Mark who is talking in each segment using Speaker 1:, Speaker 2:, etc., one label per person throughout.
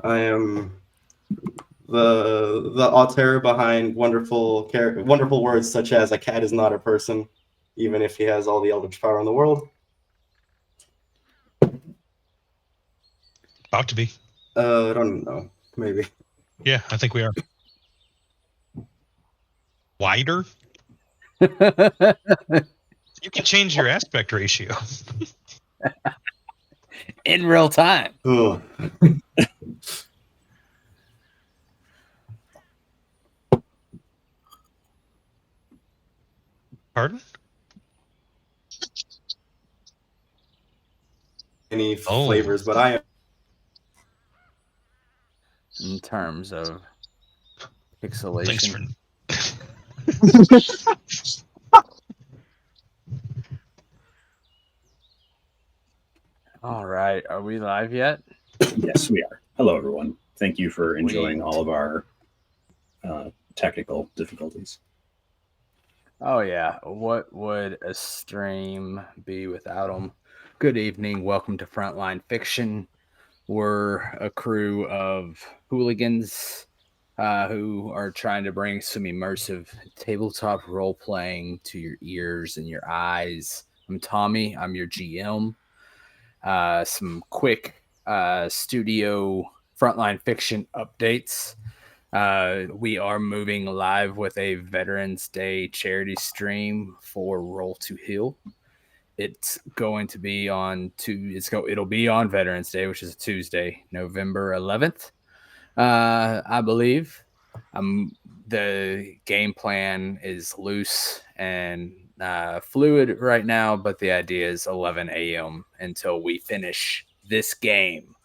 Speaker 1: I am the auteur behind wonderful words such as "a cat is not a person," even if he has all the eldritch power in the world.
Speaker 2: About to be.
Speaker 1: I don't know. Maybe.
Speaker 2: Yeah, I think we are. Wider? You can change your aspect ratio.
Speaker 3: In real time.
Speaker 1: Ugh.
Speaker 2: Pardon?
Speaker 1: Any
Speaker 2: Oh.
Speaker 1: flavors, but I am.
Speaker 3: In terms of
Speaker 2: Thanks
Speaker 3: pixelation. All right. Are we live yet?
Speaker 4: Yes, we are. Hello, everyone. Thank you for enjoying all of our technical difficulties.
Speaker 3: Oh, yeah. What would a stream be without them? Good evening. Welcome to Frontline Fiction. We're a crew of hooligans who are trying to bring some immersive tabletop role playing to your ears and your eyes. I'm Tommy. I'm your GM. Some quick studio Frontline Fiction updates. We are moving live with a Veterans Day charity stream for Roll to Heal. It's going to be on it'll be on Veterans Day, which is a Tuesday, November 11th, I believe. The game plan is loose and fluid right now, but the idea is 11 a.m. until we finish this game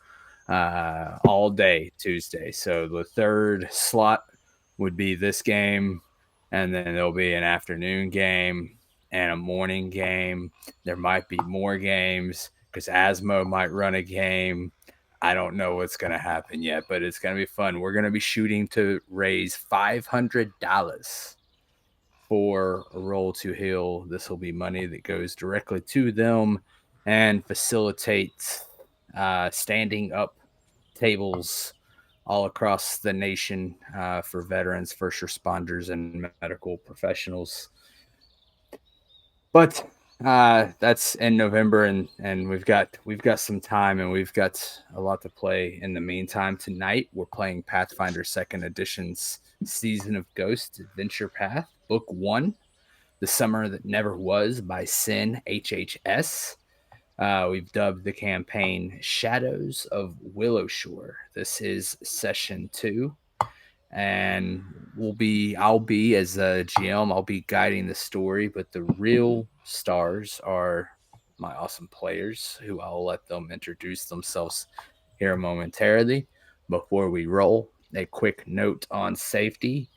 Speaker 3: all day Tuesday. So the third slot would be this game, and then there'll be an afternoon game and a morning game. There might be more games because Asmo might run a game. I don't know what's going to happen yet, but it's going to be fun. We're going to be shooting to raise $500 for a Roll to Heal. This will be money that goes directly to them and facilitates standing up tables all across the nation for veterans, first responders, and medical professionals. But that's in November, and we've got some time, and we've got a lot to play in the meantime. Tonight we're playing Pathfinder Second Edition's Season of Ghosts Adventure Path, Book 1, The Summer That Never Was by Sin HHS. We've dubbed the campaign Shadows of Willowshore. This is session 2, and I'll be as a GM, I'll be guiding the story, but the real stars are my awesome players, who I'll let them introduce themselves here momentarily. Before we roll, a quick note on safety.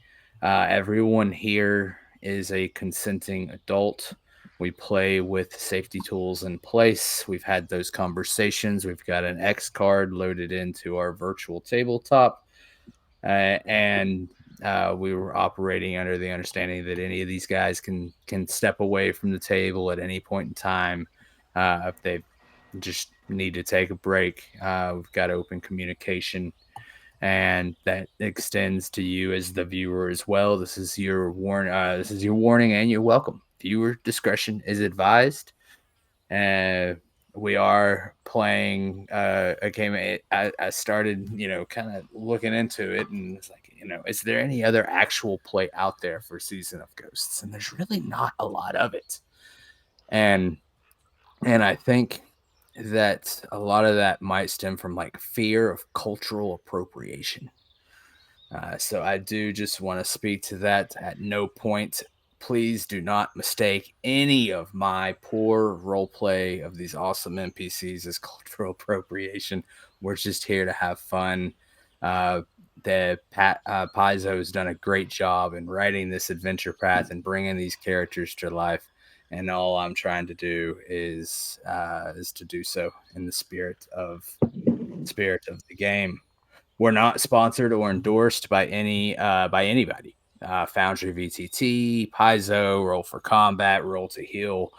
Speaker 3: Everyone here is a consenting adult. We play with safety tools in place. We've had those conversations. We've got an X card loaded into our virtual tabletop. And we were operating under the understanding that any of these guys can step away from the table at any point in time if they just need to take a break. We've got open communication, and that extends to you as the viewer as well. This is your warning, and you're welcome. Viewer discretion is advised. We are playing a game. I started, kind of looking into it, and it's like, is there any other actual play out there for Season of Ghosts? And there's really not a lot of it. And I think that a lot of that might stem from like fear of cultural appropriation. So I do just want to speak to that. At no point, please do not mistake any of my poor role play of these awesome NPCs as cultural appropriation. We're just here to have fun. Paizo has done a great job in writing this adventure path and bringing these characters to life. And all I'm trying to do is to do so in the spirit of the game. We're not sponsored or endorsed by anybody. Foundry VTT, Paizo, Roll for Combat, Roll to Heal.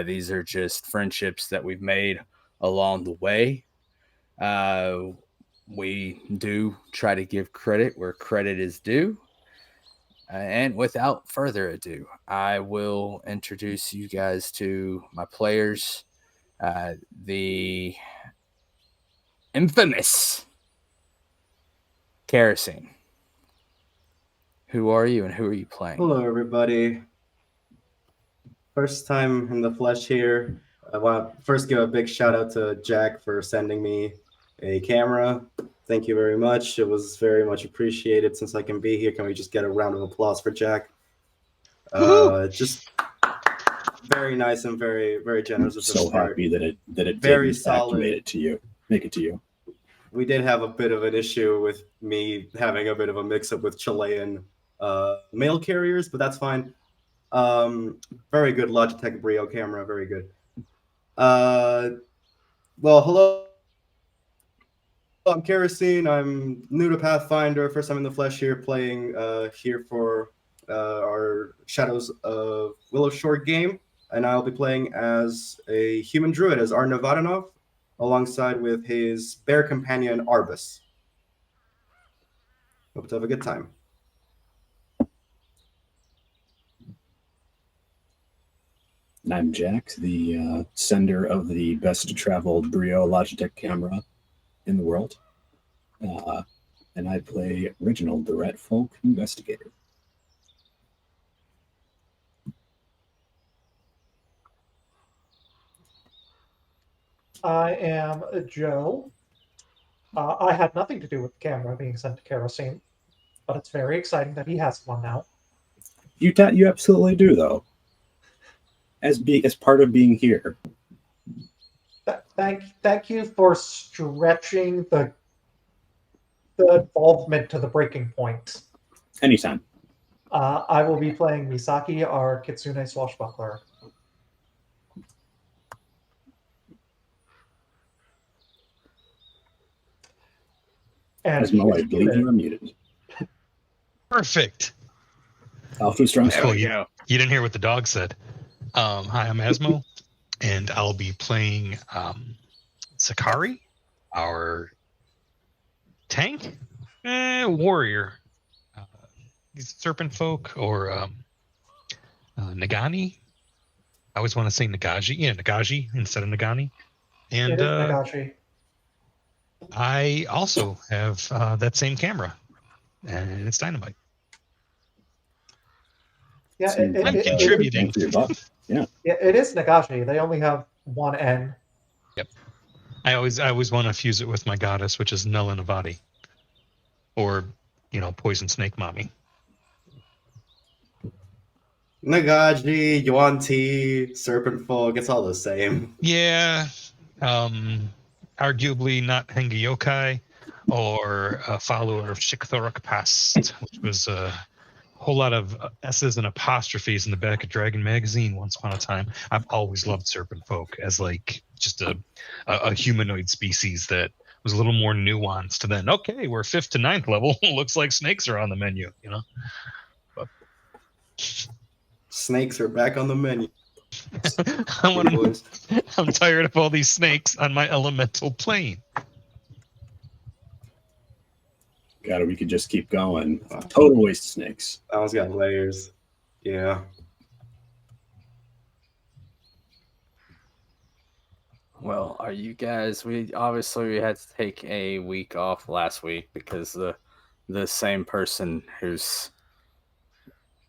Speaker 3: These are just friendships that we've made along the way. we do try to give credit where credit is due. And without further ado, I will introduce you guys to my players. The infamous Kerosene. Who are you and who are you playing?
Speaker 1: Hello, everybody. First time in the flesh here. I want to first give a big shout out to Jack for sending me a camera. Thank you very much. It was very much appreciated. Since I can be here, can we just get a round of applause for Jack? Just very nice and very, very generous.
Speaker 4: I'm so happy that it
Speaker 1: Very
Speaker 4: did, in fact,
Speaker 1: solid.
Speaker 4: make it to you.
Speaker 1: We did have a bit of an issue with me having a bit of a mix-up with Chilean mail carriers, but that's fine. Very good Logitech Brio camera, very good. Well, hello. I'm Kerosene. I'm new to Pathfinder. First time in the flesh here, playing here for our Shadows of Willowshore game, and I'll be playing as a human druid, as Arnav Vadanov, alongside with his bear companion Arbus. Hope to have a good time.
Speaker 4: And I'm Jack, the sender of the best traveled Brio Logitech camera in the world. And I play Reginald, the Rat Folk Investigator.
Speaker 5: I am Joe. I had nothing to do with the camera being sent to Kerosene, but it's very exciting that he has one now.
Speaker 4: You absolutely do, though. As part of being here.
Speaker 5: Thank you for stretching the involvement to the breaking point.
Speaker 4: Anytime.
Speaker 5: I will be playing Misaki, our Kitsune swashbuckler. And
Speaker 4: Asmo, I believe you are muted.
Speaker 2: Perfect.
Speaker 4: Off to a strong
Speaker 2: Cool.
Speaker 4: start.
Speaker 2: You didn't hear what the dog said. Hi, I'm Asmo, and I'll be playing Sakari, our tank warrior. He's serpent folk or Nagani. I always want to say Nagaji. Yeah, Nagaji instead of Nagani. And
Speaker 5: it is Nagashi.
Speaker 2: I also have that same camera, and it's dynamite.
Speaker 5: Yeah,
Speaker 2: I'm contributing.
Speaker 4: Thank you, Bob. Yeah.
Speaker 5: Yeah, it is Nagashi. They only have one N.
Speaker 2: Yep. I always want to fuse it with my goddess, which is Nelinavati, or poison snake mommy.
Speaker 1: Nagaji, Yuan-Ti, Serpent Folk, it's all the same.
Speaker 2: Yeah. Arguably not Hengi or a follower of Shikthorok Past, which was a whole lot of S's and apostrophes in the back of Dragon Magazine once upon a time. I've always loved Serpent Folk as like just a humanoid species that was a little more nuanced than, okay, we're 5th to 9th level. Looks like snakes are on the menu, But
Speaker 1: Snakes are back on the menu.
Speaker 2: I'm tired of all these snakes on my elemental plane.
Speaker 4: God, we could just keep going. Total waste of snakes.
Speaker 1: That one's got layers. Yeah.
Speaker 3: Well, are you guys? We had to take a week off last week because the same person who's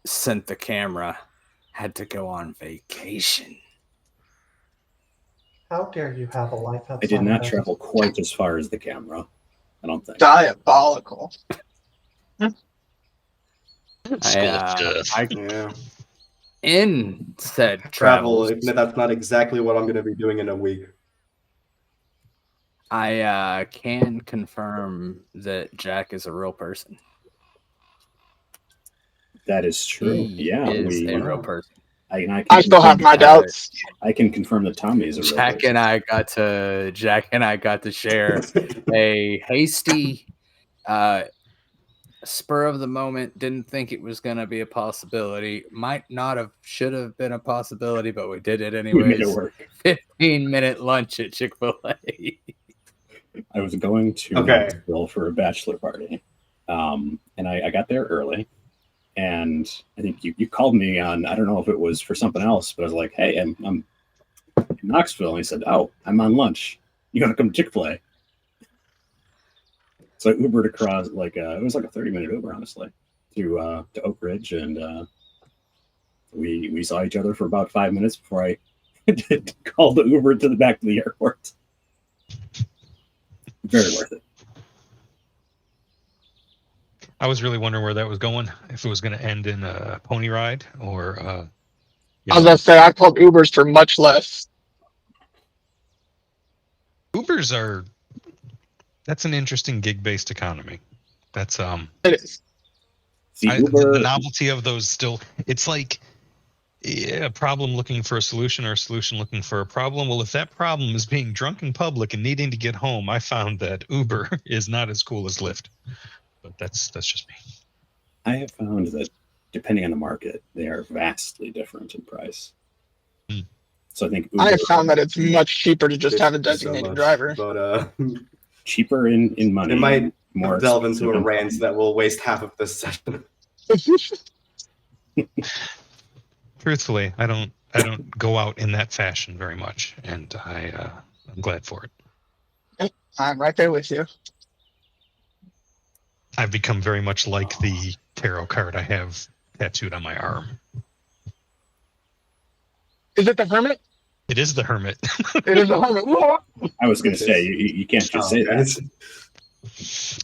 Speaker 3: sent the camera had to go on vacation.
Speaker 5: How dare you have a life outside
Speaker 4: I did not
Speaker 5: of
Speaker 4: travel quite as far as the camera. I don't think.
Speaker 6: Diabolical.
Speaker 1: Yeah.
Speaker 3: In said
Speaker 1: Travel,
Speaker 3: travels,
Speaker 1: that's not exactly what I'm going to be doing in a week.
Speaker 3: I can confirm that Jack is a real person.
Speaker 4: That is true.
Speaker 3: He
Speaker 4: Yeah,
Speaker 3: is a real person.
Speaker 6: I still have my doubts.
Speaker 4: I can confirm that Tommy is a real
Speaker 3: Jack
Speaker 4: person.
Speaker 3: and I got to share a hasty spur of the moment. Didn't think it was going to be a possibility. Might not have, should have been a possibility, but we did it anyways.
Speaker 4: We made it work.
Speaker 3: 15-minute lunch at Chick-fil-A.
Speaker 4: I was going to Knoxville for a bachelor party, and I got there early. And I think you called me on, I don't know if it was for something else, but I was like, hey, I'm in Knoxville. And he said, oh, I'm on lunch. You got to come to Chick-fil-A. So I Ubered across, it was like a 30-minute Uber, honestly, to Oak Ridge. And we saw each other for about 5 minutes before I called the Uber to the back to the airport. Very worth it.
Speaker 2: I was really wondering where that was going, if it was going to end in a pony ride or.
Speaker 6: I was going to say, I called Ubers for much less.
Speaker 2: Ubers are. That's an interesting gig-based economy. That's
Speaker 6: It is.
Speaker 2: the novelty of those still. It's like a problem looking for a solution or a solution looking for a problem. Well, if that problem is being drunk in public and needing to get home, I found that Uber is not as cool as Lyft. But that's just me.
Speaker 4: I have found that depending on the market, they are vastly different in price. So I think
Speaker 6: I have found that it's much cheaper to just have a designated driver.
Speaker 1: But
Speaker 4: cheaper in money.
Speaker 1: It might
Speaker 4: more
Speaker 1: delve into a rant that will waste half of this session.
Speaker 2: Truthfully, I don't go out in that fashion very much, and I'm glad for it.
Speaker 6: I'm right there with you.
Speaker 2: I've become very much like the tarot card I have tattooed on my arm.
Speaker 6: Is it the Hermit?
Speaker 2: It is the Hermit.
Speaker 6: It is the Hermit. What?
Speaker 4: I was going to say, you can't just say that.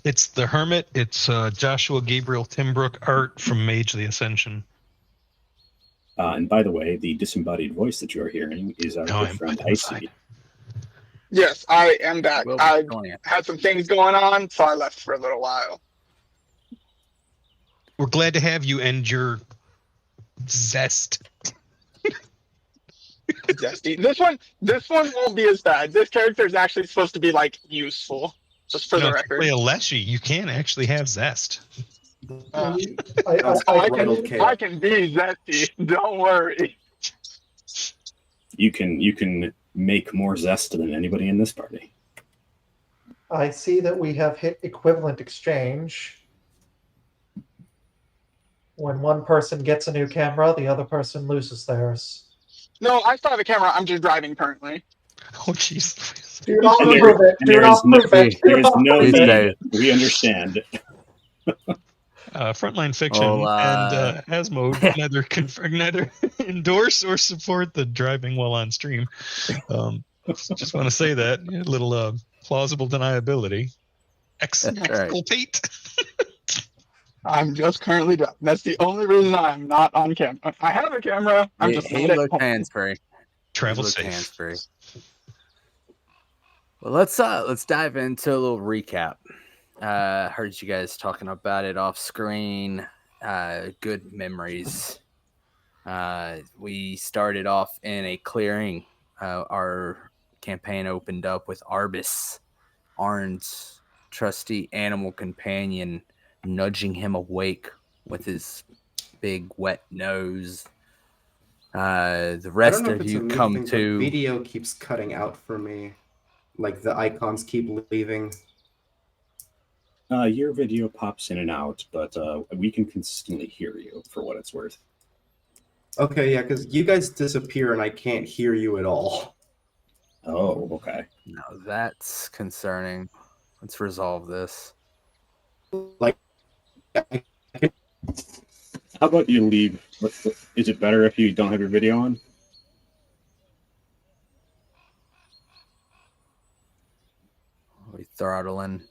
Speaker 2: It's the Hermit. It's Joshua Gabriel Timbrook art from Mage the Ascension.
Speaker 4: And by the way, the disembodied voice that you are hearing is our good friend Icy.
Speaker 6: Yes, I am back.
Speaker 3: Well,
Speaker 6: I had some things going on, so I left for a little while.
Speaker 2: We're glad to have you and your zest.
Speaker 6: Zesty. This one won't be as bad. This character is actually supposed to be like useful, just for the record.
Speaker 2: Play a Leshy, you can actually have zest.
Speaker 6: I can be zesty. Don't worry.
Speaker 4: You can make more zest than anybody in this party.
Speaker 5: I see that we have hit equivalent exchange. When one person gets a new camera, the other person loses theirs.
Speaker 6: No, I still have a camera. I'm just driving currently.
Speaker 2: Oh, jeez.
Speaker 5: Do not move it. Do not move it.
Speaker 4: There is no need. We understand.
Speaker 2: Frontline Fiction and Asmo neither endorse or support the driving while on stream. Just want to say that a little plausible deniability. Exculpate.
Speaker 6: I'm just currently driving. That's the only reason I'm not on camera. I have a camera. I'm just not at home.
Speaker 3: Hands-free.
Speaker 2: Travel safe.
Speaker 3: Hands-free. Well, let's dive into a little recap. Heard you guys talking about it off screen. Good memories. We started off in a clearing. Our campaign opened up with Arbus, Arn's trusty animal companion, nudging him awake with his big wet nose. The rest of you come to.
Speaker 1: The video keeps cutting out for me. Like the icons keep leaving.
Speaker 4: Your video pops in and out, but we can consistently hear you for what it's worth.
Speaker 1: Okay, yeah, because you guys disappear and I can't hear you at all.
Speaker 4: Oh, okay.
Speaker 3: No, that's concerning. Let's resolve this.
Speaker 1: Like,
Speaker 4: how about you leave? Is it better if you don't have your video on?
Speaker 3: We throttle in.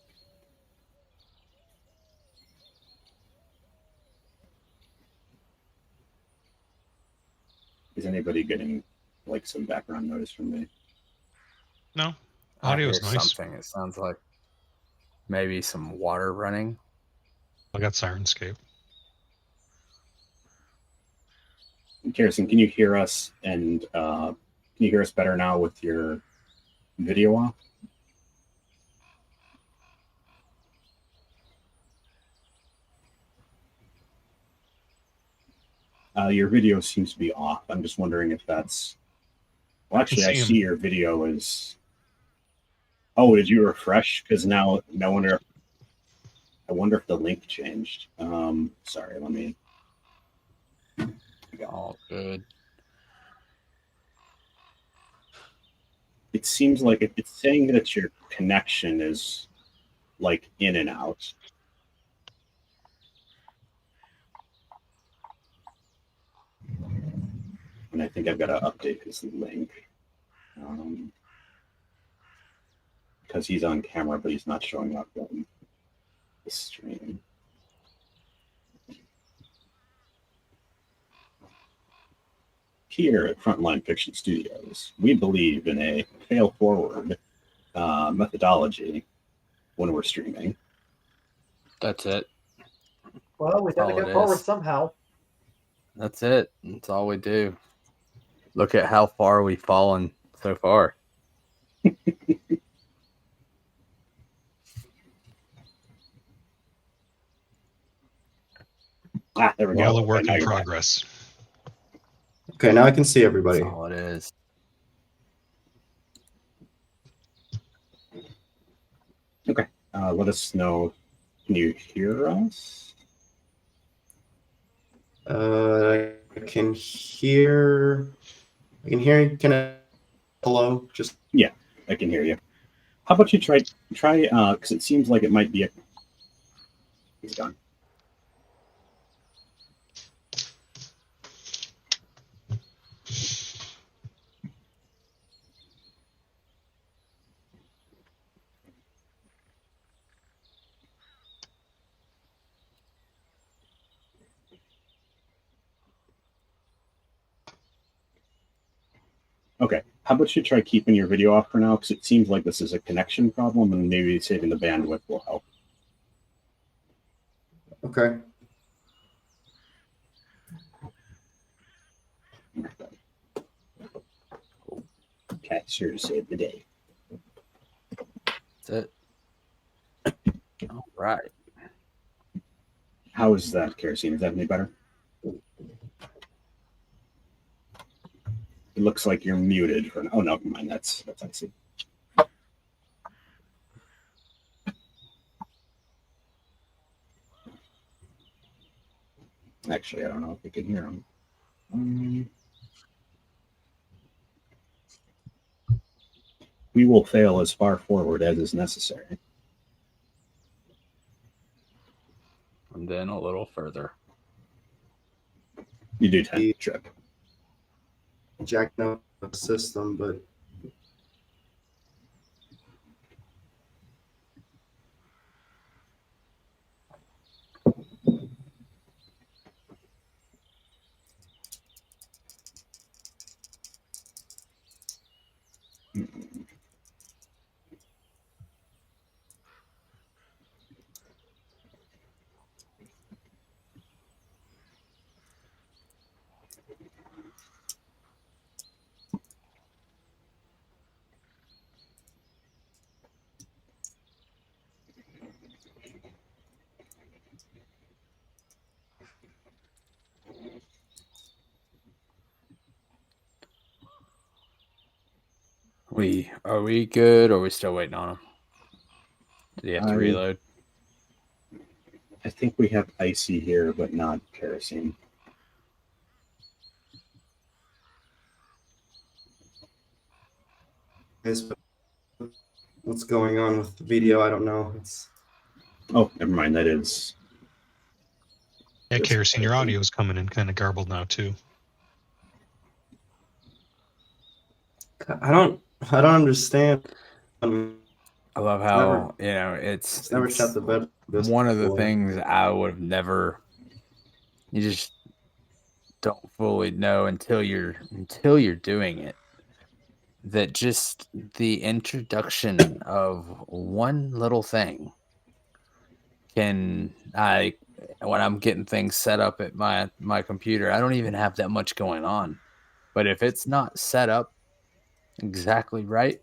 Speaker 4: Is anybody getting like some background noise from me?
Speaker 2: No, audio's nice.
Speaker 3: Something. It sounds like maybe some water running.
Speaker 2: I got Sirenscape.
Speaker 4: Kirsten, can you hear us? And can you hear us better now with your video off? Your video seems to be off. I'm just wondering if that's. Well, actually, I see your video is Oh, did you refresh? Because now, no wonder. I wonder if the link changed. Sorry, let me.
Speaker 3: All good.
Speaker 4: It seems like it's saying that your connection is like in and out. And I think I've got to update his link. Because he's on camera, but he's not showing up on the stream. Here at Frontline Fiction Studios, we believe in a fail-forward methodology when we're streaming.
Speaker 3: That's it.
Speaker 5: Well, we gotta
Speaker 3: all
Speaker 5: go
Speaker 3: it
Speaker 5: forward
Speaker 3: is.
Speaker 5: somehow.
Speaker 3: That's it. That's all we do. Look at how far we've fallen so far.
Speaker 4: There we go.
Speaker 2: All a
Speaker 4: Okay,
Speaker 2: work
Speaker 4: now
Speaker 2: in
Speaker 4: you're back.
Speaker 2: progress.
Speaker 1: Okay, now I can see everybody.
Speaker 3: That's all it is.
Speaker 4: Okay. Let us know. Can you hear us?
Speaker 1: I can hear. Can I? Hello. Just
Speaker 4: I can hear you. How about you try because it seems like it might be a. He's gone. Okay. How about you try keeping your video off for now? Because it seems like this is a connection problem, and maybe saving the bandwidth will help.
Speaker 1: okay.
Speaker 4: Okay, sure to save the day.
Speaker 3: That's it. All right.
Speaker 4: How is that, Kerosene? Is that any better? It looks like you're muted for. Oh no, never mind. That's I see. Actually, I don't know if we can hear him. We will fail as far forward as is necessary.
Speaker 3: And then a little further.
Speaker 4: You do tend to trip.
Speaker 1: Jacking up the system, but
Speaker 3: Are we good, or are we still waiting on him? Do you have to reload?
Speaker 4: I think we have Icy here, but not Kerosene.
Speaker 1: what's going on with the video? I don't know.
Speaker 4: Oh, never mind. That is.
Speaker 2: Yeah, Kerosene, your audio is coming in kind of garbled now too.
Speaker 1: I don't understand.
Speaker 3: I love how it's
Speaker 1: never shut the bed.
Speaker 3: One of the things I would have never. You just don't fully know until you're doing it. That just the introduction of one little thing when I'm getting things set up at my computer, I don't even have that much going on. But if it's not set up exactly right,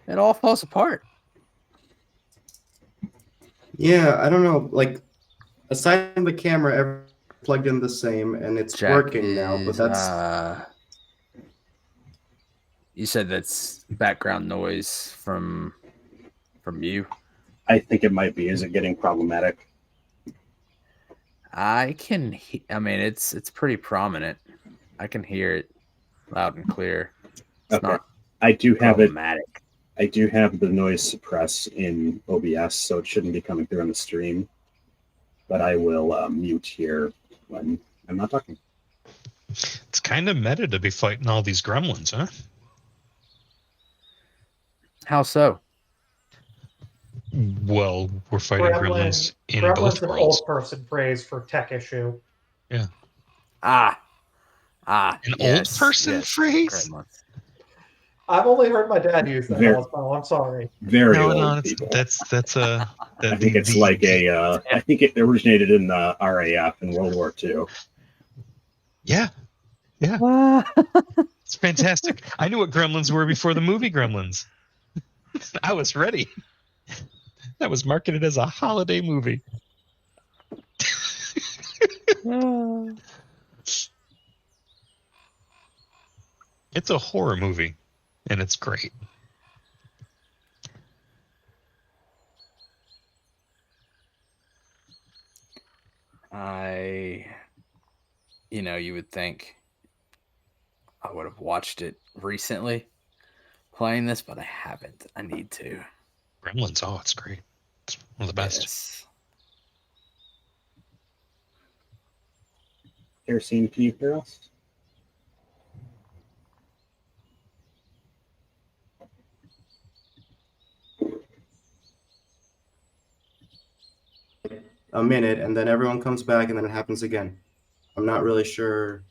Speaker 3: it all falls apart.
Speaker 1: Yeah, I don't know. Like, aside from the camera, everything's plugged in the same, and it's working now. But that's
Speaker 3: you said that's background noise from from you?
Speaker 4: I think it might be. Is it getting problematic?
Speaker 3: I can. I mean, it's pretty prominent. I can hear it loud and clear. It's
Speaker 4: Okay.
Speaker 3: not
Speaker 4: I do have it.
Speaker 3: problematic.
Speaker 4: I do have the noise suppress in OBS, so it shouldn't be coming through on the stream. But I will mute here when I'm not talking.
Speaker 2: It's kind of meta to be fighting all these gremlins, huh?
Speaker 3: How so?
Speaker 2: Well, we're fighting gremlins in
Speaker 5: Gremlin's
Speaker 2: both
Speaker 5: an
Speaker 2: worlds.
Speaker 5: old person phrase for tech issue.
Speaker 3: Ah,
Speaker 2: An old person phrase?
Speaker 3: gremlins.
Speaker 5: I've only heard my dad use that,
Speaker 4: Very-
Speaker 5: Osmo. I'm sorry.
Speaker 4: Very
Speaker 2: No,
Speaker 4: old
Speaker 2: it's,
Speaker 4: people.
Speaker 2: that's a.
Speaker 4: I think it's like a. I think it originated in the RAF in World War II.
Speaker 2: Yeah,
Speaker 3: Ah.
Speaker 2: it's fantastic. I knew what gremlins were before the movie Gremlins. I was ready. That was marketed as a holiday movie. It's a horror movie, and it's great.
Speaker 3: You would think I would have watched it recently playing this, but I haven't. I need to.
Speaker 2: Gremlins, oh, it's great. It's one of the best.
Speaker 3: Yes.
Speaker 4: Kerosene, can you hear us?
Speaker 1: A minute, and then everyone comes back, and then it happens again. I'm not really sure.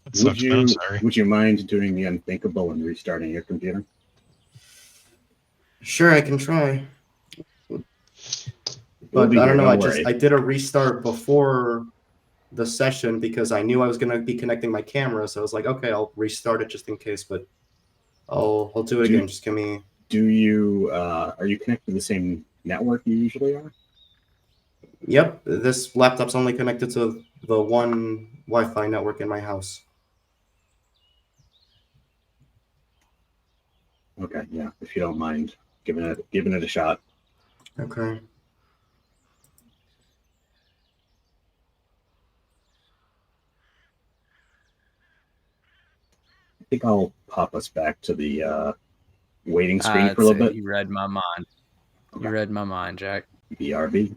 Speaker 2: It sucks, man. I'm sorry.
Speaker 4: Would you mind doing the unthinkable and restarting your computer?
Speaker 1: Sure, I can try.
Speaker 4: We'll
Speaker 1: But
Speaker 4: be
Speaker 1: I
Speaker 4: here,
Speaker 1: don't know.
Speaker 4: don't worry.
Speaker 1: I did a restart before the session because I knew I was going to be connecting my camera. So I was like, okay, I'll restart it just in case. But I'll do it again. Just give me.
Speaker 4: Do you are you connected to the same network you usually are?
Speaker 1: Yep, this laptop's only connected to the one Wi-Fi network in my house.
Speaker 4: Okay, yeah. If you don't mind giving it a shot.
Speaker 1: Okay.
Speaker 4: I think I'll pop us back to the waiting screen for a little bit.
Speaker 3: You read my mind.
Speaker 4: Okay.
Speaker 3: You read my mind, Jack.
Speaker 4: BRB.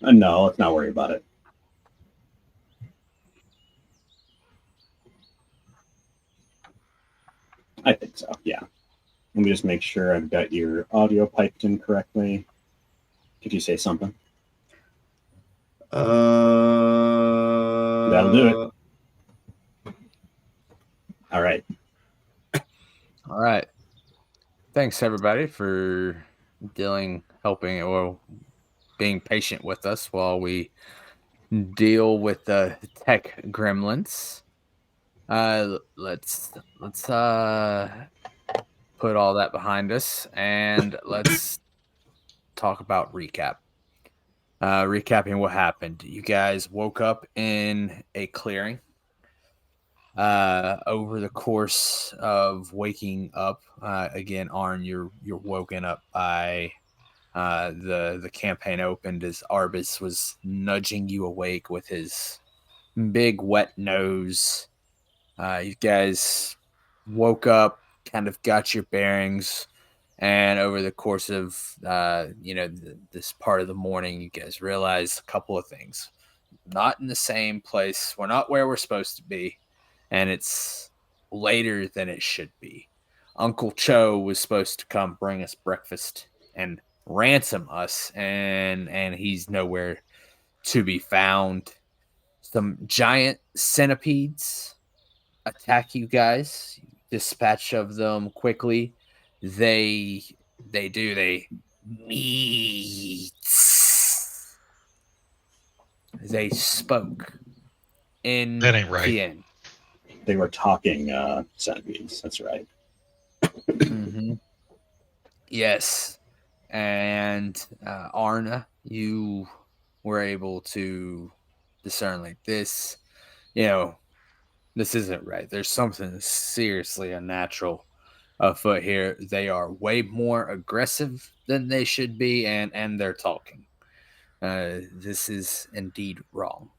Speaker 4: No, let's not worry about it. I think so, yeah. Let me just make sure I've got your audio piped in correctly. Did you say something? That'll do it. All right.
Speaker 3: All right. Thanks everybody for helping, or being patient with us while we deal with the tech gremlins. Let's put all that behind us and let's talk about recap. Recapping what happened. You guys woke up in a clearing. Over the course of waking up, again, Arn, you're woken up by the campaign opened as Arbus was nudging you awake with his big wet nose. You guys woke up, kind of got your bearings, and over the course of this part of the morning, you guys realized a couple of things. Not in the same place. We're not where we're supposed to be, and it's later than it should be. Uncle Cho was supposed to come bring us breakfast and ransom us, and he's nowhere to be found. Some giant centipedes attack you guys. Dispatch of them quickly. They meet. They spoke in
Speaker 2: That ain't right.
Speaker 3: the end.
Speaker 4: They were talking centipedes. That's right.
Speaker 3: Mm-hmm. Yes. And Arna, you were able to discern like this. This isn't right. There's something seriously unnatural afoot here. They are way more aggressive than they should be, and they're talking. This is indeed wrong.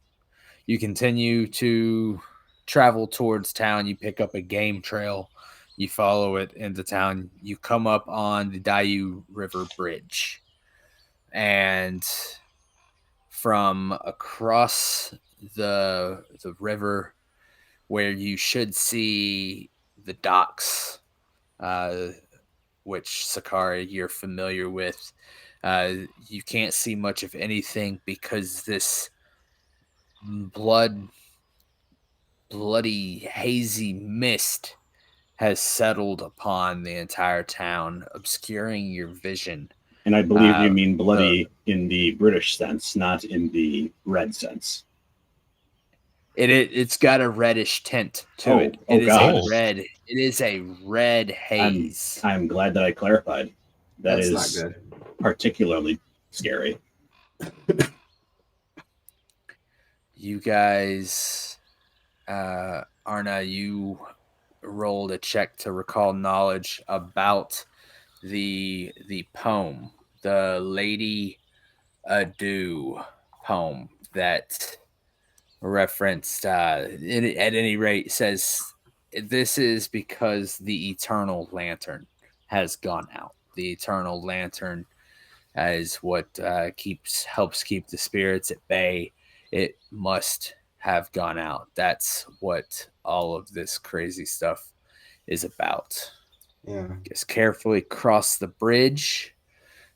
Speaker 3: You continue to travel towards town. You pick up a game trail. You follow it into town. You come up on the Dayu River Bridge. And from across the river, where you should see the docks, which Sakari you're familiar with, you can't see much of anything because this bloody hazy mist has settled upon the entire town, obscuring your vision.
Speaker 4: And I believe you mean bloody in the British sense, not in the red sense.
Speaker 3: It's got a reddish tint to it. It is a red. It is a red haze.
Speaker 4: I'm glad that I clarified.
Speaker 1: That's
Speaker 4: is
Speaker 1: not good.
Speaker 4: Particularly scary.
Speaker 3: You guys, Arna, you rolled a check to recall knowledge about the poem, the Lady Adieu poem that referenced, at any rate, says this is because the eternal lantern has gone out. The eternal lantern is what helps keep the spirits at bay. It must have gone out. That's what all of this crazy stuff is about.
Speaker 1: Yeah.
Speaker 3: Just carefully cross the bridge.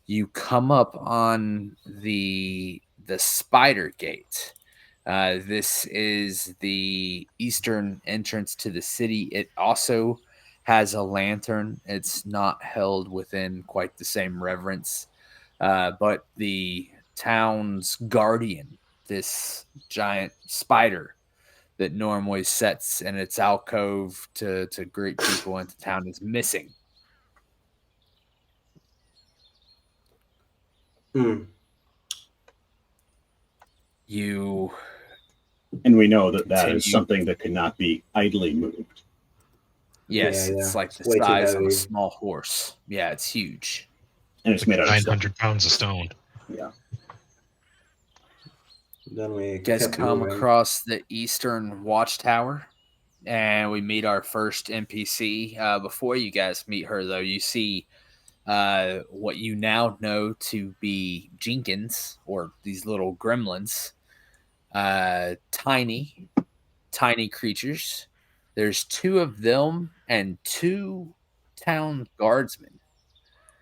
Speaker 3: You come up on the Spider Gate. This is the eastern entrance to the city. It also has a lantern. It's not held within quite the same reverence, but the town's guardian, this giant spider that normally sets in its alcove to greet people into town, is missing.
Speaker 1: Hmm.
Speaker 4: And we know that is something that could not be idly moved.
Speaker 3: Yes,
Speaker 1: Yeah,
Speaker 3: it's like
Speaker 1: it's
Speaker 3: the
Speaker 1: way too
Speaker 3: size of a
Speaker 1: heavy.
Speaker 3: small horse. Yeah, it's huge.
Speaker 4: And it's made out of
Speaker 2: 900 pounds of stone.
Speaker 4: Yeah.
Speaker 1: Then we
Speaker 3: guys
Speaker 1: kept
Speaker 3: come
Speaker 1: moving.
Speaker 3: across the eastern watchtower, and we meet our first NPC. Before you guys meet her, though, you see what you now know to be Jenkins, or these little gremlins. Tiny creatures. There's 2 of them and 2 town guardsmen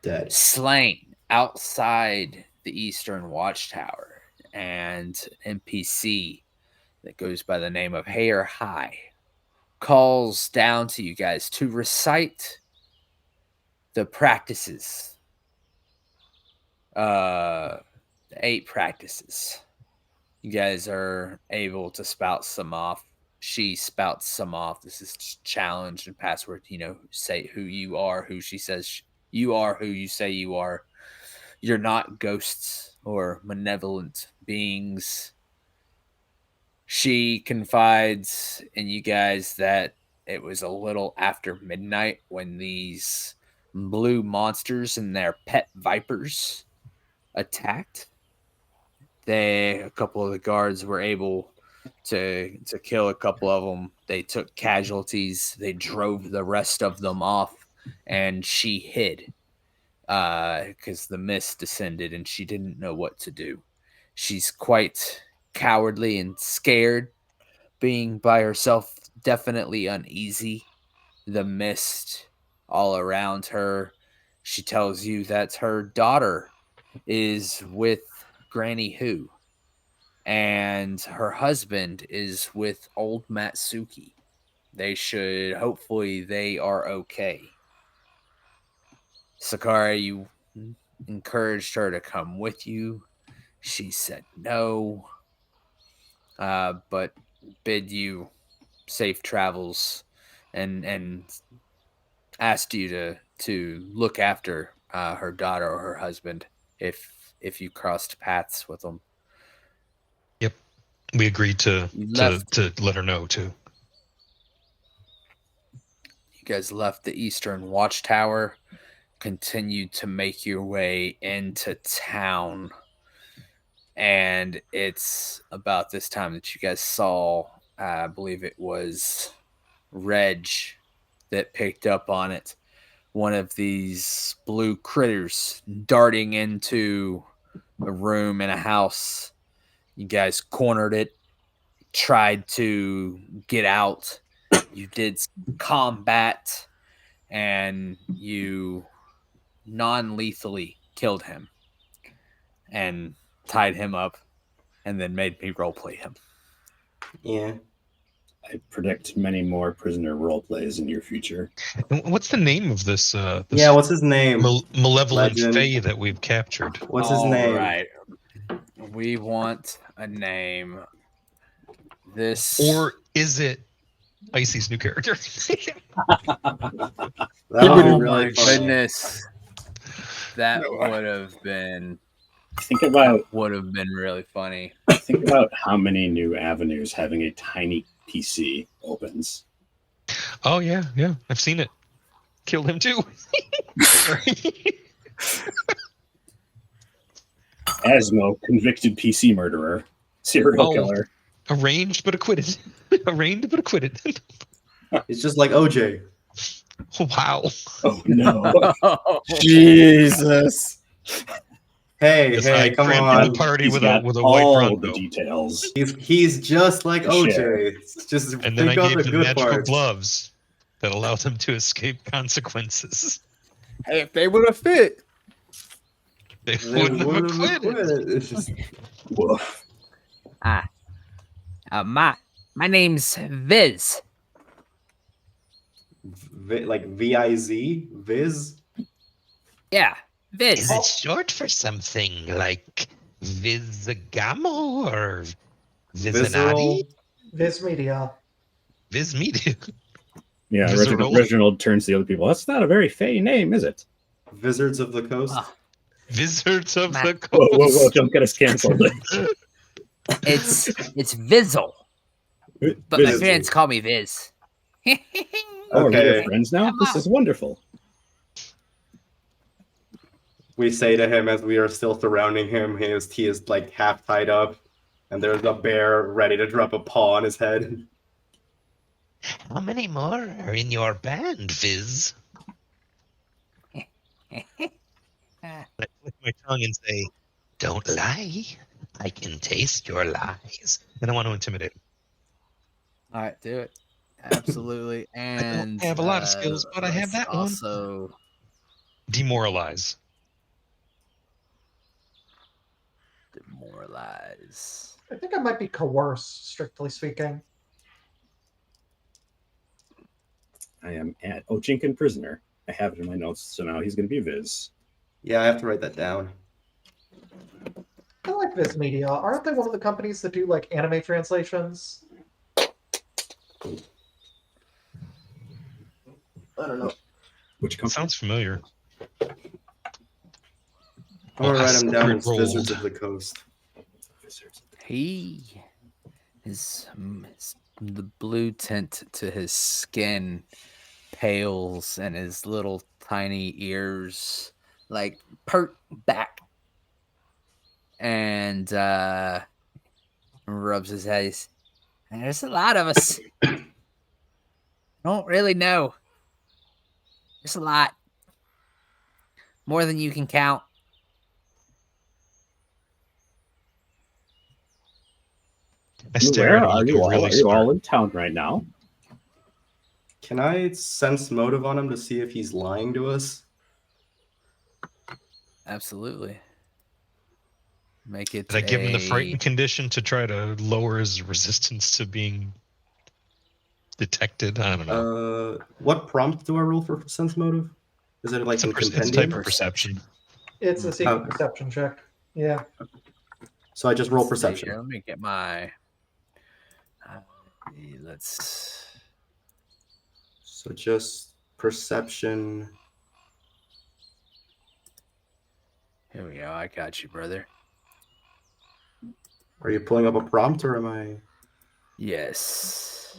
Speaker 1: Dead.
Speaker 3: slain outside the Eastern Watchtower, and an NPC that goes by the name of Hair High calls down to you guys to recite the practices, the 8 practices. You guys are able to spout some off. She spouts some off. This is challenge and password. Say who you are, who she says you are, who you say you are. You're not ghosts or malevolent beings. She confides in you guys that it was a little after midnight when these blue monsters and their pet vipers attacked. A couple of the guards were able to kill a couple of them. They took casualties. They drove the rest of them off, and she hid because the mist descended and she didn't know what to do. She's quite cowardly and scared, being by herself, definitely uneasy. The mist all around her. She tells you that her daughter is with Granny Who, and her husband is with old Matsuki. Hopefully they are okay. Sakara, you encouraged her to come with you. She said no, but bid you safe travels, and asked you to look after her daughter or her husband if you crossed paths with them.
Speaker 2: Yep, we agreed to
Speaker 3: Left.
Speaker 2: let her know too.
Speaker 3: You guys left the Eastern Watchtower, continued to make your way into town, and it's about this time that you guys saw, I believe it was Reg that picked up on it. One of these blue critters darting into a room in a house. You guys cornered it, tried to get out. You did some combat, and you non-lethally killed him and tied him up, and then made me roleplay him.
Speaker 1: Yeah.
Speaker 4: I predict many more prisoner role plays in your future.
Speaker 2: And what's the name of this?
Speaker 1: Yeah, what's his name?
Speaker 2: Malevolent
Speaker 1: Legend.
Speaker 2: fae that we've captured.
Speaker 1: What's his name?
Speaker 3: Right. We want a name.
Speaker 2: Or is it Icy's new character?
Speaker 1: That would
Speaker 3: Oh
Speaker 1: be
Speaker 3: my
Speaker 1: really funny.
Speaker 3: goodness. That would have been
Speaker 4: Think about
Speaker 3: really funny.
Speaker 4: think about how many new avenues having a tiny PC opens.
Speaker 2: Oh yeah, I've seen it. Killed him too.
Speaker 4: Asmo, convicted PC murderer, serial killer.
Speaker 2: Arraigned but acquitted. Arraigned but acquitted.
Speaker 1: It's just like OJ.
Speaker 2: Wow.
Speaker 4: Oh no! Jesus!
Speaker 1: Hey,
Speaker 2: Yes,
Speaker 1: hey,
Speaker 2: I
Speaker 1: come
Speaker 2: crammed
Speaker 1: on.
Speaker 2: the party
Speaker 4: He's
Speaker 2: with
Speaker 4: got
Speaker 2: a white
Speaker 4: all
Speaker 2: Bronco.
Speaker 4: the details.
Speaker 1: He's just like
Speaker 4: To
Speaker 1: OJ.
Speaker 4: share.
Speaker 1: It's just
Speaker 2: And then I
Speaker 1: think of
Speaker 2: gave
Speaker 1: the
Speaker 2: them
Speaker 1: good
Speaker 2: magical
Speaker 1: parts.
Speaker 2: gloves that allowed them to escape consequences.
Speaker 3: Hey, if they would have fit.
Speaker 2: They
Speaker 1: They
Speaker 2: wouldn't have
Speaker 1: wouldn't have
Speaker 2: acquitted.
Speaker 1: quit. It's just
Speaker 4: Woof.
Speaker 3: My name's Viz.
Speaker 1: like VIZ, Viz.
Speaker 3: Yeah, Viz.
Speaker 2: Is it short for something like Vizgamo or
Speaker 1: Visceral.
Speaker 2: Vizinati?
Speaker 5: Viz Media.
Speaker 2: Vizmedia.
Speaker 4: Yeah,
Speaker 2: Visceral.
Speaker 4: Reginald turns to the other people. That's not a very fey name, is it?
Speaker 1: Wizards of the Coast.
Speaker 3: Oh,
Speaker 2: Wizards of
Speaker 3: Man.
Speaker 2: the
Speaker 4: Whoa,
Speaker 2: Coast.
Speaker 4: whoa, whoa! Don't get us canceled.
Speaker 3: it's Vizzle, but my
Speaker 4: Viz.
Speaker 3: friends call me Viz.
Speaker 4: Oh, are we
Speaker 1: Okay.
Speaker 4: your friends now? This is wonderful.
Speaker 1: We say to him as we are still surrounding him, he is like half tied up, and there's a bear ready to drop a paw on his head.
Speaker 2: How many more are in your band, Viz? my tongue and say, "Don't lie. I can taste your lies." And I want to intimidate him.
Speaker 3: All right, do it. Absolutely. And
Speaker 2: have a lot of skills, but I have
Speaker 3: let's
Speaker 2: that one.
Speaker 3: also
Speaker 2: Demoralize.
Speaker 3: demoralize.
Speaker 5: I think I might be coerce, strictly speaking.
Speaker 4: I am at Ochinkin prisoner. I have it in my notes, so now he's going to be Viz.
Speaker 1: Yeah, I have to write that down.
Speaker 5: I like Viz Media. Aren't they one of the companies that do like anime translations?
Speaker 1: I don't know.
Speaker 4: Which company?
Speaker 2: Sounds familiar.
Speaker 1: I'm gonna
Speaker 2: Well, I
Speaker 1: write him down as
Speaker 2: rolled.
Speaker 1: Wizards of the Coast.
Speaker 3: He is the blue tint to his skin pales and his little tiny ears like pert back and rubs his head. There's a lot of us. I don't really know. There's a lot. More than you can count.
Speaker 2: I stare
Speaker 4: Where
Speaker 2: at him
Speaker 4: are
Speaker 2: like
Speaker 4: you
Speaker 2: a
Speaker 4: all?
Speaker 2: really
Speaker 4: Are you all
Speaker 2: smart.
Speaker 4: in town right now?
Speaker 1: Can I sense motive on him to see if he's lying to us?
Speaker 3: Absolutely. Make it
Speaker 2: Did I give him the
Speaker 3: a
Speaker 2: frightened condition to try to lower his resistance to being detected? I don't know.
Speaker 1: What prompt do I roll for sense motive? Is it like
Speaker 2: It's a,
Speaker 1: in
Speaker 2: it's a
Speaker 1: compendium?
Speaker 2: type of perception.
Speaker 5: It's a secret
Speaker 1: Okay.
Speaker 5: perception check. Yeah.
Speaker 1: So I just roll
Speaker 3: Let's see
Speaker 1: perception.
Speaker 3: here. Let me get my. Let's.
Speaker 1: So just perception.
Speaker 3: Here we go. I got you, brother.
Speaker 1: Are you pulling up a prompt or am I?
Speaker 3: Yes.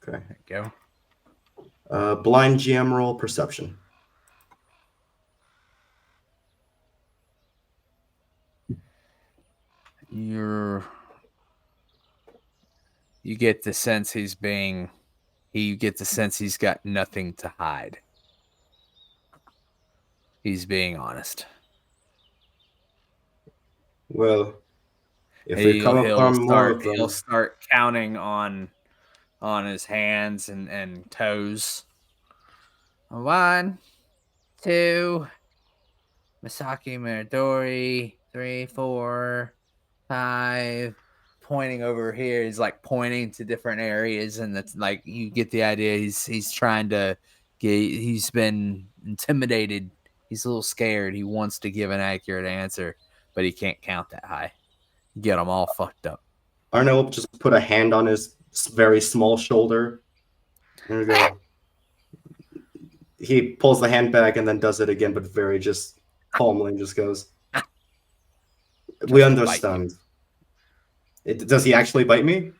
Speaker 1: Okay.
Speaker 3: There you go.
Speaker 1: Blind GM roll perception.
Speaker 3: You get the sense he's being. You get the sense he's got nothing to hide. He's being honest.
Speaker 1: Well, if we come upon more of them,
Speaker 3: He'll start counting on his hands and toes. 1, 2, Misaki Miradori, 3, 4, 5. Pointing over here, he's like pointing to different areas, and that's like you get the idea. He's trying to get. He's been intimidated. He's a little scared. He wants to give an accurate answer, but he can't count that high. Get him all fucked up.
Speaker 1: Arno just put a hand on his very small shoulder. There we go. He pulls the hand back and then does it again, but very just calmly and just goes, "We understand." Does he actually bite me?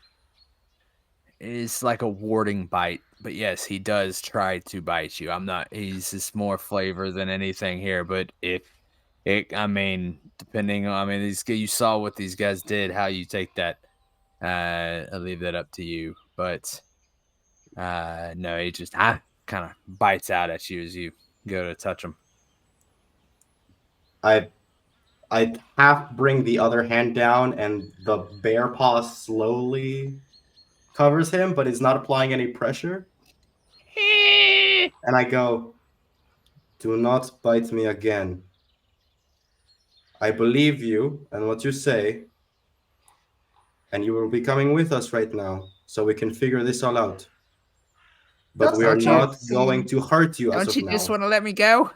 Speaker 3: It's like a warding bite, but yes, he does try to bite you. I'm not. He's just more flavor than anything here. But depending on, you saw what these guys did. How you take that, I'll leave that up to you. But no, he just kind of bites out at you as you go to touch him.
Speaker 1: I half bring the other hand down, and the bear paw slowly covers him, but is not applying any pressure. And I go, "Do not bite me again. I believe you and what you say, and you will be coming with us right now, so we can figure this all out. But we are not going to hurt you as of now."
Speaker 3: Don't you just want to let me go?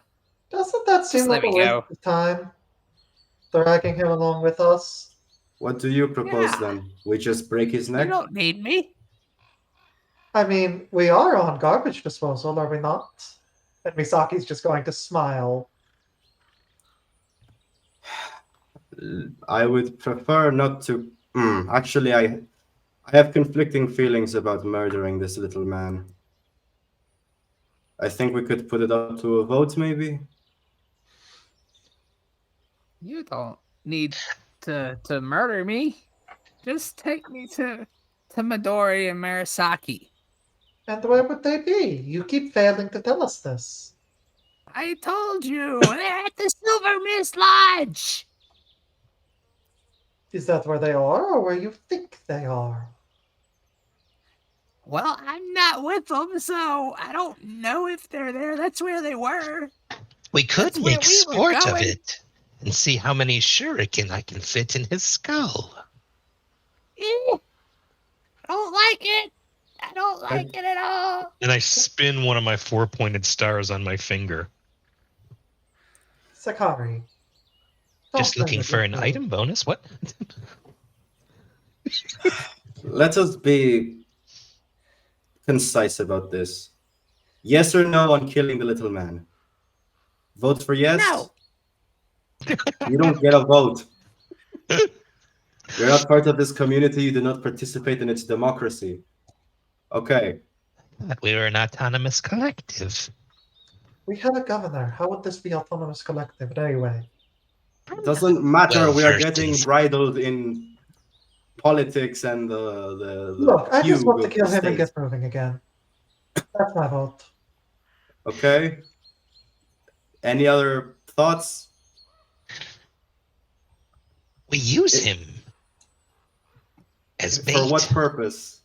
Speaker 5: Doesn't that seem
Speaker 3: Just
Speaker 5: like
Speaker 3: let
Speaker 5: a
Speaker 3: me
Speaker 5: waste
Speaker 3: go.
Speaker 5: of time? Dragging him along with us?
Speaker 1: What do you propose
Speaker 3: Yeah.
Speaker 1: then? We just break his
Speaker 3: You
Speaker 1: neck?
Speaker 3: don't need me.
Speaker 5: I mean, we are on garbage disposal, are we not? And Misaki's just going to smile.
Speaker 1: I would prefer not to. Actually, I have conflicting feelings about murdering this little man. I think we could put it up to a vote, maybe.
Speaker 3: You don't need to murder me. Just take me to Midori and Marasaki.
Speaker 5: And where would they be? You keep failing to tell us this.
Speaker 3: I told you, they're at the Silver Mist Lodge.
Speaker 5: Is that where they are, or where you think they are?
Speaker 3: Well, I'm not with them, so I don't know if they're there. That's where they were.
Speaker 7: We could
Speaker 3: That's where
Speaker 7: make
Speaker 3: we were
Speaker 7: sport of
Speaker 3: going.
Speaker 7: it and see how many shuriken I can fit in his skull.
Speaker 3: I don't like it. I don't like it at all.
Speaker 2: And I spin one of my 4-pointed stars on my finger.
Speaker 5: Sakari.
Speaker 7: Just
Speaker 5: don't
Speaker 7: looking
Speaker 5: let
Speaker 7: for
Speaker 5: it
Speaker 7: an
Speaker 5: go.
Speaker 7: item bonus. What?
Speaker 1: Let us be concise about this. Yes or no on killing the little man? Vote for yes.
Speaker 3: No.
Speaker 1: You don't get a vote. You're not part of this community. You do not participate in its democracy. Okay.
Speaker 7: We were an autonomous collective.
Speaker 5: We have a governor. How would this be autonomous collective anyway?
Speaker 1: Doesn't matter.
Speaker 7: Well
Speaker 1: We are
Speaker 7: versed
Speaker 1: getting
Speaker 7: in-
Speaker 1: bridled in politics and the
Speaker 5: Look, I just
Speaker 1: fugue
Speaker 5: want to
Speaker 1: of
Speaker 5: kill
Speaker 1: the
Speaker 5: him and
Speaker 1: state.
Speaker 5: get moving again. That's my vote.
Speaker 1: Okay. Any other thoughts?
Speaker 7: We use him as bait.
Speaker 1: For what purpose?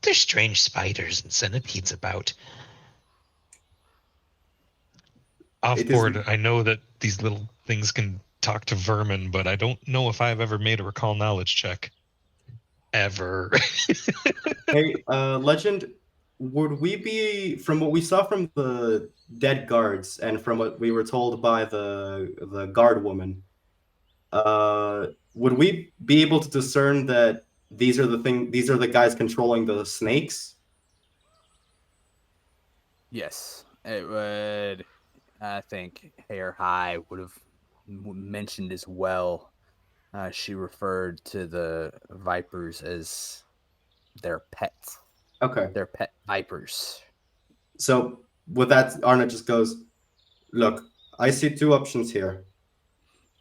Speaker 7: There's strange spiders and centipedes about.
Speaker 2: Offboard, I know that these little things can talk to vermin, but I don't know if I've ever made a recall knowledge check. Ever.
Speaker 1: Hey, Legend, would we be, from what we saw from the dead guards and from what we were told by the guard woman, would we be able to discern that these are the guys controlling the snakes?
Speaker 3: Yes, it would. I think Hair High would have mentioned as well. She referred to the vipers as their pets.
Speaker 1: Okay.
Speaker 3: Their pet vipers.
Speaker 1: So with that, Arna just goes, look, I see two options here.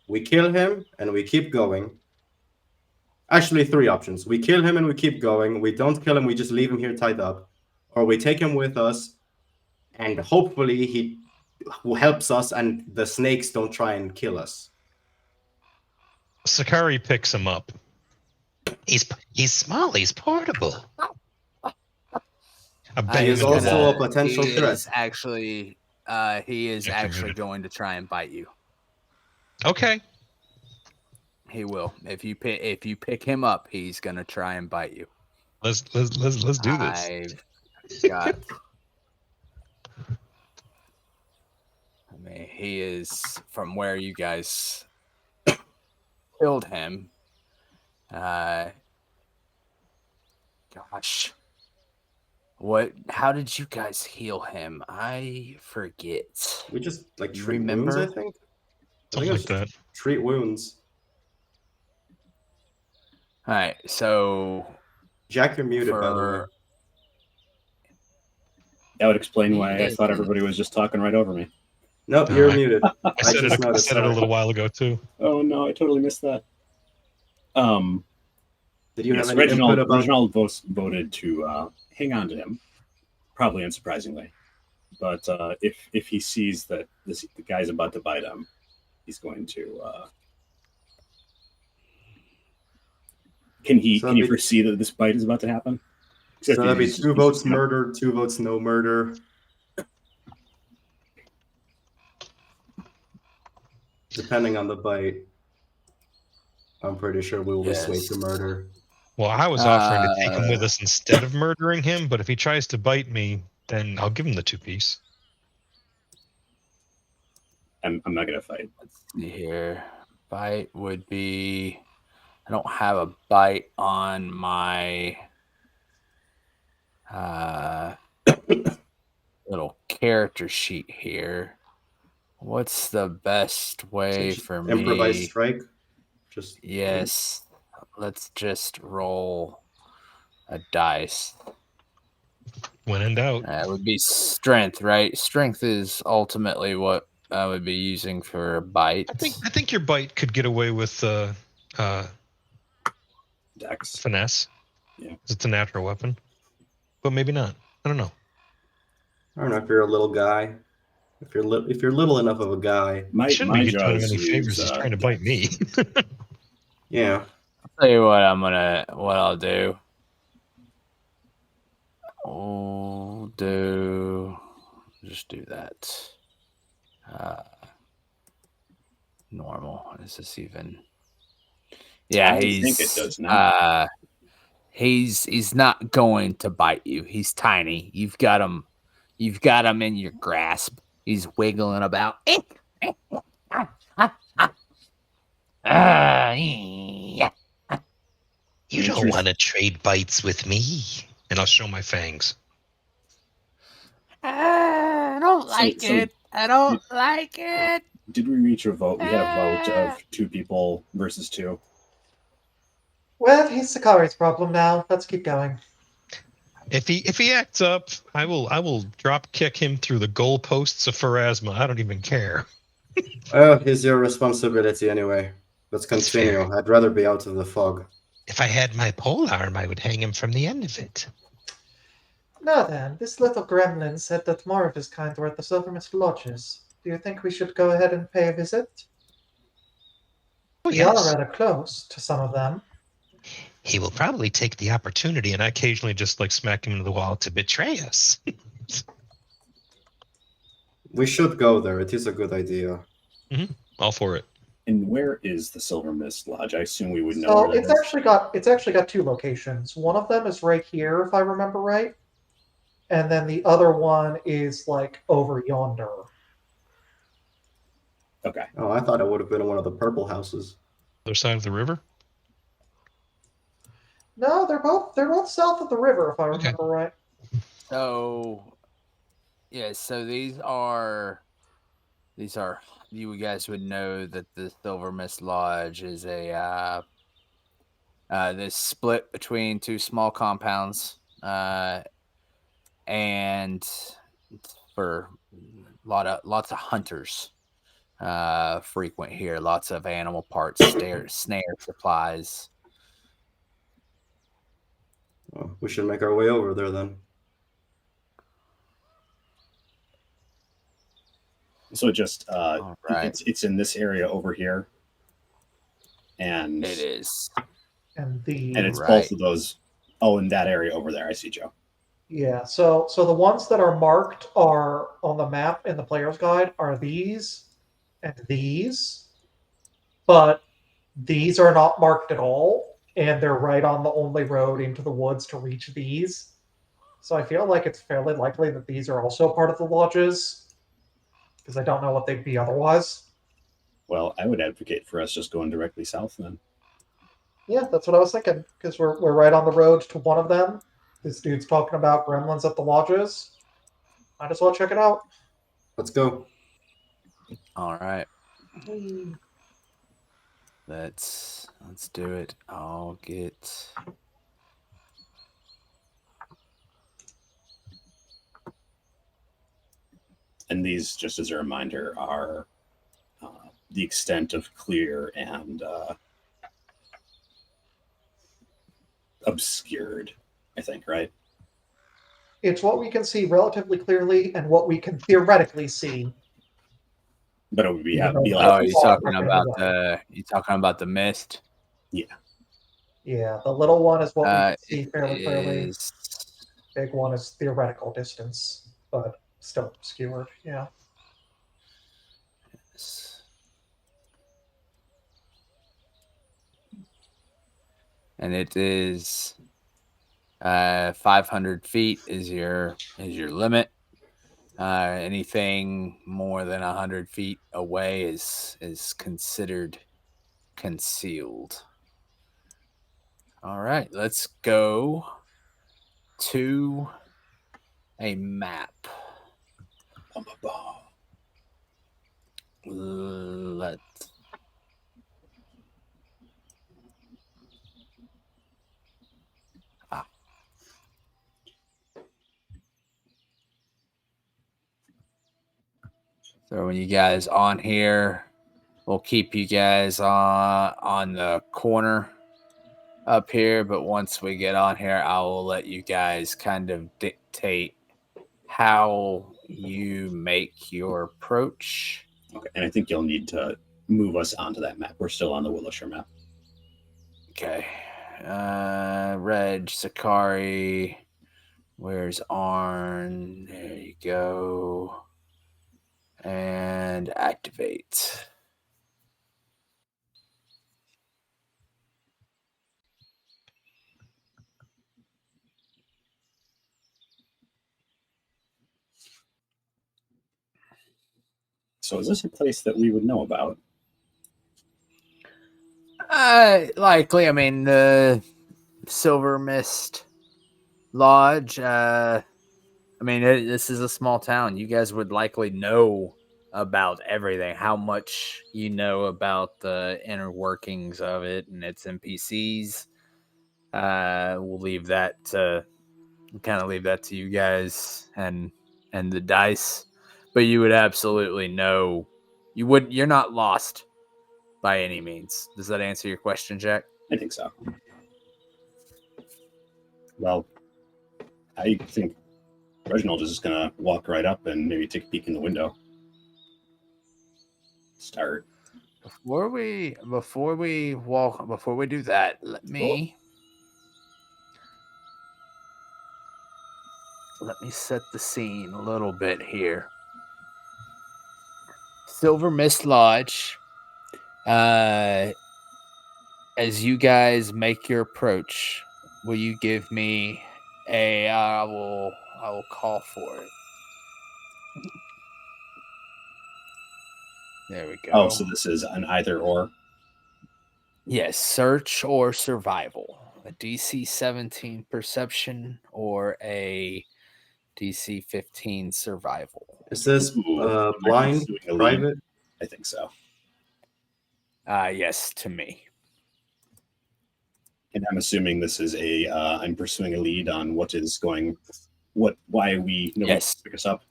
Speaker 1: We kill him and we keep going. Actually, three options. We kill him and we keep going. We don't kill him, we just leave him here tied up. Or we take him with us and hopefully he helps us and the snakes don't try and kill us.
Speaker 2: Sakari picks him up.
Speaker 7: He's small. He's portable.
Speaker 2: I
Speaker 3: I
Speaker 2: bet
Speaker 1: He
Speaker 2: him
Speaker 1: is
Speaker 2: in the
Speaker 1: also
Speaker 2: wall.
Speaker 1: a potential
Speaker 3: he
Speaker 1: threat.
Speaker 3: Is actually, he is
Speaker 2: Yeah,
Speaker 3: actually
Speaker 2: muted.
Speaker 3: going to try and bite you.
Speaker 2: Okay.
Speaker 3: He will. If you pick him up, he's gonna try and bite you.
Speaker 2: Let's do this.
Speaker 3: I've got. I mean, he is from where you guys killed him. Gosh, what? How did you guys heal him? I forget.
Speaker 1: We just like
Speaker 3: You
Speaker 1: treat wounds, I
Speaker 3: remember?
Speaker 1: think.
Speaker 2: Something like that.
Speaker 1: Treat wounds.
Speaker 3: All right, so
Speaker 1: Jack, you're muted, by the way.
Speaker 3: for
Speaker 4: That would explain why I thought everybody was just talking right over me.
Speaker 1: Nope,
Speaker 2: No,
Speaker 1: you're
Speaker 2: I-
Speaker 1: muted.
Speaker 2: I said
Speaker 1: just
Speaker 2: it. I
Speaker 1: noticed
Speaker 2: said it a
Speaker 1: that.
Speaker 2: little while ago too.
Speaker 4: Oh no, I totally missed that.
Speaker 1: Did you
Speaker 4: Yes,
Speaker 1: have any input about?
Speaker 4: Reginald voted to hang on to him, probably unsurprisingly. But if he sees that the guy's about to bite him, he's going to. Can he
Speaker 1: So that'd be-
Speaker 4: foresee that this bite is about to happen?
Speaker 1: So that'd be
Speaker 4: He's-
Speaker 1: 2 votes murder, 2 votes no murder. Depending on the bite, I'm pretty sure we will be swayed to
Speaker 3: Yes.
Speaker 1: murder.
Speaker 2: Well, I was offering to take him with us instead of murdering him, but if he tries to bite me, then I'll give him the 2-piece.
Speaker 4: I'm not gonna fight.
Speaker 3: let's see here. Bite would be. I don't have a bite on my little character sheet here. What's the best way
Speaker 1: Just
Speaker 3: for
Speaker 1: Improvised
Speaker 3: me?
Speaker 1: strike. Just
Speaker 3: Yes. Let's just roll a dice.
Speaker 2: When in doubt.
Speaker 3: It would be strength, right? Strength is ultimately what I would be using for a bite.
Speaker 2: I think your bite could get away with
Speaker 4: Dex.
Speaker 2: finesse.
Speaker 4: Yeah.
Speaker 2: 'Cause it's a natural weapon, but maybe not. I don't know.
Speaker 1: I don't know if you're a little guy. if you're little enough of a guy,
Speaker 2: I shouldn't be doing him
Speaker 4: jaws
Speaker 2: any favors.
Speaker 4: use,
Speaker 2: He's trying to bite me.
Speaker 1: yeah.
Speaker 3: Tell you what, what I'll do. Just do that. Normal. Is this even? Yeah,
Speaker 4: I
Speaker 3: he's.
Speaker 4: think it does now.
Speaker 3: He's not going to bite you. He's tiny. You've got him. You've got him in your grasp. He's wiggling about.
Speaker 7: You don't want to trade bites with me.
Speaker 2: And I'll show my fangs.
Speaker 3: I don't like it. I don't like it.
Speaker 4: Did we reach a vote? We had a vote of 2 people versus 2.
Speaker 5: Well, he's Sakari's problem now. Let's keep going.
Speaker 2: If he acts up, I will drop kick him through the goalposts of Pharasma. I don't even care.
Speaker 1: It's your responsibility anyway. Let's
Speaker 7: That's
Speaker 1: continue.
Speaker 7: fair.
Speaker 1: I'd rather be out of the fog.
Speaker 7: If I had my pole arm, I would hang him from the end of it.
Speaker 5: Now then, this little gremlin said that more of his kind were at the Silvermist Lodges. Do you think we should go ahead and pay a visit?
Speaker 7: Oh,
Speaker 5: We are
Speaker 7: yes.
Speaker 5: rather close to some of them.
Speaker 7: He will probably take the opportunity,
Speaker 2: And I occasionally just like smack him into the wall
Speaker 7: to betray us.
Speaker 1: We should go there. It is a good idea.
Speaker 2: all for it.
Speaker 4: And where is the Silver Mist Lodge? I assume we would know
Speaker 5: So
Speaker 4: where that
Speaker 5: it's actually got 2 locations. One of them is right here, if I remember right, and then the other one is like over yonder.
Speaker 4: Okay.
Speaker 1: Oh, I thought it would have been one of the purple houses.
Speaker 2: Other side of the river.
Speaker 5: No, they're both south of the river, if I remember right.
Speaker 3: So, yeah. So these are. You guys would know that the Silver Mist Lodge is a this split between 2 small compounds, and for lots of hunters frequent here. Lots of animal parts, snare supplies.
Speaker 1: Well, we should make our way over there then.
Speaker 4: So just
Speaker 3: All right.
Speaker 4: it's in this area over here. And
Speaker 3: It is.
Speaker 5: And
Speaker 4: it's
Speaker 3: Right.
Speaker 4: both of those. Oh, in that area over there. I see, Joe.
Speaker 5: yeah, so the ones that are marked are on the map in the player's guide are these and these, but these are not marked at all, and they're right on the only road into the woods to reach these. So I feel like it's fairly likely that these are also part of the lodges, because I don't know what they'd be otherwise.
Speaker 4: Well, I would advocate for us just going directly south then.
Speaker 5: Yeah, that's what I was thinking, because we're right on the road to one of them. This dude's talking about gremlins at the lodges. Might as well check it out.
Speaker 1: Let's go.
Speaker 3: All right. Let's do it. I'll get.
Speaker 4: And these, just as a reminder, are the extent of clear and obscured, I think, right?
Speaker 5: It's what we can see relatively clearly and what we can theoretically see.
Speaker 4: But it would be,
Speaker 5: Yeah,
Speaker 4: be
Speaker 3: Oh,
Speaker 4: like,
Speaker 3: you talking about the mist?
Speaker 5: Yeah, the little one is what we can see
Speaker 3: It
Speaker 5: fairly clearly.
Speaker 3: is.
Speaker 5: Big one is theoretical distance, but still obscured. Yeah.
Speaker 3: And it is 500 feet is your limit. Anything more than 100 feet away is considered concealed. All right, let's go to a map. Let's. Throwing you guys on here. We'll keep you guys on the corner up here, but once we get on here, I will let you guys kind of dictate how You make your approach.
Speaker 4: Okay, and I think you'll need to move us onto that map. We're still on the Willowshore map.
Speaker 3: Okay. Reg, Sakari. Where's Arn? There you go. And activate.
Speaker 4: So is this a place that we would know about?
Speaker 3: Likely. I mean, the Silver Mist Lodge. This is a small town. You guys would likely know about everything. How much you know about the inner workings of it and its NPCs. We'll leave that to you guys and the dice. But you would absolutely know. You're not lost by any means. Does that answer your question, Jack?
Speaker 4: I think so. Well, I think Reginald is just gonna walk right up and maybe take a peek in the window. Start.
Speaker 3: Before we do that, let me set the scene a little bit here. Silver Mist Lodge. As you guys make your approach, will you give me I will call for it. There we go.
Speaker 4: Oh, so this is an either or.
Speaker 3: Yes, search or survival. A DC 17 perception or a DC 15 survival.
Speaker 1: Is this
Speaker 4: Ooh,
Speaker 1: blind,
Speaker 4: pursuing a lead.
Speaker 1: private?
Speaker 4: I think so.
Speaker 3: Yes, to me.
Speaker 4: And I'm assuming this is I'm pursuing a lead on why we
Speaker 3: Yes.
Speaker 4: pick us up.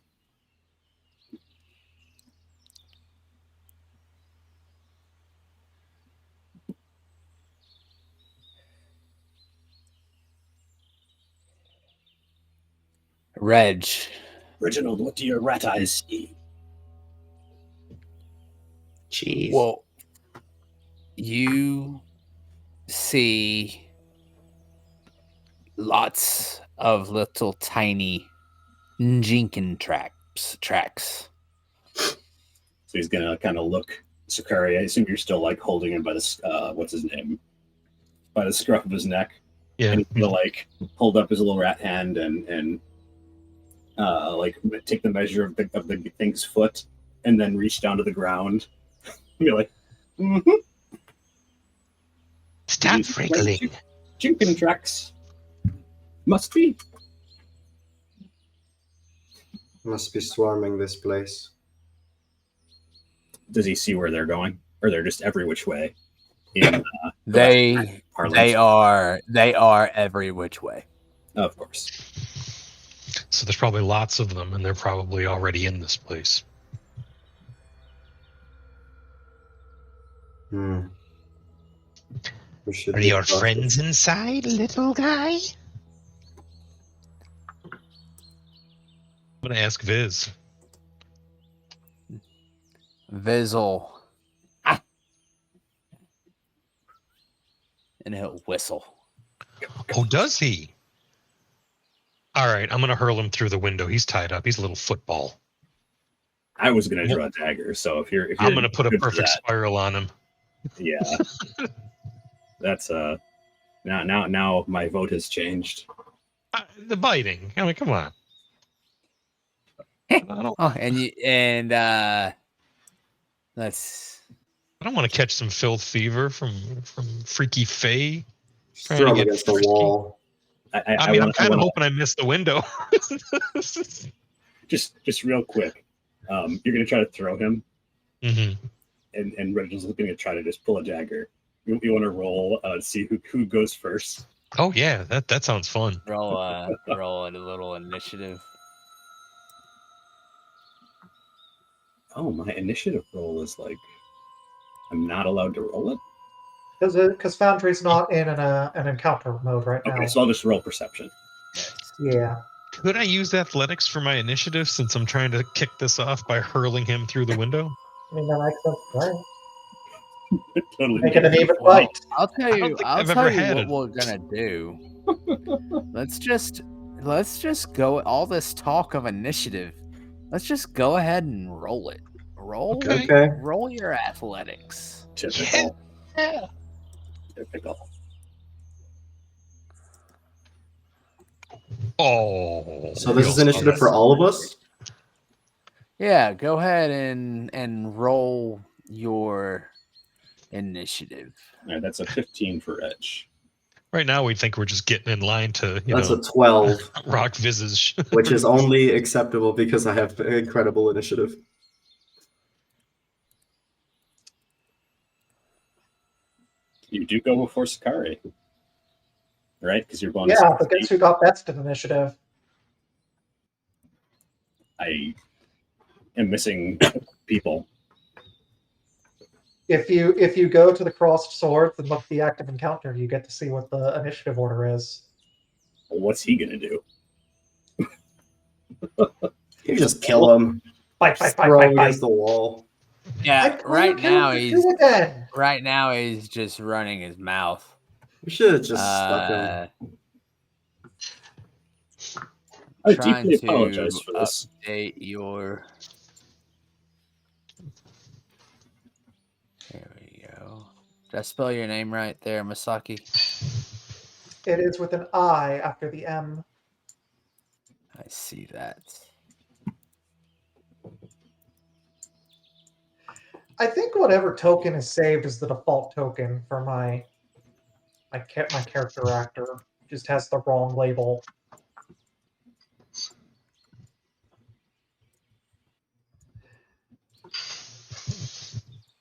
Speaker 3: Reg.
Speaker 4: Reginald, what do your rat eyes see?
Speaker 1: Jeez.
Speaker 3: Well, you see lots of little tiny Jinkin tracks.
Speaker 4: So he's gonna kind of look Sakari. I assume you're still like holding him by the what's his name? By the scruff of his neck.
Speaker 2: Yeah.
Speaker 4: And he's gonna like hold up his little rat hand and like take the measure of the thing's foot and then reach down to the ground. Be like, mm-hmm.
Speaker 7: Stop wriggling.
Speaker 4: Jinkin tracks. Must be.
Speaker 1: Must be swarming this place.
Speaker 4: Does he see where they're going, or they're just every which way? In,
Speaker 3: They
Speaker 4: parlance?
Speaker 3: are every which way.
Speaker 4: Of course.
Speaker 2: So there's probably lots of them, and they're probably already in this place.
Speaker 1: We should
Speaker 7: Are
Speaker 1: be
Speaker 7: your
Speaker 1: cautious.
Speaker 7: friends inside, little guy?
Speaker 2: I'm gonna ask Viz.
Speaker 3: Vizzle. And he'll whistle.
Speaker 2: Oh, does he? All right, I'm gonna hurl him through the window. He's tied up. He's a little football.
Speaker 4: I was gonna draw a dagger, so if you're
Speaker 2: I'm gonna put a
Speaker 4: good for
Speaker 2: perfect
Speaker 4: that,
Speaker 2: spiral on him.
Speaker 4: yeah. That's now my vote has changed.
Speaker 2: The biting. I mean, come on. I don't want to catch some filth fever from Freaky Faye. Trying
Speaker 1: Throw
Speaker 2: to
Speaker 1: him
Speaker 2: get
Speaker 1: against the
Speaker 2: frisky.
Speaker 1: wall.
Speaker 2: I mean, I'm kind of hoping I missed the window.
Speaker 4: just real quick. You're gonna try to throw him,
Speaker 2: Mm-hmm.
Speaker 4: and Reginald's looking to try to just pull a dagger. You want to roll, see who goes first.
Speaker 2: Oh yeah, that sounds fun.
Speaker 3: roll a little initiative.
Speaker 4: Oh, my initiative roll is like I'm not allowed to roll it.
Speaker 5: Because Foundry's not in an encounter mode right now.
Speaker 4: Okay, so I'll just roll perception.
Speaker 5: Yeah.
Speaker 2: Could I use athletics for my initiative since I'm trying to kick this off by hurling him through the window?
Speaker 5: I mean, that makes sense, right?
Speaker 4: Totally
Speaker 5: Make it an even
Speaker 3: Well,
Speaker 5: fight.
Speaker 3: I'll tell
Speaker 2: I don't
Speaker 3: you.
Speaker 2: think
Speaker 3: I'll
Speaker 2: I've
Speaker 3: tell
Speaker 2: ever
Speaker 3: you
Speaker 2: had
Speaker 3: what
Speaker 2: it.
Speaker 3: we're gonna do. Let's just go. All this talk of initiative. Let's just go ahead and roll it.
Speaker 2: Okay.
Speaker 1: Okay.
Speaker 3: Roll your athletics.
Speaker 4: Typical.
Speaker 2: Yeah.
Speaker 4: Typical.
Speaker 2: Oh.
Speaker 1: So this
Speaker 2: we
Speaker 1: is
Speaker 2: all
Speaker 1: initiative
Speaker 2: saw
Speaker 1: for
Speaker 2: that.
Speaker 1: all of us?
Speaker 3: Yeah, go ahead and roll your initiative.
Speaker 4: All right, that's a 15 for Edge.
Speaker 2: Right now, we think we're just getting in line to,
Speaker 1: That's a 12,
Speaker 2: rock visage.
Speaker 1: which is only acceptable because I have incredible initiative.
Speaker 4: You do go before Sakari, right? Because your bonus.
Speaker 5: Yeah,
Speaker 4: is
Speaker 5: but guess
Speaker 4: 8.
Speaker 5: who got best in initiative?
Speaker 4: I am missing people.
Speaker 5: If you go to the crossed swords and look at the active encounter, you get to see what the initiative order is.
Speaker 4: What's he gonna do?
Speaker 1: You just kill him.
Speaker 5: Fight,
Speaker 1: Just
Speaker 5: fight, fight,
Speaker 1: throw
Speaker 5: fight,
Speaker 1: him
Speaker 5: fight.
Speaker 1: against the wall.
Speaker 3: Yeah, right now he's
Speaker 5: again.
Speaker 3: just running his mouth.
Speaker 1: We should have just stuck him.
Speaker 4: I
Speaker 3: Trying
Speaker 4: deeply
Speaker 3: to
Speaker 4: apologize for this.
Speaker 3: update your. There we go. Did I spell your name right there, Masaki?
Speaker 5: It is with an I after the M.
Speaker 3: I see that.
Speaker 5: I think whatever token is saved is the default token for my character actor. Just has the wrong label.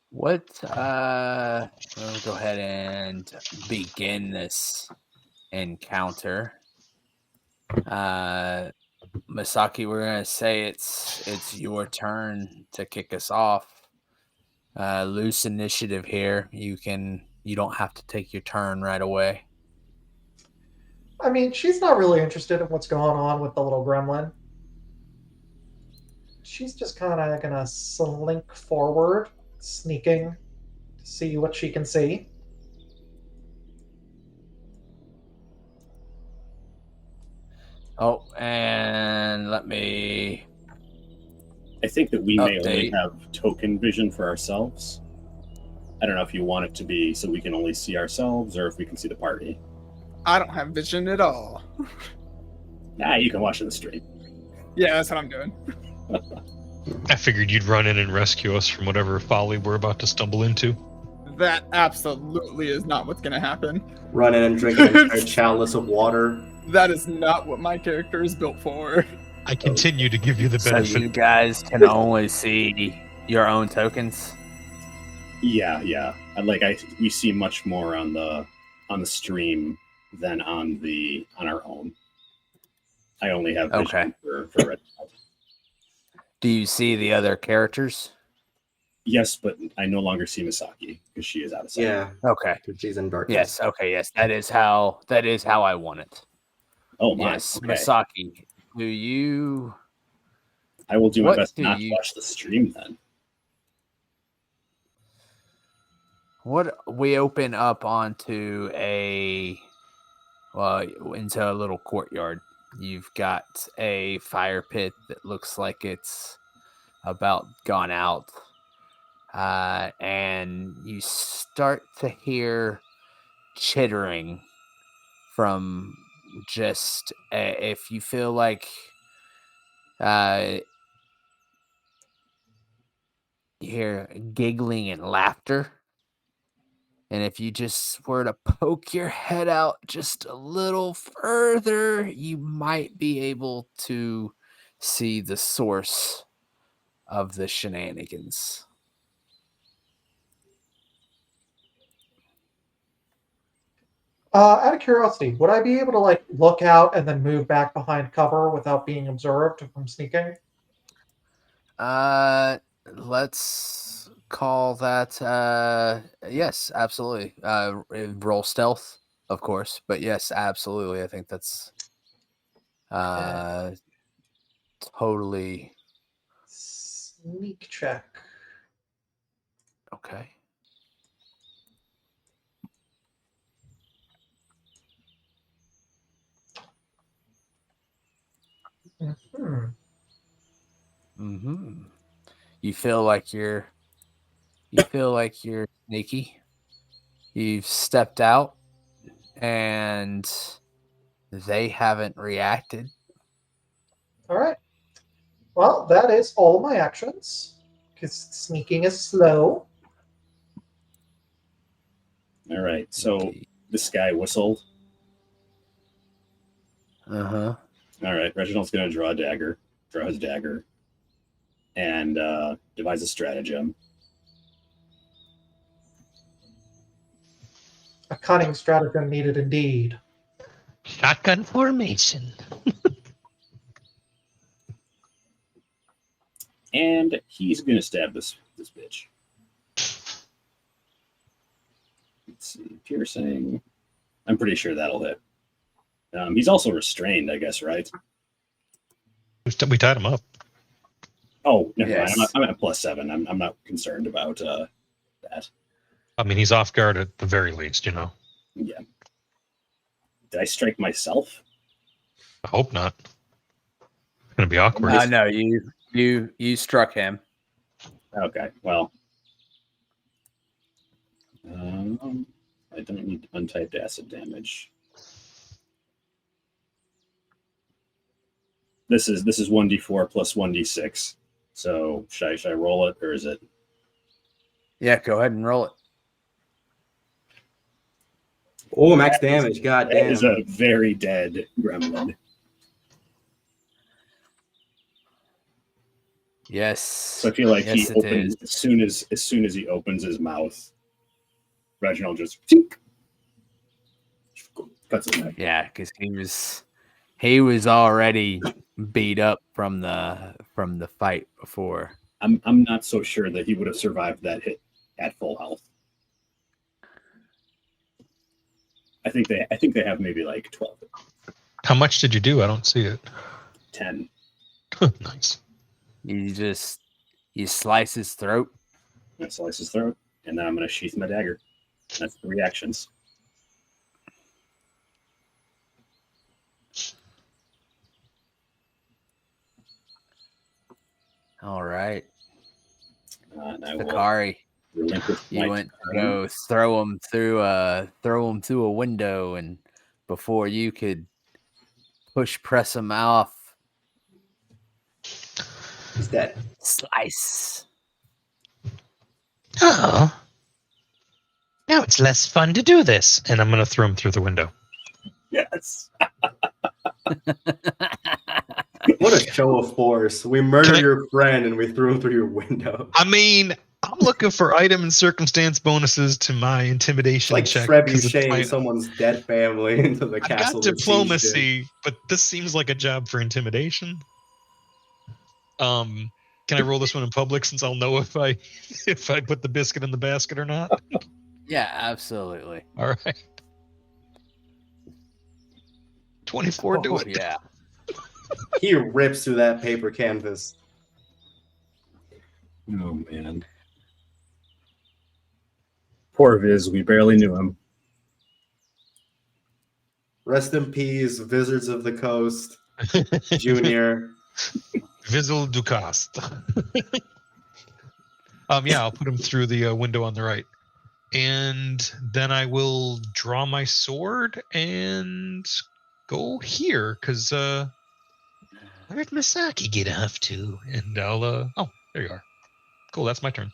Speaker 3: What? We'll go ahead and begin this encounter. Masaki, we're gonna say it's your turn to kick us off. Loose initiative here. You don't have to take your turn right away.
Speaker 5: I mean, she's not really interested in what's going on with the little gremlin. She's just kind of gonna slink forward, sneaking, to see what she can see.
Speaker 3: Oh, and let me.
Speaker 4: I think that we may only
Speaker 3: Update.
Speaker 4: have token vision for ourselves. I don't know if you want it to be so we can only see ourselves or if we can see the party.
Speaker 6: I don't have vision at all.
Speaker 4: Nah, you can watch the stream.
Speaker 6: Yeah, that's what I'm doing.
Speaker 2: I figured you'd run in and rescue us from whatever folly we're about to stumble into.
Speaker 6: That absolutely is not what's going to happen.
Speaker 1: Run in and drink an entire chalice of water.
Speaker 6: That is not what my character is built for.
Speaker 2: I continue to give you the
Speaker 3: So
Speaker 2: benefit.
Speaker 3: you guys can only see your own tokens.
Speaker 4: Yeah. And we see much more on the stream than on our own. I only have vision for Red.
Speaker 3: Do you see the other characters?
Speaker 4: Yes, but I no longer see Misaki because she is out of sight.
Speaker 1: Yeah,
Speaker 3: Okay.
Speaker 1: because she's in darkness.
Speaker 3: Yes. Okay. Yes. That is how I want it.
Speaker 4: Oh my.
Speaker 3: Yes,
Speaker 4: Okay.
Speaker 3: Masaki. Do you?
Speaker 4: I will do my
Speaker 3: What
Speaker 4: best
Speaker 3: do
Speaker 4: not
Speaker 3: you-
Speaker 4: to watch the stream then.
Speaker 3: What we open up onto into a little courtyard. You've got a fire pit that looks like it's about gone out. And you start to hear chittering from just if you feel like you hear giggling and laughter. And if you just were to poke your head out just a little further, you might be able to see the source of the shenanigans.
Speaker 5: Out of curiosity, would I be able to look out and then move back behind cover without being observed from sneaking?
Speaker 3: Let's call that yes, absolutely. Roll stealth, of course, but yes, absolutely. I think that's Totally.
Speaker 5: Sneak check.
Speaker 3: Okay.
Speaker 5: Hmm.
Speaker 3: Mm-hmm. You feel like you're sneaky. You've stepped out and they haven't reacted.
Speaker 5: All right. Well, that is all my actions. Because sneaking is slow.
Speaker 4: All right. So this guy whistled.
Speaker 3: Uh-huh.
Speaker 4: All right. Reginald's going to draw his dagger, and devise a stratagem.
Speaker 5: A cunning stratagem needed indeed.
Speaker 7: Shotgun formation.
Speaker 4: And he's going to stab this bitch. Let's see. Piercing. I'm pretty sure that'll hit. He's also restrained, I guess, right?
Speaker 2: We tied him up.
Speaker 4: Oh, never
Speaker 3: Yes.
Speaker 4: mind. I'm at +7. I'm not concerned about that.
Speaker 2: I mean, he's off guard at the very least, you know.
Speaker 4: Yeah. Did I strike myself?
Speaker 2: I hope not. It's gonna be awkward.
Speaker 3: No, you struck him.
Speaker 4: Okay. Well, I don't need untyped acid damage. This is 1d4 plus 1d6. So should I roll it, or is it?
Speaker 3: Yeah, go ahead and roll it.
Speaker 1: Oh, max damage. God
Speaker 4: That is
Speaker 1: damn.
Speaker 4: a very dead gremlin.
Speaker 3: Yes.
Speaker 4: So I feel like
Speaker 3: Yes,
Speaker 4: he
Speaker 3: it
Speaker 4: opens
Speaker 3: is.
Speaker 4: as soon as he opens his mouth, Reginald just tink, cuts his neck.
Speaker 3: Yeah, because he was already beat up from the fight before.
Speaker 4: I'm not so sure that he would have survived that hit at full health. I think they have maybe like 12,
Speaker 2: How much did you do? I don't see it.
Speaker 4: 10.
Speaker 2: Nice.
Speaker 3: You slice his throat.
Speaker 4: I slice his throat, and then I'm going to sheath my dagger. That's the reactions.
Speaker 3: All right.
Speaker 4: And I will
Speaker 3: Bakari,
Speaker 4: relinquish
Speaker 3: you
Speaker 4: my
Speaker 3: went to
Speaker 4: turn.
Speaker 3: go throw him through a window, and before you could press him off,
Speaker 1: He's dead.
Speaker 3: slice.
Speaker 7: Oh. Now it's less fun to do this.
Speaker 2: And I'm gonna throw him through the window.
Speaker 4: Yes.
Speaker 1: What a show of force. We murdered
Speaker 2: Can I-
Speaker 1: your friend and we threw him through your window.
Speaker 2: I mean, I'm looking for item and circumstance bonuses to my
Speaker 1: It's
Speaker 2: intimidation
Speaker 1: like
Speaker 2: check. 'cause it's
Speaker 1: trebucheting
Speaker 2: my-
Speaker 1: someone's dead family into the
Speaker 2: I
Speaker 1: castle.
Speaker 2: got
Speaker 1: that sieged him.
Speaker 2: diplomacy, but this seems like a job for intimidation. Can I roll this one in public since I'll know if I put the biscuit in the basket or not?
Speaker 3: Yeah, absolutely.
Speaker 2: All right. 24 do
Speaker 3: Oh,
Speaker 2: it.
Speaker 3: yeah.
Speaker 1: He rips through that paper canvas.
Speaker 4: Oh, man. Poor Viz, we barely knew him.
Speaker 1: Rest in peace, Wizards of the Coast, Junior.
Speaker 2: Vizel Ducast. Yeah, I'll put him through the window on the right. And then I will draw my sword and go here because
Speaker 7: Where'd Misaki get off to?
Speaker 2: and I'll oh, there you are. Cool, that's my turn.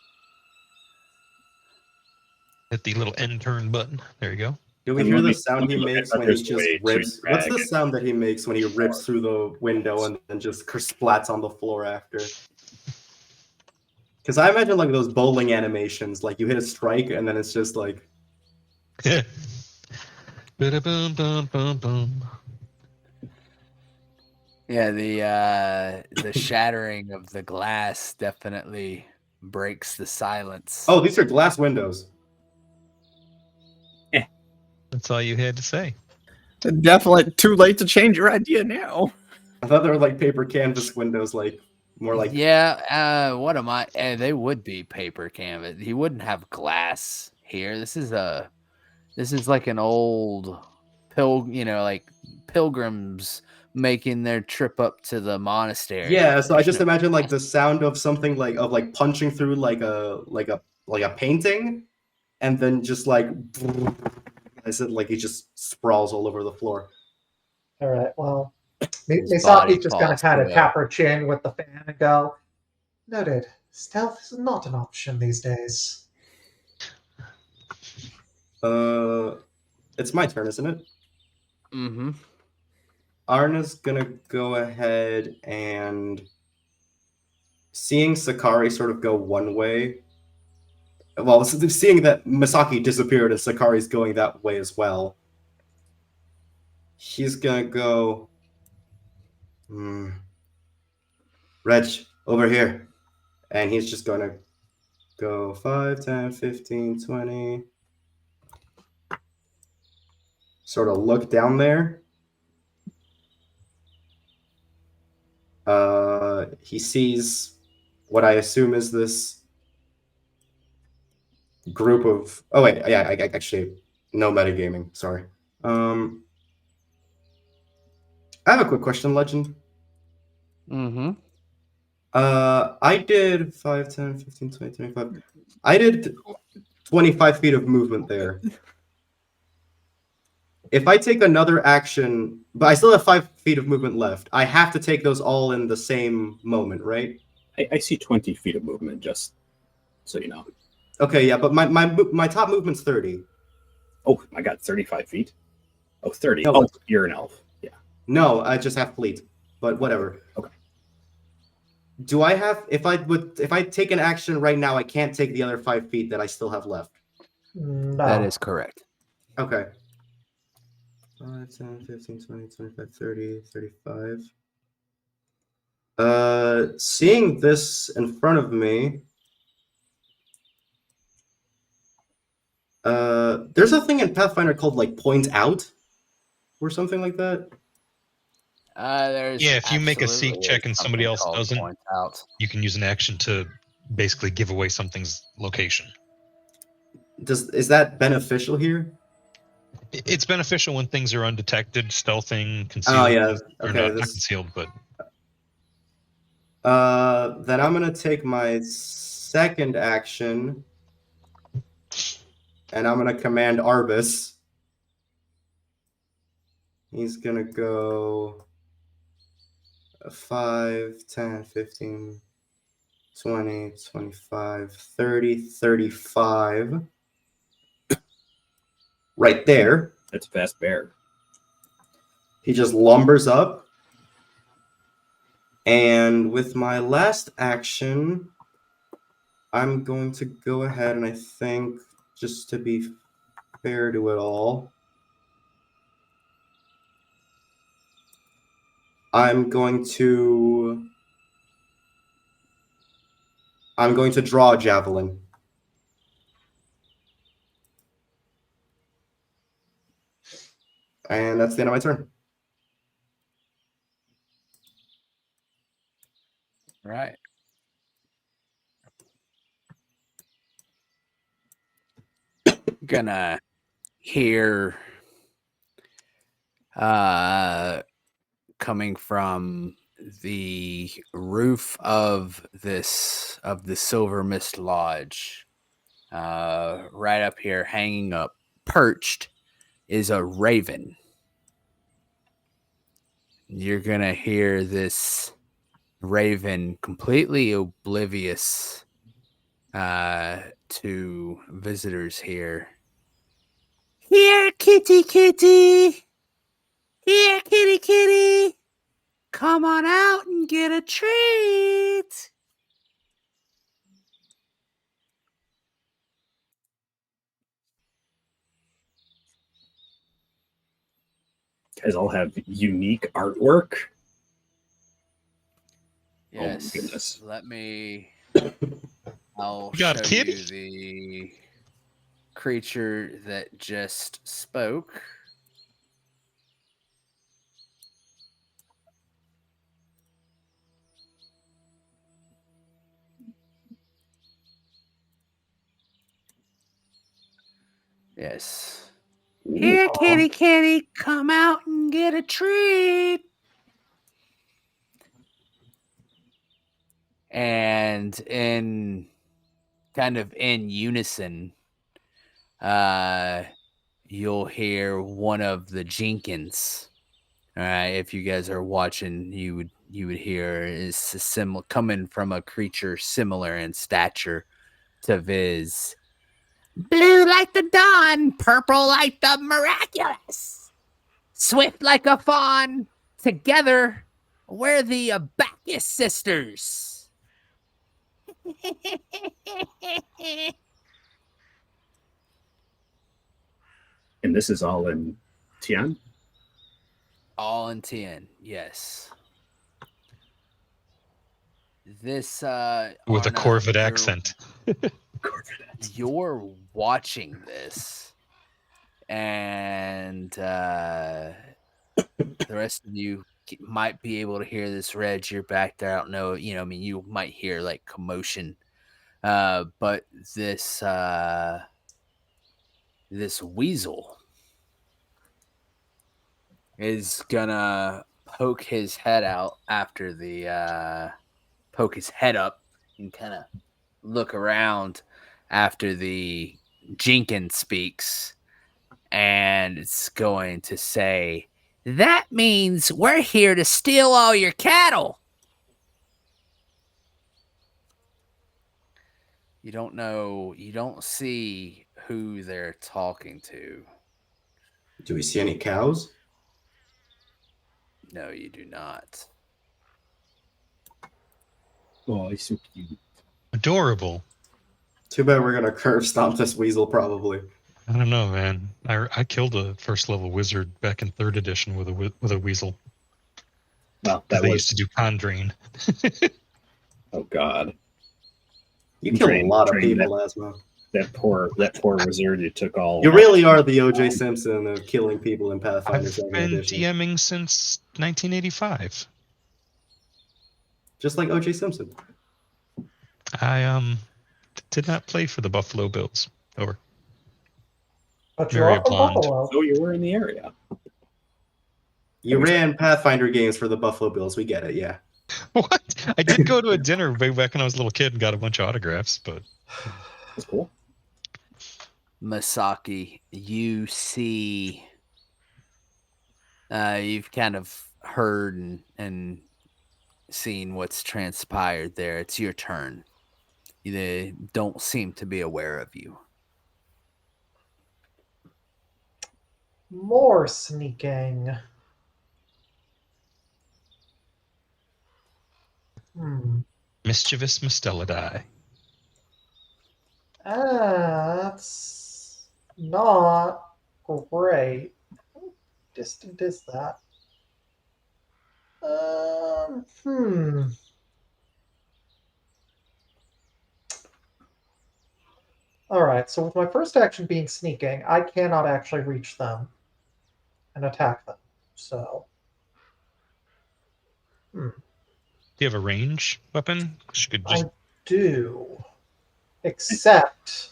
Speaker 2: Hit the little end turn button. There you go.
Speaker 1: Do we
Speaker 4: And
Speaker 1: hear
Speaker 4: let
Speaker 1: the
Speaker 4: me-
Speaker 1: sound
Speaker 4: let
Speaker 1: he
Speaker 4: me look
Speaker 1: makes
Speaker 4: at
Speaker 1: when he
Speaker 4: others'
Speaker 1: just
Speaker 4: way to
Speaker 1: rips? What's the
Speaker 4: drag.
Speaker 1: sound that he makes when he rips through the window and then just splats on the floor after? Because I imagine like those bowling animations, like you hit a strike and then it's just like
Speaker 2: Ba-da-boom, boom, boom, boom.
Speaker 3: Yeah, the shattering of the glass definitely breaks the silence.
Speaker 1: oh, these are glass windows.
Speaker 2: That's all you had to say.
Speaker 6: Definitely too late to change your idea now.
Speaker 1: I thought they were like paper canvas windows, like more like.
Speaker 3: Yeah, what am I? They would be paper canvas. He wouldn't have glass here. This is like an old like pilgrims making their trip up to the monastery.
Speaker 1: Yeah, so I
Speaker 3: There's
Speaker 1: just
Speaker 3: no
Speaker 1: imagine like
Speaker 3: glass.
Speaker 1: the sound of something like punching through like a painting, and then just like I said, like he just sprawls all over the floor.
Speaker 5: All right. Well,
Speaker 3: His body
Speaker 5: Misaki just kind of
Speaker 3: falls
Speaker 5: kind
Speaker 3: to
Speaker 5: of tap her chin with the fan and go, "Noted. Stealth is not an option these days."
Speaker 1: It's my turn, isn't it?
Speaker 3: Mm-hmm.
Speaker 1: Arna's gonna go ahead and seeing Sakari sort of go one way. Well, seeing that Misaki disappeared and Sakari's going that way as well, he's gonna go. Reg, over here. And he's just gonna go 5, 10, 15, 20. Sort of look down there. He sees what I assume is this group of. Oh wait, yeah, I actually no metagaming. Sorry. I have a quick question, Legend.
Speaker 3: Mm-hmm.
Speaker 1: I did 5, 10, 15, 20, 25. I did 25 feet of movement there. If I take another action, but I still have 5 feet of movement left, I have to take those all in the same moment, right?
Speaker 4: I see 20 feet of movement, just so you know.
Speaker 1: Okay, yeah, but my top movement's 30.
Speaker 4: Oh, I got 35 feet. Oh, 30.
Speaker 1: No,
Speaker 4: Oh, you're an elf. Yeah.
Speaker 1: No, I just have fleet, but whatever.
Speaker 4: Okay.
Speaker 1: Do I have if I take an action right now, I can't take the other 5 feet that I still have left.
Speaker 5: No.
Speaker 3: That is correct.
Speaker 1: Okay. 5, 10, 15, 20, 25, 30, 35. Seeing this in front of me, there's a thing in Pathfinder called like point out or something like that.
Speaker 3: There's
Speaker 2: Yeah, if you make a
Speaker 3: absolutely
Speaker 2: seek check and somebody
Speaker 3: something
Speaker 2: else
Speaker 3: called
Speaker 2: doesn't,
Speaker 3: point out.
Speaker 2: you can use an action to basically give away something's location.
Speaker 1: Is that beneficial here?
Speaker 2: It's beneficial when things are undetected, stealthing, concealed.
Speaker 1: Oh yeah,
Speaker 2: Or
Speaker 1: okay.
Speaker 2: not concealed, but
Speaker 1: Then I'm gonna take my second action, and I'm gonna command Arbus. He's gonna go 5, 10, 15, 20, 25, 30, 35. Right there.
Speaker 4: That's a fast bear.
Speaker 1: He just lumbers up. And with my last action, I'm going to go ahead and I think, just to be fair to it all, I'm going to draw a javelin. And that's the end of my turn.
Speaker 3: Right. Gonna hear coming from the roof of the Silver Mist Lodge. Right up here, hanging up, perched, is a raven. You're gonna hear this raven completely oblivious to visitors here. Here, kitty, kitty. Here, kitty, kitty. Come on out and get a treat.
Speaker 4: Guys all have unique artwork.
Speaker 3: Yes.
Speaker 4: Oh, goodness.
Speaker 3: Let me. I'll
Speaker 2: You got
Speaker 3: show
Speaker 2: kitty?
Speaker 3: you the creature that just spoke. Yes. Here, kitty, kitty, come out and get a treat. And in kind of in unison, you'll hear one of the Jenkins. All right, if you guys are watching, you would hear is similar coming from a creature similar in stature to Viz. Blue like the dawn, purple like the miraculous, swift like a fawn. Together, we're the Bacchus sisters.
Speaker 4: And this is all in Tian?
Speaker 3: All in 10, yes. This
Speaker 2: With a
Speaker 3: Arna,
Speaker 2: Corvid
Speaker 3: you're-
Speaker 2: accent.
Speaker 3: You're watching this, and the rest of you might be able to hear this. Reg, you're back there. I don't know. I mean, you might hear like commotion, but this weasel is gonna poke his head out after the poke his head up and kind of look around after the Jenkins speaks, and it's going to say, "That means we're here to steal all your cattle." You don't know, you don't see who they're talking to.
Speaker 1: Do we see any cows?
Speaker 3: No, you do not.
Speaker 4: Oh, he's so cute.
Speaker 2: Adorable.
Speaker 1: Too bad we're gonna curve stomp this weasel probably.
Speaker 2: I don't know, man. I killed a first level wizard back in 3rd edition with a weasel.
Speaker 4: Well,
Speaker 2: They
Speaker 4: that
Speaker 2: used to
Speaker 4: was.
Speaker 2: do conjuring.
Speaker 4: Oh God,
Speaker 1: You killed a lot of
Speaker 4: train
Speaker 1: people last month.
Speaker 4: that poor wizard. You took all.
Speaker 1: You really are the O.J. Simpson of killing people in Pathfinder
Speaker 2: I've
Speaker 1: 2nd
Speaker 2: been
Speaker 1: edition.
Speaker 2: DMing since 1985.
Speaker 1: Just like O.J. Simpson.
Speaker 2: I did not play for the Buffalo Bills. Or
Speaker 5: But
Speaker 2: Very
Speaker 5: you're up from
Speaker 2: blonde.
Speaker 5: Buffalo.
Speaker 4: Oh, you were in the area.
Speaker 1: You ran Pathfinder games for the Buffalo Bills. We get it, yeah.
Speaker 2: what? I did go to a dinner way back when I was a little kid and got a bunch of autographs, but
Speaker 4: That's cool.
Speaker 3: Masaki, you see, you've kind of heard and seen what's transpired there. It's your turn. They don't seem to be aware of you.
Speaker 5: More sneaking.
Speaker 2: mischievous Mustelidae.
Speaker 5: That's not great. How distant is that? Alright, so with my first action being sneaking, I cannot actually reach them and attack them. So.
Speaker 2: Do you have a range weapon? You could just
Speaker 5: I do. Except,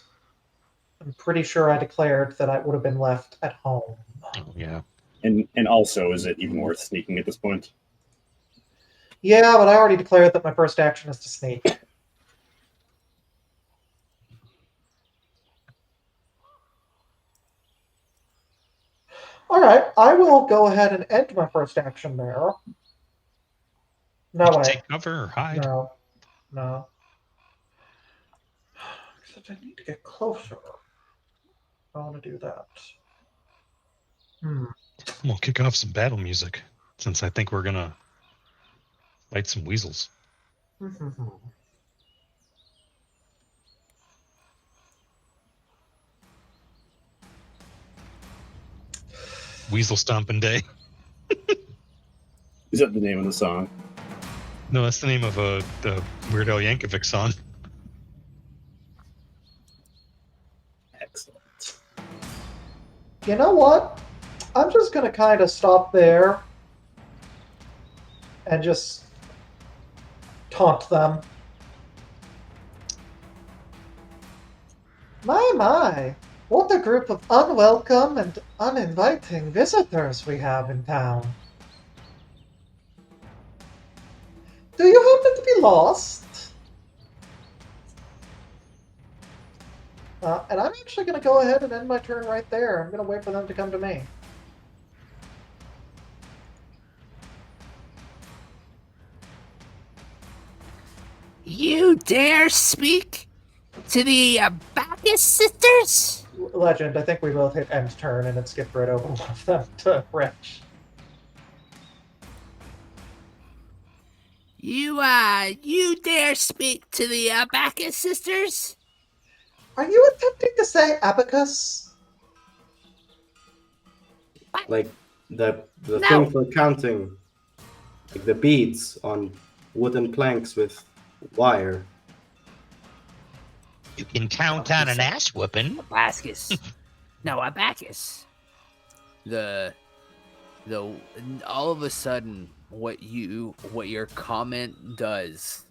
Speaker 5: I'm pretty sure I declared that I would have been left at home.
Speaker 2: oh, yeah.
Speaker 4: And also, is it even worth sneaking at this point?
Speaker 5: Yeah, but I already declared that my first action is to sneak. Alright, I will go ahead and end my first action there. No
Speaker 2: You can
Speaker 5: way.
Speaker 2: take cover or hide.
Speaker 5: No. Except I need to get closer. I want to do that.
Speaker 2: We'll kick off some battle music since I think we're gonna fight some weasels. Weasel Stomping Day.
Speaker 4: Is that the name of the song?
Speaker 2: No, that's the name of the Weird Al Yankovic song.
Speaker 4: Excellent.
Speaker 5: You know what? I'm just going to kind of stop there and just taunt them. My. What a group of unwelcome and uninviting visitors we have in town. Do you happen to be lost? And I'm actually going to go ahead and end my turn right there. I'm going to wait for them to come to me.
Speaker 8: You dare speak to the Bacchus sisters?
Speaker 5: Legend, I think we both hit end turn and it skipped right over one of them to Rich.
Speaker 8: You dare speak to the Bacchus sisters?
Speaker 5: Are you attempting to say abacus?
Speaker 1: Like the
Speaker 8: No.
Speaker 1: thing for counting, like the beads on wooden planks with wire.
Speaker 7: You can count on an ass whooping.
Speaker 8: Bacchus. No, Bacchus. The all of a sudden what your comment does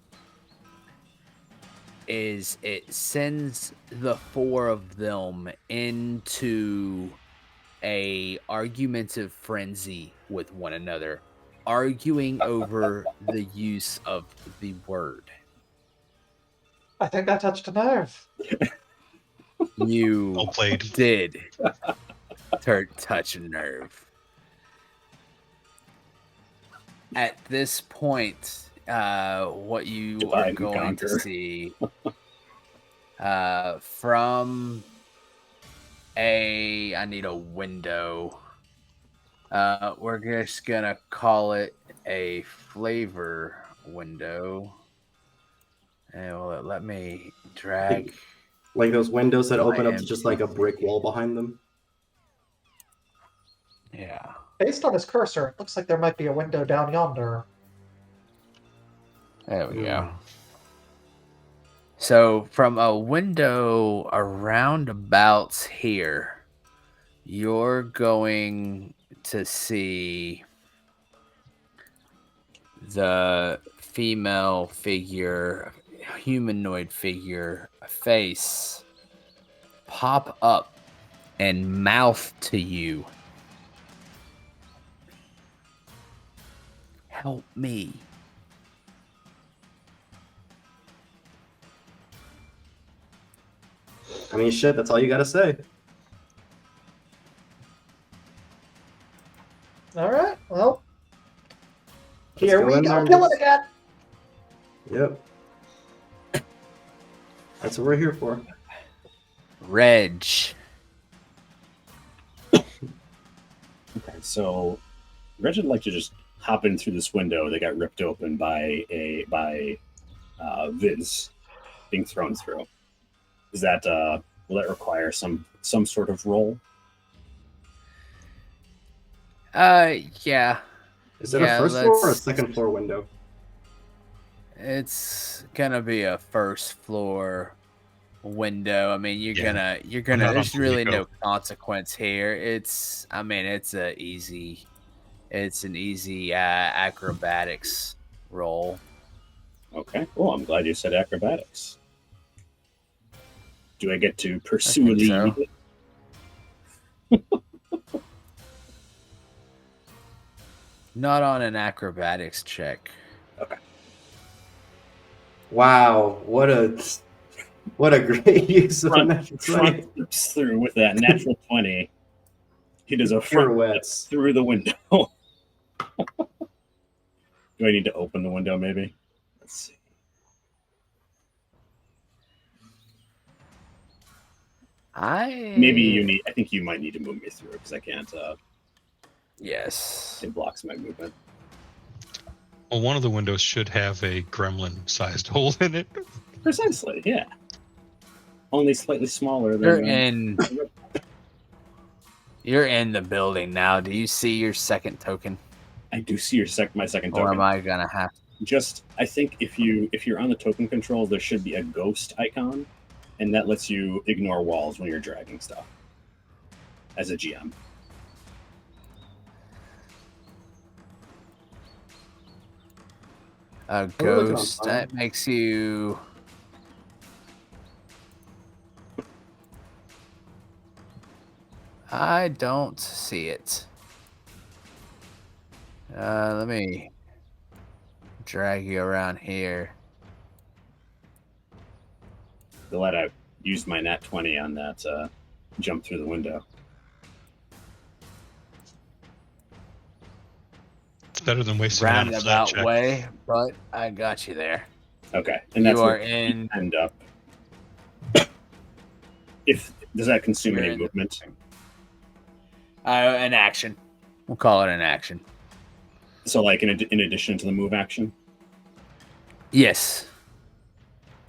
Speaker 8: is it sends the four of them into a argumentative frenzy with one another, arguing over the use of the word.
Speaker 5: I think I touched a nerve.
Speaker 2: Well
Speaker 3: You
Speaker 2: played.
Speaker 3: did touch a nerve. At this point, what you
Speaker 4: Divide
Speaker 3: are
Speaker 4: and
Speaker 3: going
Speaker 4: conquer.
Speaker 3: to see from I need a window. We're just gonna call it a flavor window. And let me drag.
Speaker 1: Like those windows that open up
Speaker 3: I
Speaker 1: to
Speaker 3: am
Speaker 1: just like a brick wall behind them.
Speaker 3: Yeah.
Speaker 5: Based on his cursor, it looks like there might be a window down yonder.
Speaker 3: There we go. So from a window around about here, you're going to see the female figure, humanoid figure, face pop up and mouth to you. Help me.
Speaker 1: I mean, shit, that's all you gotta say.
Speaker 5: Alright, well.
Speaker 1: Let's
Speaker 5: Here
Speaker 1: go
Speaker 5: we
Speaker 1: in there
Speaker 5: go,
Speaker 1: and
Speaker 5: kill it
Speaker 1: just-
Speaker 5: again!
Speaker 1: Yep. That's what we're here for.
Speaker 3: Reg.
Speaker 4: Okay, so Reg would like to just hop in through this window that got ripped open by Viz being thrown through. Is that will that require some sort of roll?
Speaker 3: Yeah.
Speaker 1: Is it
Speaker 3: Yeah,
Speaker 1: a first floor or a
Speaker 3: let's-
Speaker 1: second floor window?
Speaker 3: It's gonna be a first floor window. I mean, you're
Speaker 2: Yeah.
Speaker 3: gonna.
Speaker 2: not
Speaker 3: There's
Speaker 2: on
Speaker 3: really
Speaker 2: Pico.
Speaker 3: no consequence here. It's an easy acrobatics roll.
Speaker 4: Okay. Well, I'm glad you said acrobatics. Do I get to pursue
Speaker 3: think
Speaker 4: the?
Speaker 3: so. Not on an acrobatics check.
Speaker 1: Wow, what a great use of a natural 20.
Speaker 4: Front flips through with that natural 20. He does a front flip
Speaker 1: Pirouettes.
Speaker 4: through the window. Do I need to open the window? Maybe. Let's see. Maybe you need. I think you might need to move me through because I can't.
Speaker 3: Yes.
Speaker 4: It blocks my movement.
Speaker 2: Well, one of the windows should have a gremlin-sized hole in it.
Speaker 4: Precisely. Yeah. Only slightly smaller than.
Speaker 3: You're in the building now. Do you see your second token?
Speaker 4: I do see your my second
Speaker 3: Or
Speaker 4: token.
Speaker 3: am I gonna have
Speaker 4: Just, I think if you're on the token controls, there should be a ghost icon, and that lets you ignore walls when you're dragging stuff. As a GM.
Speaker 3: a
Speaker 1: We're looking on
Speaker 3: ghost
Speaker 1: file.
Speaker 3: that makes you
Speaker 8: I don't see it. Let me drag you around here.
Speaker 4: Glad I used my nat 20 on that jump through the window.
Speaker 2: It's better than wasting it on a flat
Speaker 8: Roundabout
Speaker 2: check.
Speaker 8: way, but I got you there.
Speaker 4: Okay, and that's
Speaker 8: You are
Speaker 4: what
Speaker 8: in.
Speaker 4: end up. If does that consume
Speaker 8: You're
Speaker 4: any
Speaker 8: in the-
Speaker 4: movement?
Speaker 8: An action. We'll call it an action.
Speaker 4: So, like in addition to the move action.
Speaker 8: Yes.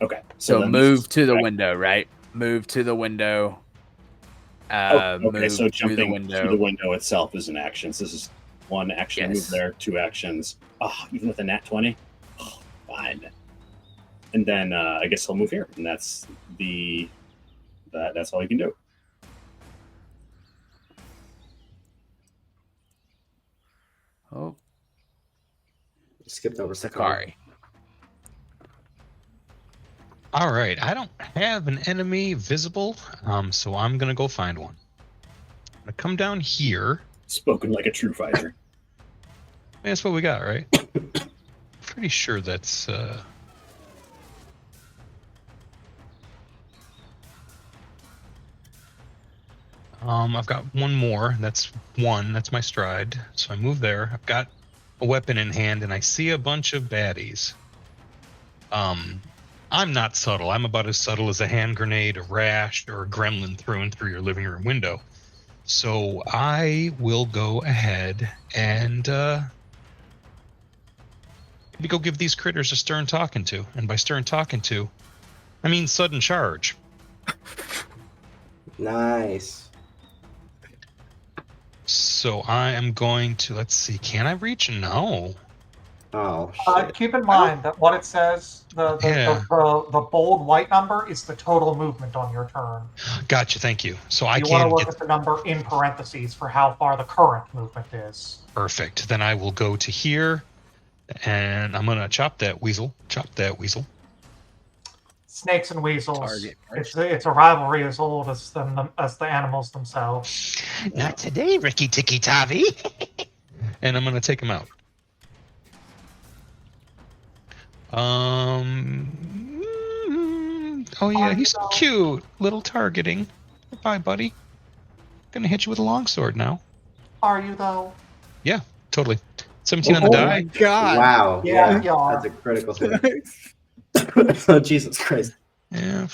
Speaker 4: Okay,
Speaker 8: So
Speaker 4: then
Speaker 8: move
Speaker 4: this is
Speaker 8: to the
Speaker 4: correct.
Speaker 8: window, right? Move to the window.
Speaker 4: Okay,
Speaker 8: Move
Speaker 4: so
Speaker 8: through the
Speaker 4: jumping
Speaker 8: window.
Speaker 4: to the window itself is an action. So this is one action to
Speaker 8: Yes.
Speaker 4: move there, 2 actions. Oh, even with a nat 20? Oh, fine. And then I guess he'll move here, and that's that's all you can do.
Speaker 8: Oh,
Speaker 1: Skipped over Sakari.
Speaker 8: Sakari.
Speaker 2: All right, I don't have an enemy visible, so I'm gonna go find one. I'm gonna come down here.
Speaker 4: Spoken like a true fighter.
Speaker 2: That's what we got, right? Pretty sure that's. I've got one more. That's one. That's my stride. So I move there. I've got a weapon in hand, and I see a bunch of baddies. I'm not subtle. I'm about as subtle as a hand grenade, a rash, or a gremlin thrown through your living room window. So I will go ahead and maybe go give these critters a stern talking to. And by stern talking to, I mean sudden charge.
Speaker 1: Nice.
Speaker 2: So I am going to, let's see, can I reach? No.
Speaker 1: Oh shit.
Speaker 5: Keep in mind that what it says, the bold white number is the total movement on your turn.
Speaker 2: Gotcha, thank you. So I
Speaker 5: You want to
Speaker 2: can
Speaker 5: look
Speaker 2: get
Speaker 5: at the number in parentheses for how far the current movement is.
Speaker 2: perfect. Then I will go to here, and I'm gonna chop that weasel. Chop that weasel.
Speaker 5: Snakes and weasels.
Speaker 8: Target first.
Speaker 5: It's a rivalry as old as the animals themselves.
Speaker 7: Not today, Ricky Tikki Tavi.
Speaker 2: And I'm gonna take him out. Oh yeah, he's so cute. Little targeting. Bye, buddy. Gonna hit you with a longsword now.
Speaker 5: Are you though?
Speaker 2: Totally. 17 on the
Speaker 3: Oh
Speaker 2: die.
Speaker 3: my god.
Speaker 1: Wow.
Speaker 5: Yeah, you are.
Speaker 1: That's a critical hit. Oh, Jesus Christ.
Speaker 2: Yeah.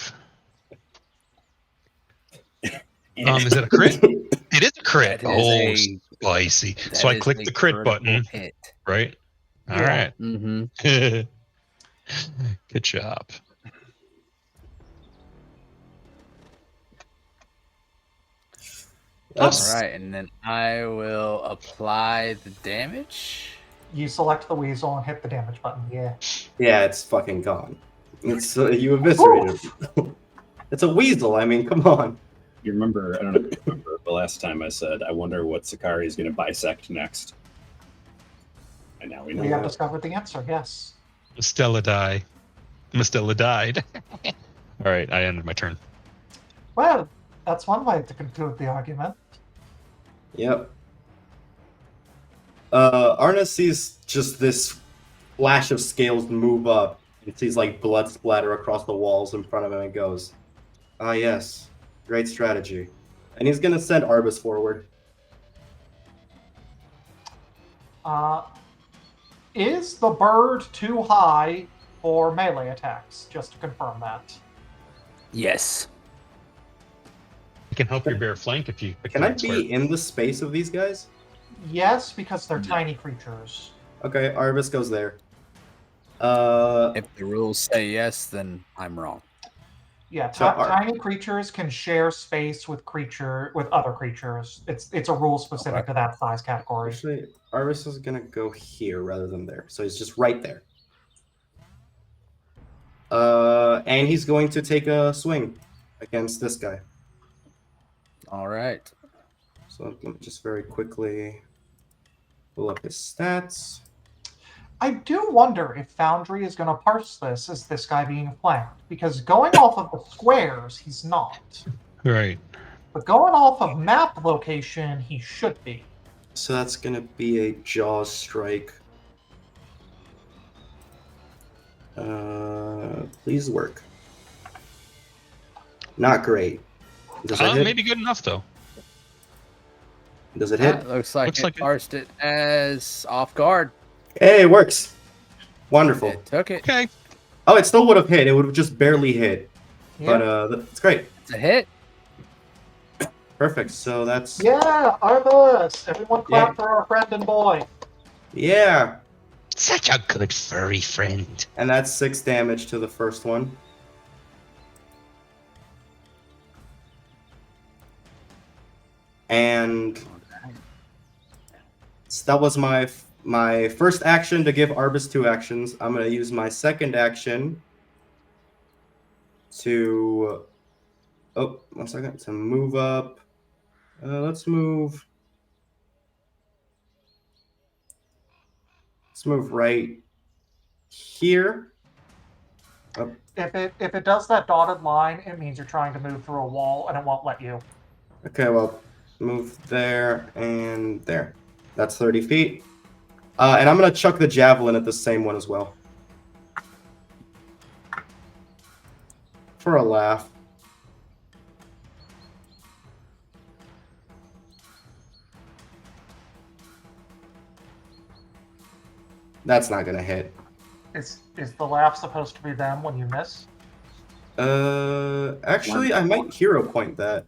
Speaker 2: Is it a crit? It is a crit.
Speaker 8: That is
Speaker 2: Oh,
Speaker 8: a-
Speaker 2: spicy.
Speaker 8: That
Speaker 2: So I
Speaker 8: is
Speaker 2: click
Speaker 8: a
Speaker 2: the crit
Speaker 8: critical
Speaker 2: button,
Speaker 8: Hit.
Speaker 2: right? All
Speaker 5: Yeah.
Speaker 2: right.
Speaker 8: Mm-hmm.
Speaker 2: Good job.
Speaker 8: All right, and then I will apply the damage.
Speaker 5: You select the weasel and hit the damage button. Yeah.
Speaker 1: Yeah, it's fucking gone. It's you eviscerated. It's a weasel. I mean, come on.
Speaker 4: You remember? I don't know if you remember the last time I said, "I wonder what Sakari is going to bisect next." And now we know.
Speaker 5: We have discovered the answer. Yes.
Speaker 2: Stella died. Stella died. All right, I ended my turn.
Speaker 5: Well, that's one way to conclude the argument.
Speaker 1: Yep. Arna sees just this flash of scales move up and sees like blood splatter across the walls in front of him and goes, "Ah, yes, great strategy." And he's gonna send Arbus forward.
Speaker 5: Is the bird too high for melee attacks? Just to confirm that.
Speaker 8: Yes.
Speaker 2: I can help your bear flank if you.
Speaker 1: Can I be in the space of these guys?
Speaker 5: Yes, because they're tiny creatures.
Speaker 1: Okay, Arbus goes there.
Speaker 8: If the rules say yes, then I'm wrong.
Speaker 5: Yeah,
Speaker 1: So are-
Speaker 5: tiny creatures can share space with other creatures. It's a rule specific to that size category.
Speaker 1: Actually, Arbus is gonna go here rather than there, so he's just right there. And he's going to take a swing against this guy.
Speaker 8: All right.
Speaker 1: So let me just very quickly pull up his stats.
Speaker 5: I do wonder if Foundry is going to parse this as this guy being flanked, because going off of the squares, he's not.
Speaker 2: Right.
Speaker 5: But going off of map location, he should be.
Speaker 1: So that's gonna be a Jaws strike. Please work. Not great. Does it hit?
Speaker 2: Maybe good enough though.
Speaker 1: Does it hit?
Speaker 8: Looks like
Speaker 2: Looks
Speaker 8: it
Speaker 2: like it.
Speaker 8: parsed it as off guard.
Speaker 1: Hey, it works. Wonderful.
Speaker 8: It took it.
Speaker 2: Okay.
Speaker 1: Oh, it still would have hit. It would have just barely hit.
Speaker 5: Yeah.
Speaker 1: But that's great.
Speaker 8: It's a hit.
Speaker 1: Perfect. So that's
Speaker 5: Yeah, Arbus! Everyone clap
Speaker 1: Yeah.
Speaker 5: for our friend and boy.
Speaker 1: yeah.
Speaker 7: Such a good furry friend.
Speaker 1: And that's 6 damage to the first one. And so that was my first action to give Arbus 2 actions. I'm gonna use my second action to one second, to move up. Let's move right here.
Speaker 5: If it does that dotted line, it means you're trying to move through a wall and it won't let you.
Speaker 1: Okay, well, move there and there. That's 30 feet. And I'm going to chuck the javelin at the same one as well. For a laugh. That's not going to hit.
Speaker 5: Is the laugh supposed to be them when you miss?
Speaker 1: Actually, I might hero point that.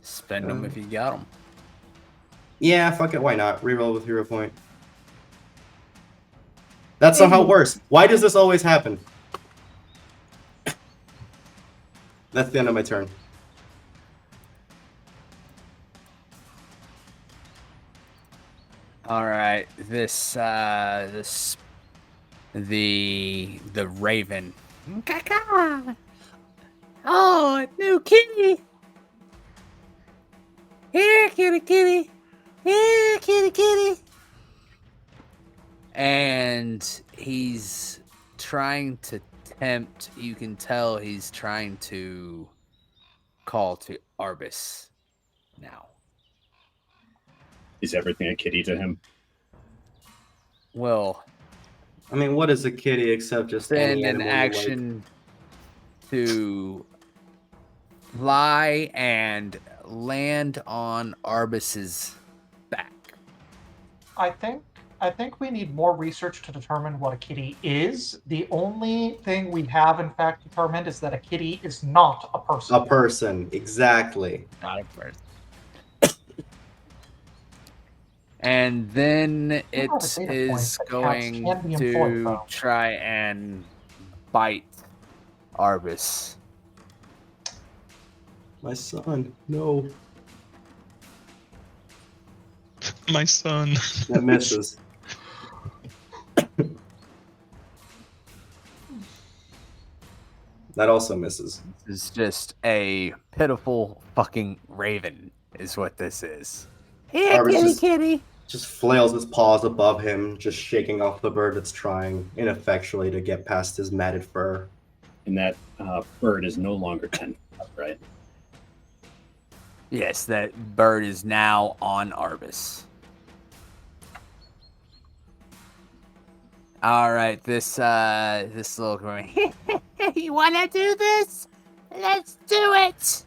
Speaker 8: Spend them if you got them.
Speaker 1: Yeah, fuck it, why not? Reroll with hero point. That's somehow worse. Why does this always happen? That's the end of my turn.
Speaker 8: All right, the raven. Caca. Oh, new kitty. Here, kitty, kitty. Here, kitty, kitty. And he's trying to tempt. You can tell he's trying to call to Arbus now.
Speaker 4: Is everything a kitty to him?
Speaker 8: Well,
Speaker 1: I mean, what is a kitty except just
Speaker 8: then
Speaker 1: any
Speaker 8: an
Speaker 1: animal you
Speaker 8: action to fly and land on Arbus's back.
Speaker 5: I think we need more research to determine what a kitty is. The only thing we have in fact determined is that a kitty is not a person.
Speaker 1: A person, exactly.
Speaker 8: Not a person. And then it
Speaker 5: Not a data point
Speaker 8: is
Speaker 5: that
Speaker 8: going
Speaker 5: can be employed,
Speaker 8: to
Speaker 5: though.
Speaker 8: try and bite Arbus.
Speaker 1: My son, no.
Speaker 2: My son.
Speaker 1: That misses. That also misses.
Speaker 8: This is just a pitiful fucking raven, is what this is. Here,
Speaker 1: Arbus
Speaker 8: kitty,
Speaker 1: just-
Speaker 8: kitty.
Speaker 1: Just flails his paws above him, just shaking off the bird that's trying ineffectually to get past his matted fur.
Speaker 4: And that bird is no longer 10, right?
Speaker 8: Yes, that bird is now on Arbus. All right, this little girl. You wanna do this? Let's do it.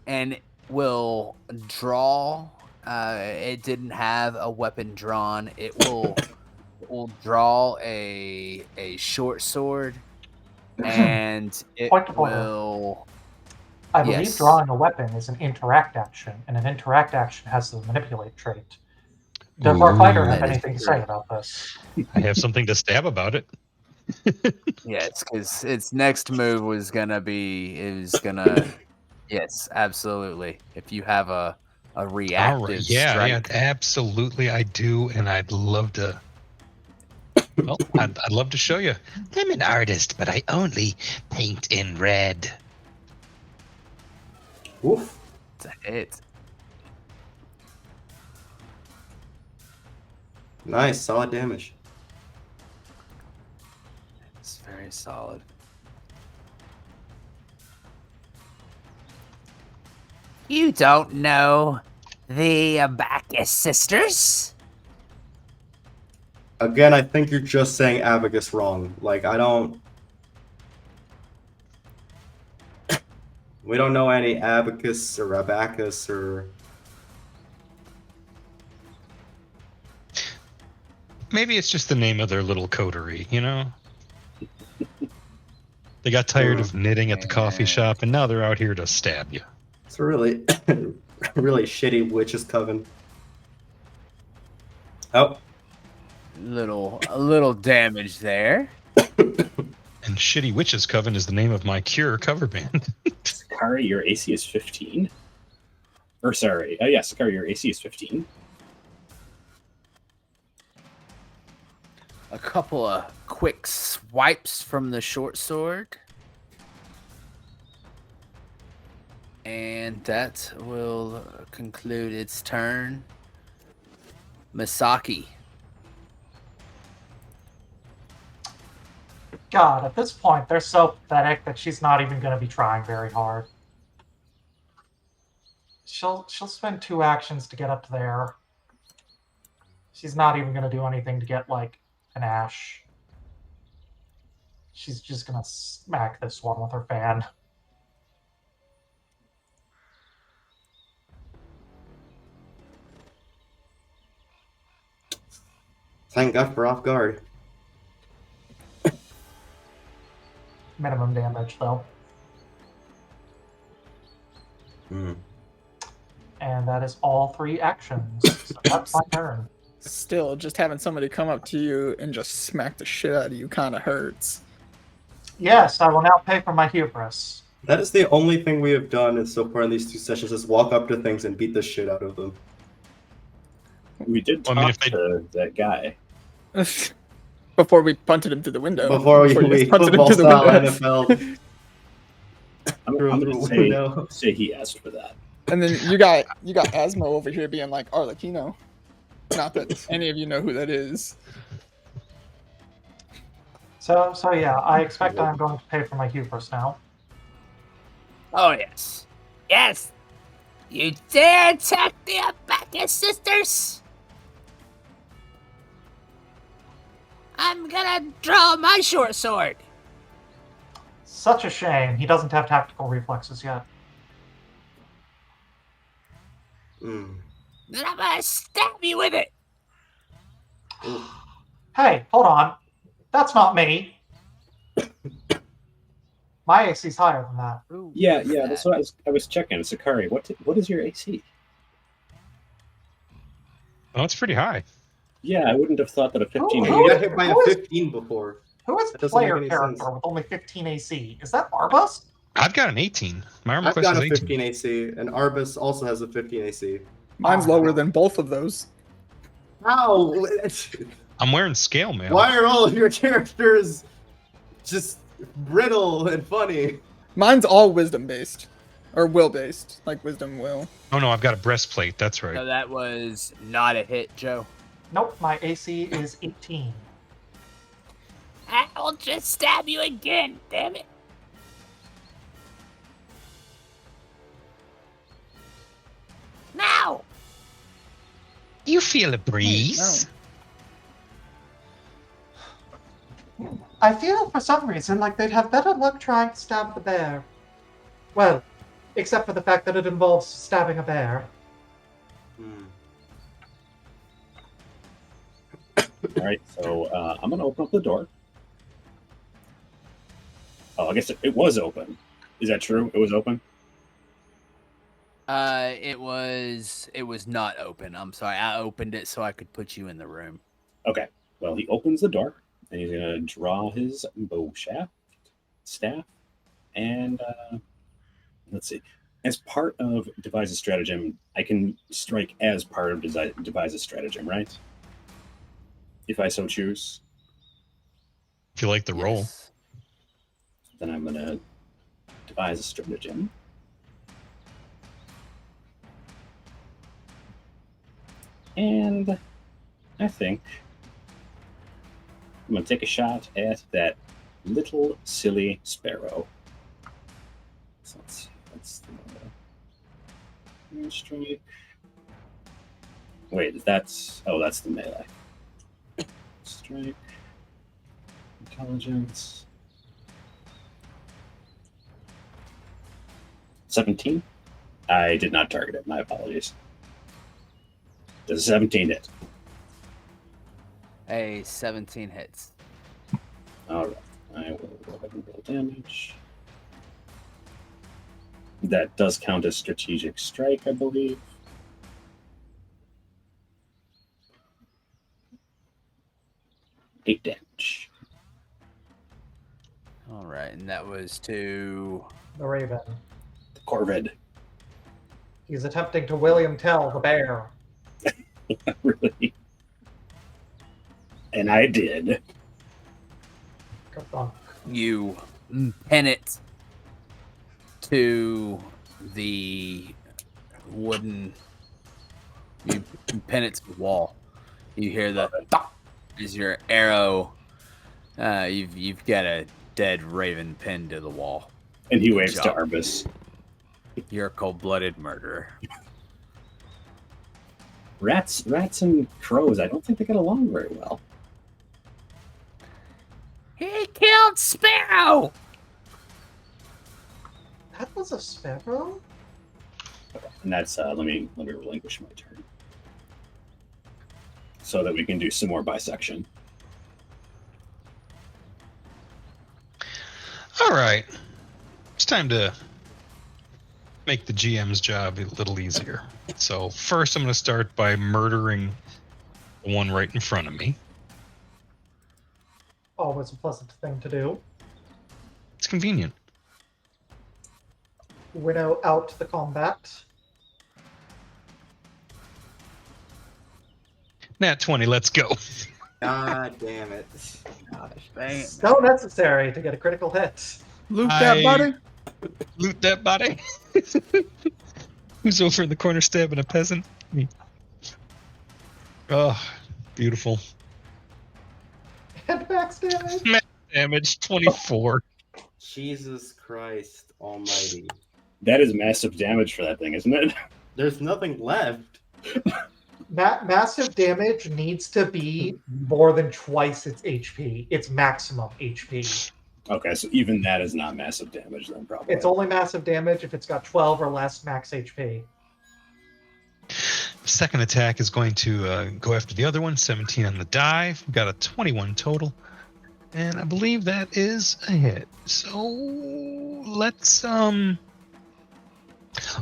Speaker 8: And will draw. It didn't have a weapon drawn. It will draw a short sword, and it
Speaker 5: Point of order.
Speaker 8: will.
Speaker 5: I believe
Speaker 8: Yes.
Speaker 5: drawing a weapon is an interact action, and an interact action has the manipulate trait. Does our fighter have
Speaker 8: That is
Speaker 5: anything to
Speaker 8: true.
Speaker 5: say about this?
Speaker 2: I have something to stab about it.
Speaker 8: Yes, because its next move was gonna be. It was gonna. Yes, absolutely. If you have a reactive
Speaker 2: All right. Yeah,
Speaker 8: strike.
Speaker 2: absolutely. I do, and I'd love to. Well, I'd love to show you.
Speaker 7: I'm an artist, but I only paint in red.
Speaker 1: Oof.
Speaker 8: It's a hit.
Speaker 1: Nice, solid damage.
Speaker 8: It's very solid. You don't know the Abacus sisters?
Speaker 1: Again, I think you're just saying abacus wrong. Like, I don't... We don't know any abacus or abacus or...
Speaker 2: Maybe it's just the name of their little coterie, you know? They got tired of knitting at the coffee shop, and now they're out here to stab you.
Speaker 1: It's a really, really shitty witch's coven. Oh.
Speaker 8: A little damage there.
Speaker 2: And Shitty Witches Coven is the name of my Cure cover band.
Speaker 4: Sakari, your AC is 15. Or sorry, yeah, Sakari, your AC is 15.
Speaker 8: A couple of quick swipes from the short sword. And that will conclude its turn. Misaki.
Speaker 5: God, at this point, they're so pathetic that she's not even going to be trying very hard. She'll spend 2 actions to get up there. She's not even going to do anything to get, like, an ash. She's just going to smack this one with her fan.
Speaker 1: Thank God for off guard.
Speaker 5: Minimum damage, though.
Speaker 1: Hmm.
Speaker 5: And that is all 3 actions. So that's my turn.
Speaker 6: Still, just having somebody come up to you and just smack the shit out of you kind of hurts.
Speaker 5: Yes, I will now pay for my hubris.
Speaker 1: That is the only thing we have done so far in these 2 sessions, is walk up to things and beat the shit out of them.
Speaker 4: We did talk
Speaker 2: Well, I mean, if they-
Speaker 4: to that guy.
Speaker 6: Before we punted him through the window.
Speaker 1: Before we
Speaker 6: just punted him
Speaker 1: football
Speaker 6: through the
Speaker 1: style
Speaker 6: window.
Speaker 1: NFL.
Speaker 4: I'm
Speaker 1: Through
Speaker 4: going
Speaker 1: the
Speaker 4: to
Speaker 1: window.
Speaker 4: say he asked for that.
Speaker 6: And then you got Asmo over here being like Arlecchino. Not that any of you know who that is.
Speaker 5: So yeah, I expect I'm going to pay for my hubris now.
Speaker 8: Oh, yes. Yes! You dare attack the Abacus sisters? I'm gonna draw my short sword.
Speaker 5: Such a shame. He doesn't have tactical reflexes yet.
Speaker 1: Mm.
Speaker 8: Then I'm gonna stab you with it.
Speaker 1: Ooh.
Speaker 5: Hey, hold on. That's not me. My AC's higher than that.
Speaker 8: Ooh,
Speaker 4: Yeah, that's what I was checking. Sakari, what is your AC?
Speaker 2: Oh, it's pretty high.
Speaker 4: Yeah, I wouldn't have thought that a 15.
Speaker 5: Who
Speaker 1: You
Speaker 5: is-
Speaker 1: got hit by a
Speaker 5: who is-
Speaker 1: 15 before.
Speaker 5: Who is
Speaker 1: That doesn't make
Speaker 5: player
Speaker 1: any
Speaker 5: character
Speaker 1: sense.
Speaker 5: with only 15 AC? Is that Arbus?
Speaker 2: I've got an 18. My armor
Speaker 1: I've
Speaker 2: class
Speaker 1: got
Speaker 2: is
Speaker 1: a
Speaker 2: 18.
Speaker 1: 15 AC, and Arbus also has a 15 AC.
Speaker 6: Mine's lower than both of those.
Speaker 1: How?
Speaker 2: I'm wearing scale mail.
Speaker 1: Why are all of your characters just brittle and funny?
Speaker 6: Mine's all wisdom based. Or will based. Like wisdom will.
Speaker 2: Oh no, I've got a breastplate. That's right.
Speaker 8: So that was not a hit, Joe.
Speaker 5: Nope, my AC is 18.
Speaker 8: I'll just stab you again, damn it. Now!
Speaker 7: You feel a breeze?
Speaker 5: I feel for some reason like they'd have better luck trying to stab the bear. Well, except for the fact that it involves stabbing a bear.
Speaker 1: Hmm.
Speaker 4: All right, so I'm going to open up the door. Oh, I guess it was open. Is that true? It was open?
Speaker 8: It was not open. I'm sorry. I opened it so I could put you in the room.
Speaker 4: Okay. Well, he opens the door, and he's going to draw his bow staff, and let's see. As part of devise a stratagem, I can strike as part of devise a stratagem, right? If I so choose.
Speaker 2: If you like the roll.
Speaker 8: Yes.
Speaker 4: Then I'm going to devise a stratagem. And I think I'm going to take a shot at that little silly sparrow. So let's Strike. Wait, that's the melee. Strike. Intelligence. 17. I did not target it. My apologies. Does a 17 hit?
Speaker 8: A 17 hits.
Speaker 4: All right. I will go ahead and roll damage. That does count as strategic strike, I believe. Eight damage.
Speaker 8: All right, and that was to
Speaker 5: The Raven.
Speaker 4: The Corvid.
Speaker 5: He's attempting to William Tell the bear.
Speaker 4: Really? And I did.
Speaker 5: Ka-thunk.
Speaker 8: you pin it to the wooden. You pin it to the wall. You hear the thump as your arrow. You've got a dead raven pinned to the wall.
Speaker 4: And he waves to
Speaker 8: job.
Speaker 4: Arbus.
Speaker 8: You're a cold-blooded murderer.
Speaker 4: Rats and crows, I don't think they get along very well.
Speaker 8: He killed Sparrow.
Speaker 5: That was a sparrow?
Speaker 4: And that's let me relinquish my turn. So that we can do some more bisection.
Speaker 2: All right. It's time to make the GM's job a little easier. So first I'm going to start by murdering the one right in front of me.
Speaker 5: Always a pleasant thing to do.
Speaker 2: It's convenient.
Speaker 5: Winnow out the combat.
Speaker 2: Nat 20, let's go.
Speaker 1: God damn it.
Speaker 8: Gosh, dang it.
Speaker 5: So necessary to get a critical hit.
Speaker 3: Loot that, buddy.
Speaker 2: Loot that body. Who's over in the corner stabbing a peasant? Me. Oh, beautiful.
Speaker 5: And max damage.
Speaker 2: Damage 24.
Speaker 1: Jesus Christ almighty.
Speaker 4: That is massive damage for that thing, isn't it?
Speaker 1: There's nothing left.
Speaker 5: Massive damage needs to be more than twice its HP. Its maximum HP.
Speaker 4: Okay, so even that is not massive damage then, probably.
Speaker 5: It's only massive damage if it's got 12 or less max HP.
Speaker 2: Second attack is going to go after the other one. 17 on the die. We've got a 21 total. And I believe that is a hit. So let's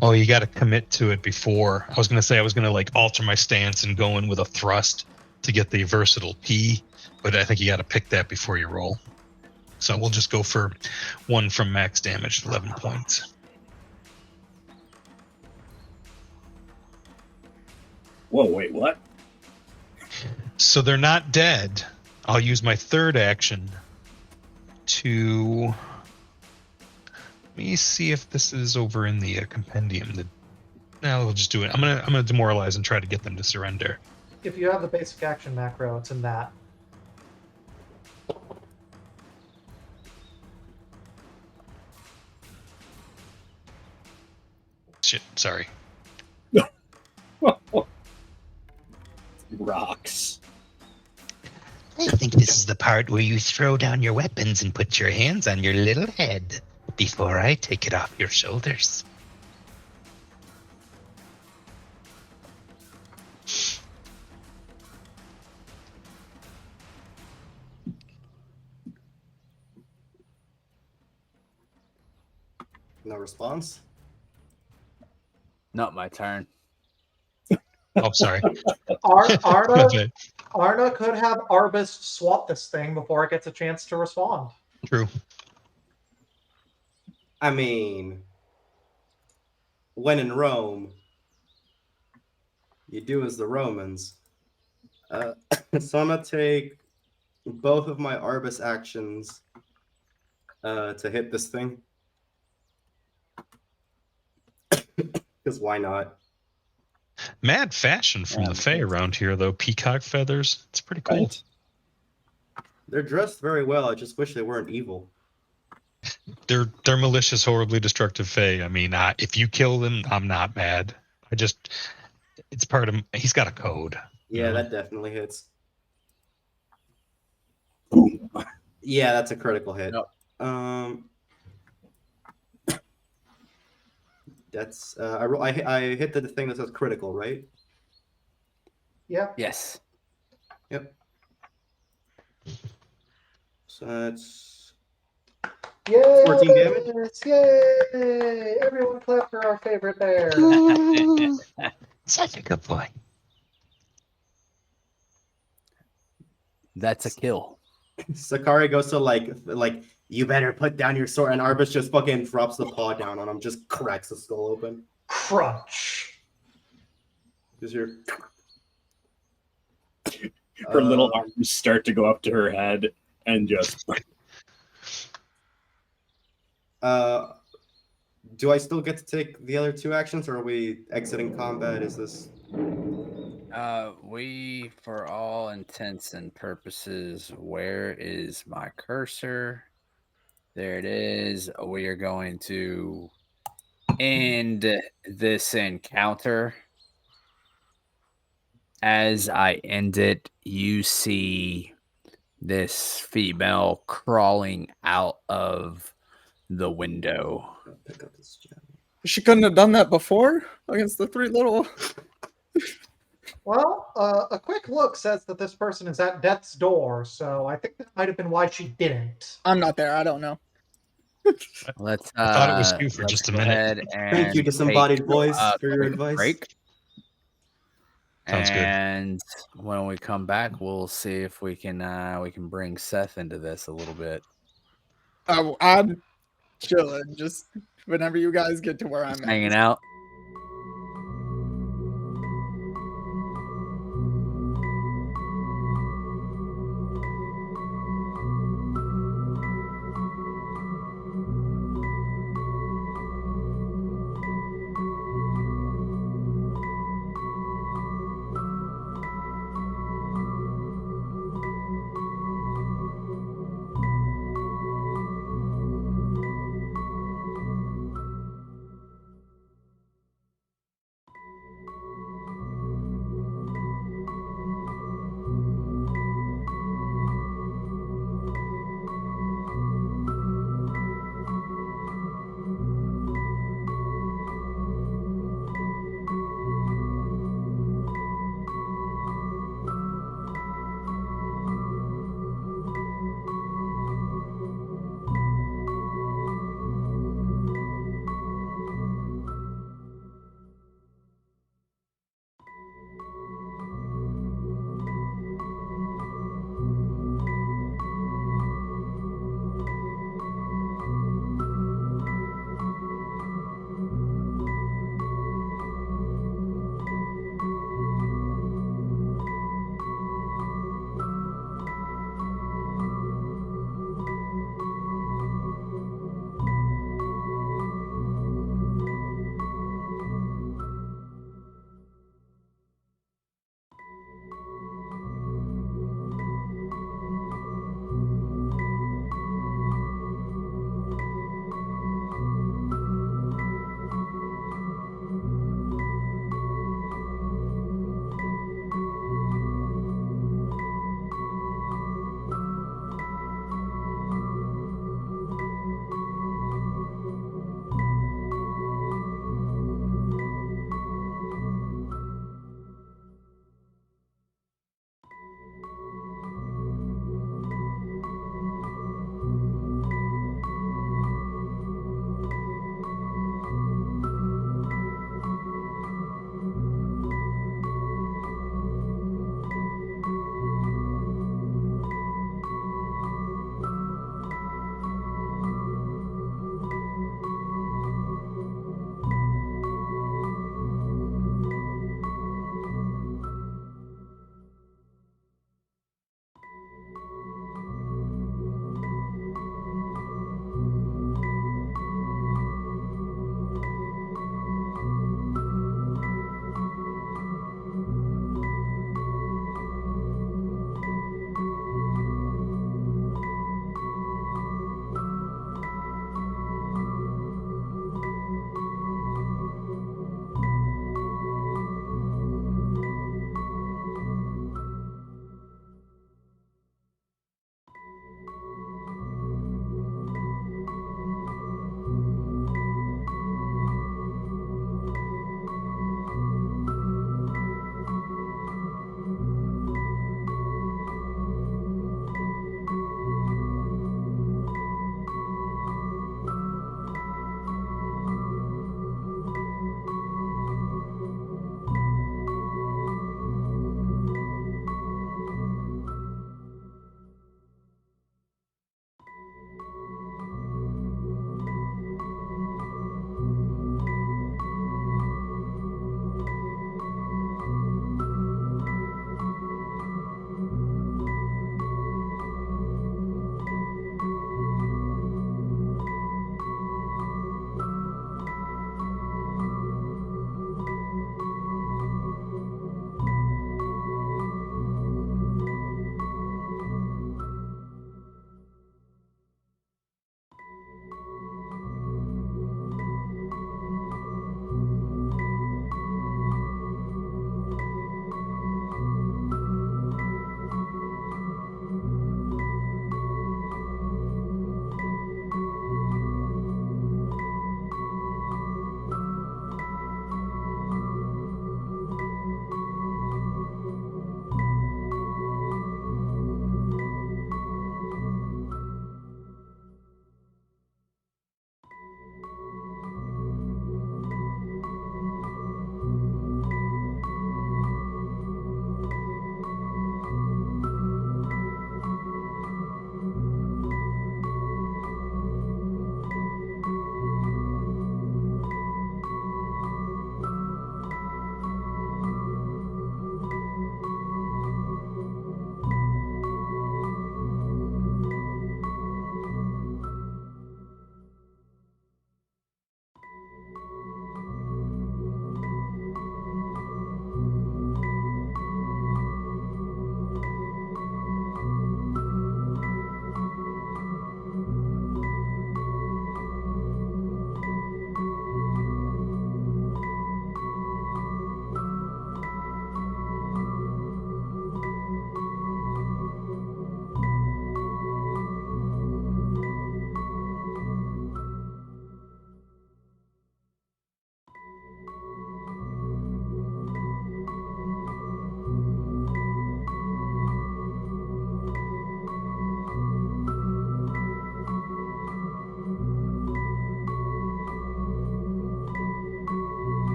Speaker 2: oh, you got to commit to it before. I was going to say I was going to like alter my stance and go in with a thrust to get the versatile P, but I think you got to pick that before you roll. So we'll just go for one from max damage, 11 points.
Speaker 4: Whoa, wait, what?
Speaker 2: So they're not dead. I'll use my third action to... Let me see if this is over in the compendium. No, we'll just do it. I'm gonna demoralize and try to get them to surrender.
Speaker 5: If you have the basic action macro, it's in that.
Speaker 2: Shit, sorry.
Speaker 4: Rocks.
Speaker 7: I think this is the part where you throw down your weapons and put your hands on your little head before I take it off your shoulders.
Speaker 1: No response?
Speaker 8: Not my turn.
Speaker 2: Oh, sorry.
Speaker 5: Arna could have Arbus swat this thing before it gets a chance to respond.
Speaker 2: True.
Speaker 1: I mean, when in Rome, you do as the Romans. So I'm going to take both of my Arbus actions to hit this thing. Because why not?
Speaker 2: Mad fashion from the Fae around here, though. Peacock feathers. It's pretty cool.
Speaker 4: Right.
Speaker 1: They're dressed very well. I just wish they weren't evil.
Speaker 2: They're malicious, horribly destructive Fae. I mean, if you kill them, I'm not mad. It's part of. He's got a code.
Speaker 1: Yeah,
Speaker 2: Yeah.
Speaker 1: that definitely hits.
Speaker 4: Boom.
Speaker 1: Yeah, that's a critical hit.
Speaker 8: Yep.
Speaker 1: That's I hit the thing that says critical, right?
Speaker 5: Yeah.
Speaker 8: Yes.
Speaker 1: Yep. So that's
Speaker 5: Yay!
Speaker 1: 14 damage.
Speaker 5: Yay! Everyone clap for our favorite bear.
Speaker 7: Such a good boy.
Speaker 8: That's a kill.
Speaker 1: Sakari goes to like you better put down your sword, and Arbus just fucking drops the paw down on him, just cracks the skull open.
Speaker 5: Crunch.
Speaker 1: Because you're
Speaker 4: Her little arms start to go up to her head and just.
Speaker 1: Do I still get to take the other 2 actions, or are we exiting combat? Is this?
Speaker 8: We, for all intents and purposes, where is my cursor? There it is. We are going to end this encounter. As I end it, you see this female crawling out of the window.
Speaker 1: Pick up this gem.
Speaker 6: She couldn't have done that before against the 3 little.
Speaker 5: Well, a quick look says that this person is at death's door, so I think that might have been why she didn't.
Speaker 6: I'm not there. I don't know.
Speaker 8: Let's.
Speaker 2: I thought it was you for
Speaker 8: let's
Speaker 2: just a
Speaker 8: go
Speaker 2: minute.
Speaker 8: ahead
Speaker 1: Thank you,
Speaker 8: and
Speaker 1: disembodied
Speaker 8: take
Speaker 1: voice,
Speaker 8: a
Speaker 1: for your
Speaker 8: quick
Speaker 1: advice.
Speaker 8: break.
Speaker 2: Sounds good.
Speaker 8: And when we come back, we'll see if we can bring Seth into this a little bit.
Speaker 6: I'm chilling. Just whenever you guys get to where I'm at.
Speaker 8: Hanging out.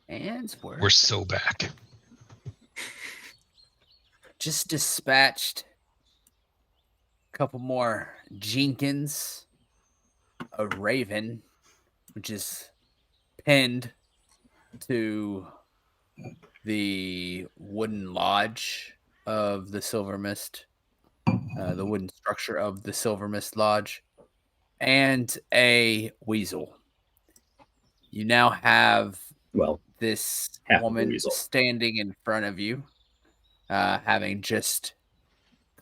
Speaker 8: And
Speaker 2: We're so back.
Speaker 8: just dispatched a couple more Jenkins, a Raven, which is pinned to the wooden lodge of the Silver Mist, the wooden structure of the Silver Mist Lodge, and a weasel. You now have
Speaker 4: Well,
Speaker 8: this
Speaker 4: half of a
Speaker 8: woman
Speaker 4: weasel.
Speaker 8: standing in front of you, having just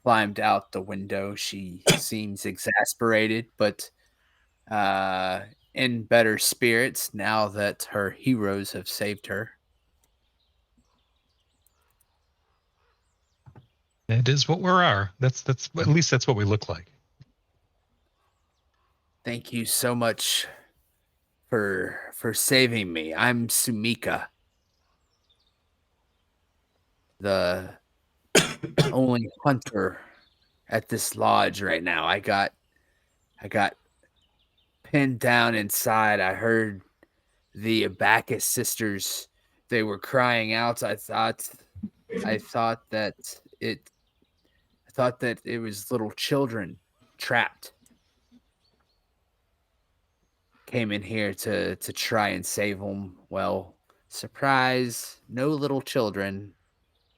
Speaker 8: climbed out the window. She seems exasperated, but in better spirits now that her heroes have saved her.
Speaker 2: It is what we are. That's at least that's what we look like.
Speaker 8: Thank you so much for saving me. I'm Sumika, the only hunter at this lodge right now. I got pinned down inside. I heard the Abacus sisters. They were crying out. I thought that it was little children trapped. Came in here to try and save them. Well, surprise, no little children,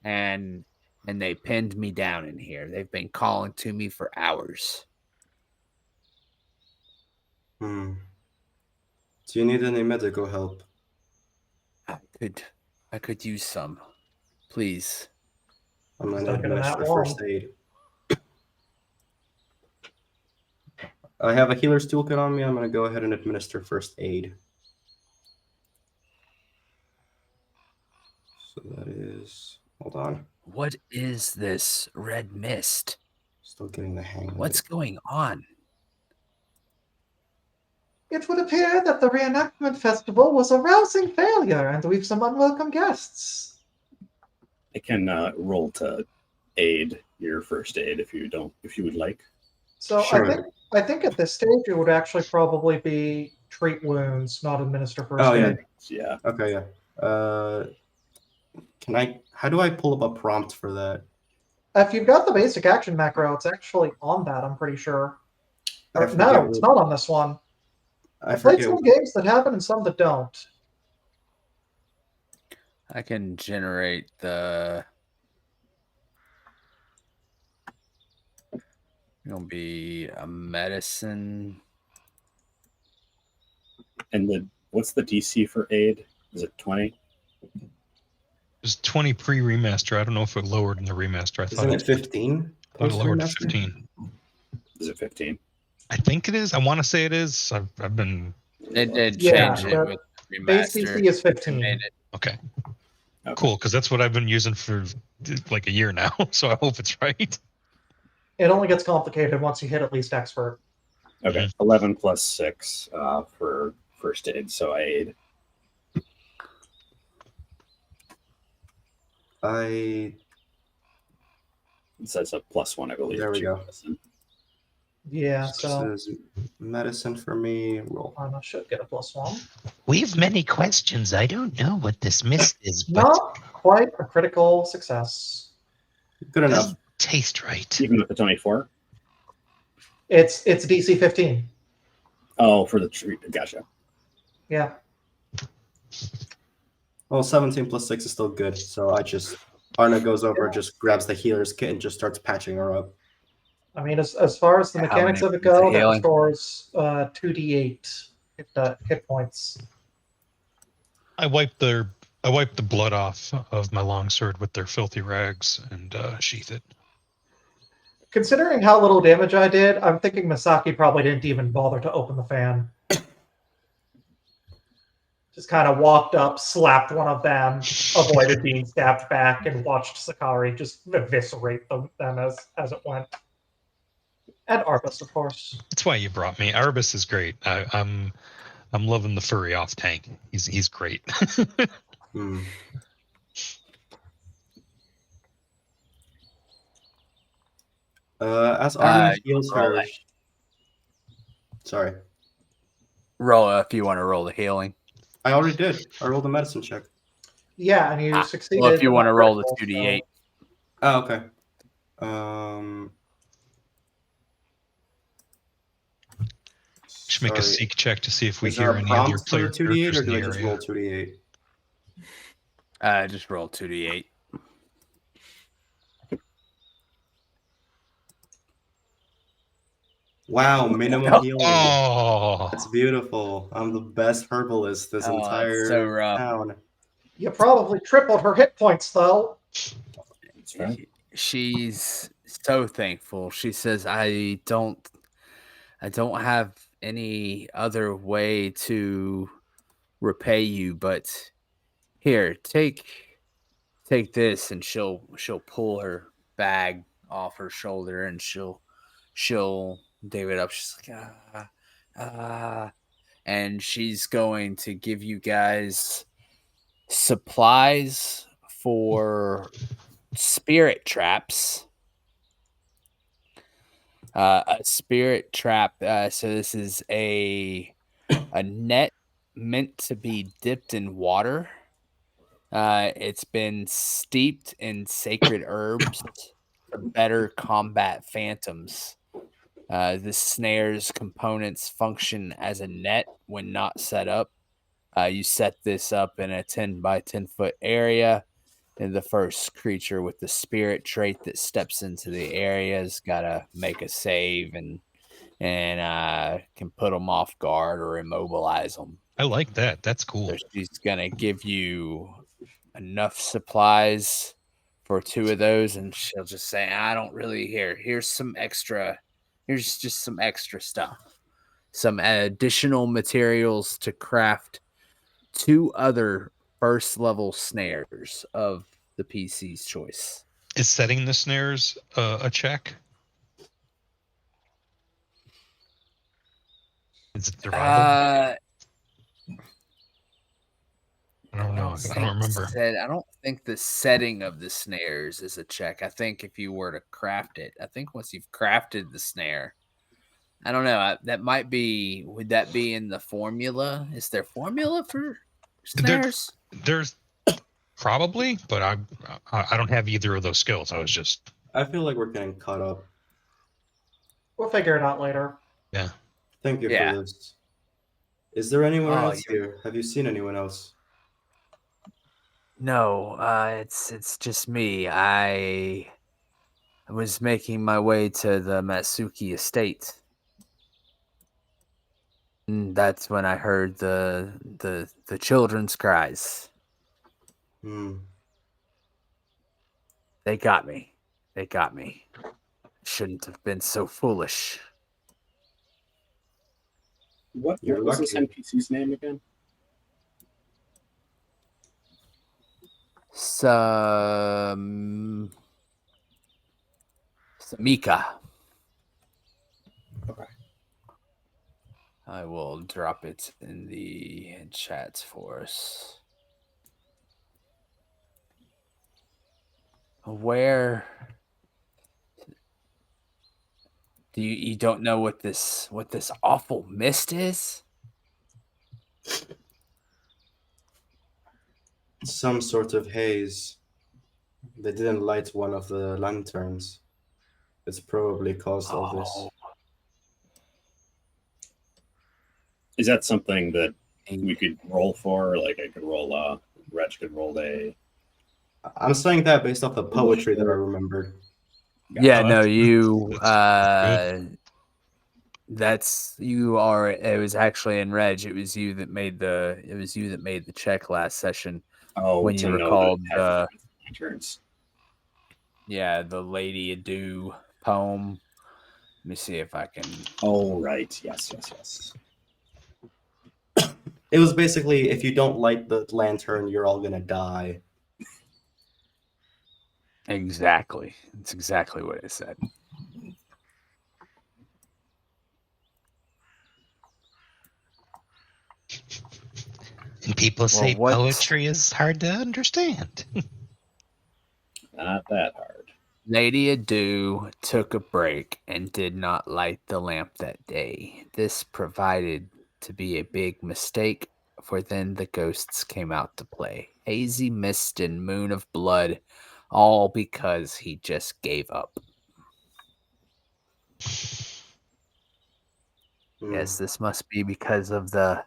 Speaker 8: and they pinned me down in here. They've been calling to me for hours.
Speaker 1: Do you need any medical help?
Speaker 8: I could use some, please.
Speaker 1: I'm going to
Speaker 5: Stuck in that
Speaker 1: administer
Speaker 5: wall.
Speaker 1: first aid. I have a healer's toolkit on me. I'm going to go ahead and administer first aid. So that is... Hold on.
Speaker 8: What is this red mist?
Speaker 1: Still getting the hang of
Speaker 8: What's
Speaker 1: it.
Speaker 8: going on?
Speaker 5: It would appear that the reenactment festival was a rousing failure, and we've some unwelcome guests.
Speaker 4: I can roll to aid your first aid if you would like.
Speaker 5: So
Speaker 1: Sure.
Speaker 5: I think at this stage it would actually probably be treat wounds, not administer first
Speaker 1: Oh,
Speaker 5: aid.
Speaker 1: yeah.
Speaker 4: Yeah.
Speaker 1: Okay, yeah. How do I pull up a prompt for that?
Speaker 5: If you've got the basic action macro, it's actually on that, I'm pretty sure.
Speaker 1: I
Speaker 5: Or,
Speaker 1: forget
Speaker 5: no,
Speaker 1: what-
Speaker 5: it's not on this one.
Speaker 1: I
Speaker 5: I've played
Speaker 1: forget.
Speaker 5: some games that have it and some that don't.
Speaker 8: I can generate the. It'll be a medicine.
Speaker 4: And what's the DC for aid? Is it 20?
Speaker 2: It was 20 pre-remaster. I don't know if it lowered in the remaster. I thought
Speaker 1: Isn't it 15?
Speaker 2: I thought it lowered to
Speaker 1: Post-remaster?
Speaker 2: 15.
Speaker 4: Is it 15?
Speaker 2: I think it is. I want to say it is. I've been
Speaker 8: It did
Speaker 5: Yeah,
Speaker 8: change it
Speaker 5: the
Speaker 8: with
Speaker 5: Base
Speaker 8: remaster.
Speaker 5: DC is 15.
Speaker 8: Made it.
Speaker 2: okay.
Speaker 4: Okay.
Speaker 2: Cool, because that's what I've been using for like a year now. So I hope it's right.
Speaker 5: It only gets complicated once you hit at least expert.
Speaker 4: Okay. 11 plus 6 for first aid, so I aid. It says a +1, I believe.
Speaker 1: There we
Speaker 4: to your
Speaker 1: go.
Speaker 4: medicine.
Speaker 5: Yeah,
Speaker 1: This
Speaker 5: so
Speaker 1: is medicine for me. Roll.
Speaker 5: I should get a +1.
Speaker 7: We have many questions. I don't know what this mist is, but
Speaker 5: Not quite a critical success.
Speaker 1: Good
Speaker 7: it
Speaker 1: enough.
Speaker 7: doesn't taste right.
Speaker 4: Even with the 24?
Speaker 5: It's DC 15.
Speaker 4: Oh, for the treat. Gotcha.
Speaker 5: Yeah.
Speaker 1: Well, 17 plus 6 is still good. So Arna goes over, just grabs the healer's kit and just starts patching her up.
Speaker 5: I mean, as far as the
Speaker 8: How
Speaker 5: mechanics
Speaker 8: many
Speaker 5: of it
Speaker 8: points of
Speaker 5: go, that
Speaker 8: healing?
Speaker 5: restores 2d8 hit points.
Speaker 2: I wiped the blood off of my longsword with their filthy rags and sheath it.
Speaker 5: Considering how little damage I did, I'm thinking Misaki probably didn't even bother to open the fan. Just kind of walked up, slapped one of them, avoided being stabbed back, and watched Sakari just eviscerate them as it went. And Arbus, of course.
Speaker 2: That's why you brought me. Arbus is great. I'm loving the furry off tank. He's great.
Speaker 1: Hmm. As Arna heals
Speaker 8: roll
Speaker 1: her.
Speaker 8: that.
Speaker 1: Sorry.
Speaker 8: Roll if you want to roll the healing.
Speaker 1: I already did. I rolled a medicine check.
Speaker 5: Yeah, and you succeeded.
Speaker 3: Well, if you want to
Speaker 5: on
Speaker 3: roll the
Speaker 5: critical,
Speaker 3: 2d8.
Speaker 1: Oh, okay. Um,
Speaker 2: Should make a
Speaker 1: sorry.
Speaker 2: seek check to see if we
Speaker 1: Is there
Speaker 2: hear
Speaker 1: a
Speaker 2: any other
Speaker 1: prompt for
Speaker 2: player
Speaker 1: the 2d8,
Speaker 2: characters
Speaker 1: or
Speaker 2: in
Speaker 1: do
Speaker 2: the
Speaker 1: I just
Speaker 2: area.
Speaker 1: roll 2d8?
Speaker 3: Just roll 2d8.
Speaker 1: Wow, minimum healing.
Speaker 2: Oh,
Speaker 1: That's beautiful. I'm the best herbalist this
Speaker 3: Oh, that's so
Speaker 1: entire
Speaker 3: rough.
Speaker 1: town.
Speaker 5: You probably tripled her hit points, though.
Speaker 4: That's right.
Speaker 3: She's so thankful. She says, I don't have any other way to repay you, but here, take this. And she'll pull her bag off her shoulder, and she'll David up. She's like, and she's going to give you guys supplies for spirit traps. A spirit trap. So this is a net meant to be dipped in water. It's been steeped in sacred herbs to better combat phantoms. The snare's components function as a net when not set up. You set this up in a 10 by 10 foot area, and the first creature with the spirit trait that steps into the area has got to make a save and can put them off guard or immobilize them.
Speaker 2: I like that. That's cool.
Speaker 3: So she's gonna give you enough supplies for 2 of those, and she'll just say, I don't really here's some extra, here's just some extra stuff, some additional materials to craft 2 other first level snares of the PC's choice.
Speaker 2: Is setting the snares a check? Is it survival? I don't know. I don't remember.
Speaker 3: I don't think the setting of the snares is a check. I think if you were to craft it, I think once you've crafted the snare, I don't know. That might be. Would that be in the formula? Is there formula for snares?
Speaker 2: There's probably, but I don't have either of those skills.
Speaker 1: I feel like we're getting caught up.
Speaker 5: We'll figure it out later.
Speaker 2: Yeah.
Speaker 1: Thank you
Speaker 3: Yeah.
Speaker 1: for this. Is there anyone
Speaker 3: Oh,
Speaker 1: else here? Have you seen anyone else?
Speaker 3: No, it's just me. I was making my way to the Matsuki estate. And that's when I heard the children's cries.
Speaker 1: Hmm.
Speaker 3: They got me. Shouldn't have been so foolish.
Speaker 4: What
Speaker 1: You're
Speaker 4: was this
Speaker 1: lucky.
Speaker 4: NPC's name again?
Speaker 3: Samika.
Speaker 4: Okay.
Speaker 3: I will drop it in the chats for us. Where do you don't know what this awful mist is?
Speaker 1: Some sort of haze. They didn't light one of the lanterns. It's probably caused all this.
Speaker 3: Oh,
Speaker 4: Is that something that we could roll for? Like I could roll Reg could roll a
Speaker 1: I'm saying that based off the poetry that I remembered.
Speaker 3: yeah,
Speaker 2: Oh,
Speaker 3: no,
Speaker 2: that's
Speaker 3: you
Speaker 2: good.
Speaker 3: that's you are. It was actually in Reg. It was you that made the check last session. When you
Speaker 4: to know
Speaker 3: recalled
Speaker 4: that lanterns.
Speaker 3: Yeah, the Lady Ado poem. Let me see if I can.
Speaker 4: Oh right, yes.
Speaker 1: It was basically, if you don't light the lantern, you're all gonna die.
Speaker 3: Exactly. It's exactly what it said.
Speaker 7: And people say
Speaker 3: what-
Speaker 7: poetry is hard to understand.
Speaker 4: Not that hard.
Speaker 3: Lady Ado took a break and did not light the lamp that day. This provided to be a big mistake
Speaker 8: for then the ghosts came out to play. Hazy mist and moon of blood, all because he just gave up.
Speaker 1: Hmm.
Speaker 8: Yes, this must be because of the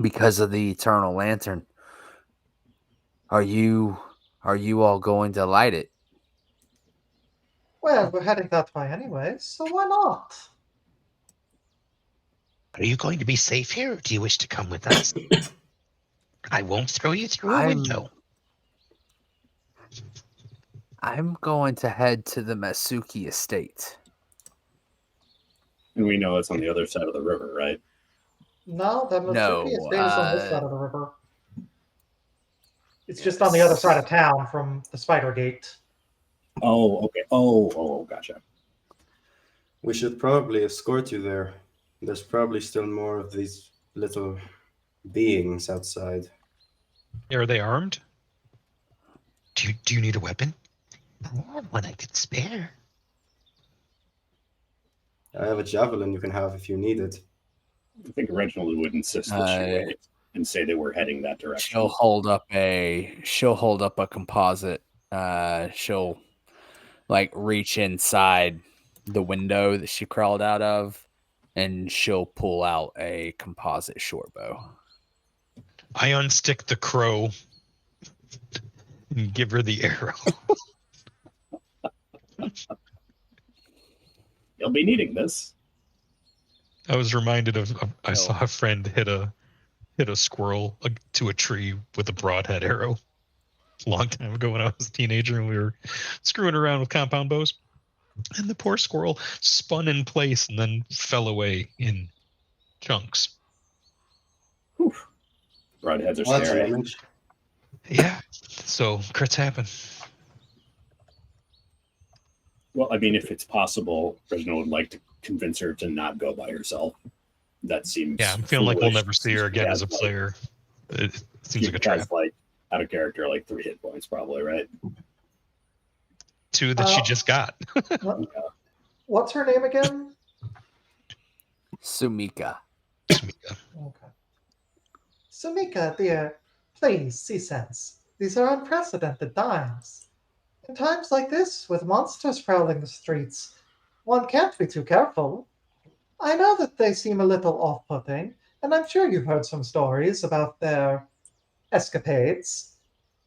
Speaker 8: because of the eternal lantern. Are you all going to light it?
Speaker 5: Well, we're heading that way anyway, so why not?
Speaker 7: Are you going to be safe here, or do you wish to come with us? I won't throw you through a window.
Speaker 8: I'm going to head to the Masuki estate.
Speaker 4: And we know it's on the other side of the river, right?
Speaker 5: No, the
Speaker 8: No,
Speaker 5: Matsuki estate is on this side of the river. It's just on the other side of town from the Spider Gate.
Speaker 4: Oh, okay. Oh, gotcha.
Speaker 1: We should probably escort you there. There's probably still more of these little beings outside.
Speaker 2: Are they armed?
Speaker 7: Do you need a weapon? I have one I could spare.
Speaker 1: I have a javelin you can have if you need it.
Speaker 4: I think Reginald would insist that she wait and say they were heading that direction.
Speaker 8: She'll hold up a composite. She'll like reach inside the window that she crawled out of, and she'll pull out a composite short bow.
Speaker 2: I unstick the crow and give her the arrow.
Speaker 4: You'll be needing this.
Speaker 2: I was reminded of I saw a friend hit a squirrel to a tree with a broadhead arrow a long time ago when I was a teenager, and we were screwing around with compound bows, and the poor squirrel spun in place and then fell away in chunks.
Speaker 4: Whew. Broadheads are
Speaker 1: Well, that's an
Speaker 4: scary.
Speaker 1: image.
Speaker 2: Yeah, so crits happen.
Speaker 4: Well, I mean, if it's possible, Reginald would like to convince her to not go by herself. That seems.
Speaker 2: Yeah, I'm feeling like we'll
Speaker 4: foolish.
Speaker 2: never see her again as a player. It seems like a trap.
Speaker 4: Has, like, out of character, like 3 hit points, probably, right?
Speaker 2: 2 that she just got.
Speaker 5: What's her name again?
Speaker 8: Sumika.
Speaker 2: Sumika.
Speaker 5: Okay. Sumika, dear, please see sense. These are unprecedented times. In times like this, with monsters prowling the streets, one can't be too careful. I know that they seem a little off-putting, and I'm sure you've heard some stories about their escapades.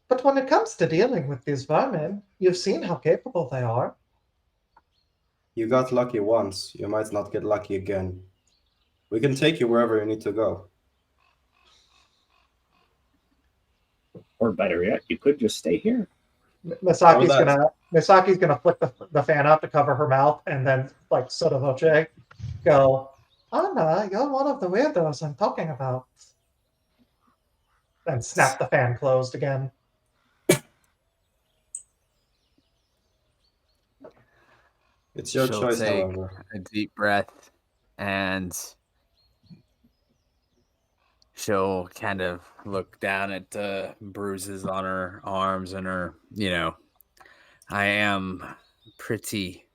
Speaker 5: But when it comes to dealing with these vermin, you've seen how capable they are.
Speaker 1: You got lucky once. You might not get lucky again. We can take you wherever you need to go.
Speaker 4: Or better yet, you could just stay here.
Speaker 5: Misaki's gonna flick the fan out to cover her mouth, and then like sotto voce, go, Anna, you're one of the weirdos I'm talking about. And snap the fan closed again.
Speaker 1: It's your
Speaker 8: She'll
Speaker 1: choice,
Speaker 8: take
Speaker 1: however.
Speaker 8: a deep breath, and she'll kind of look down at the bruises on her arms and her, I am pretty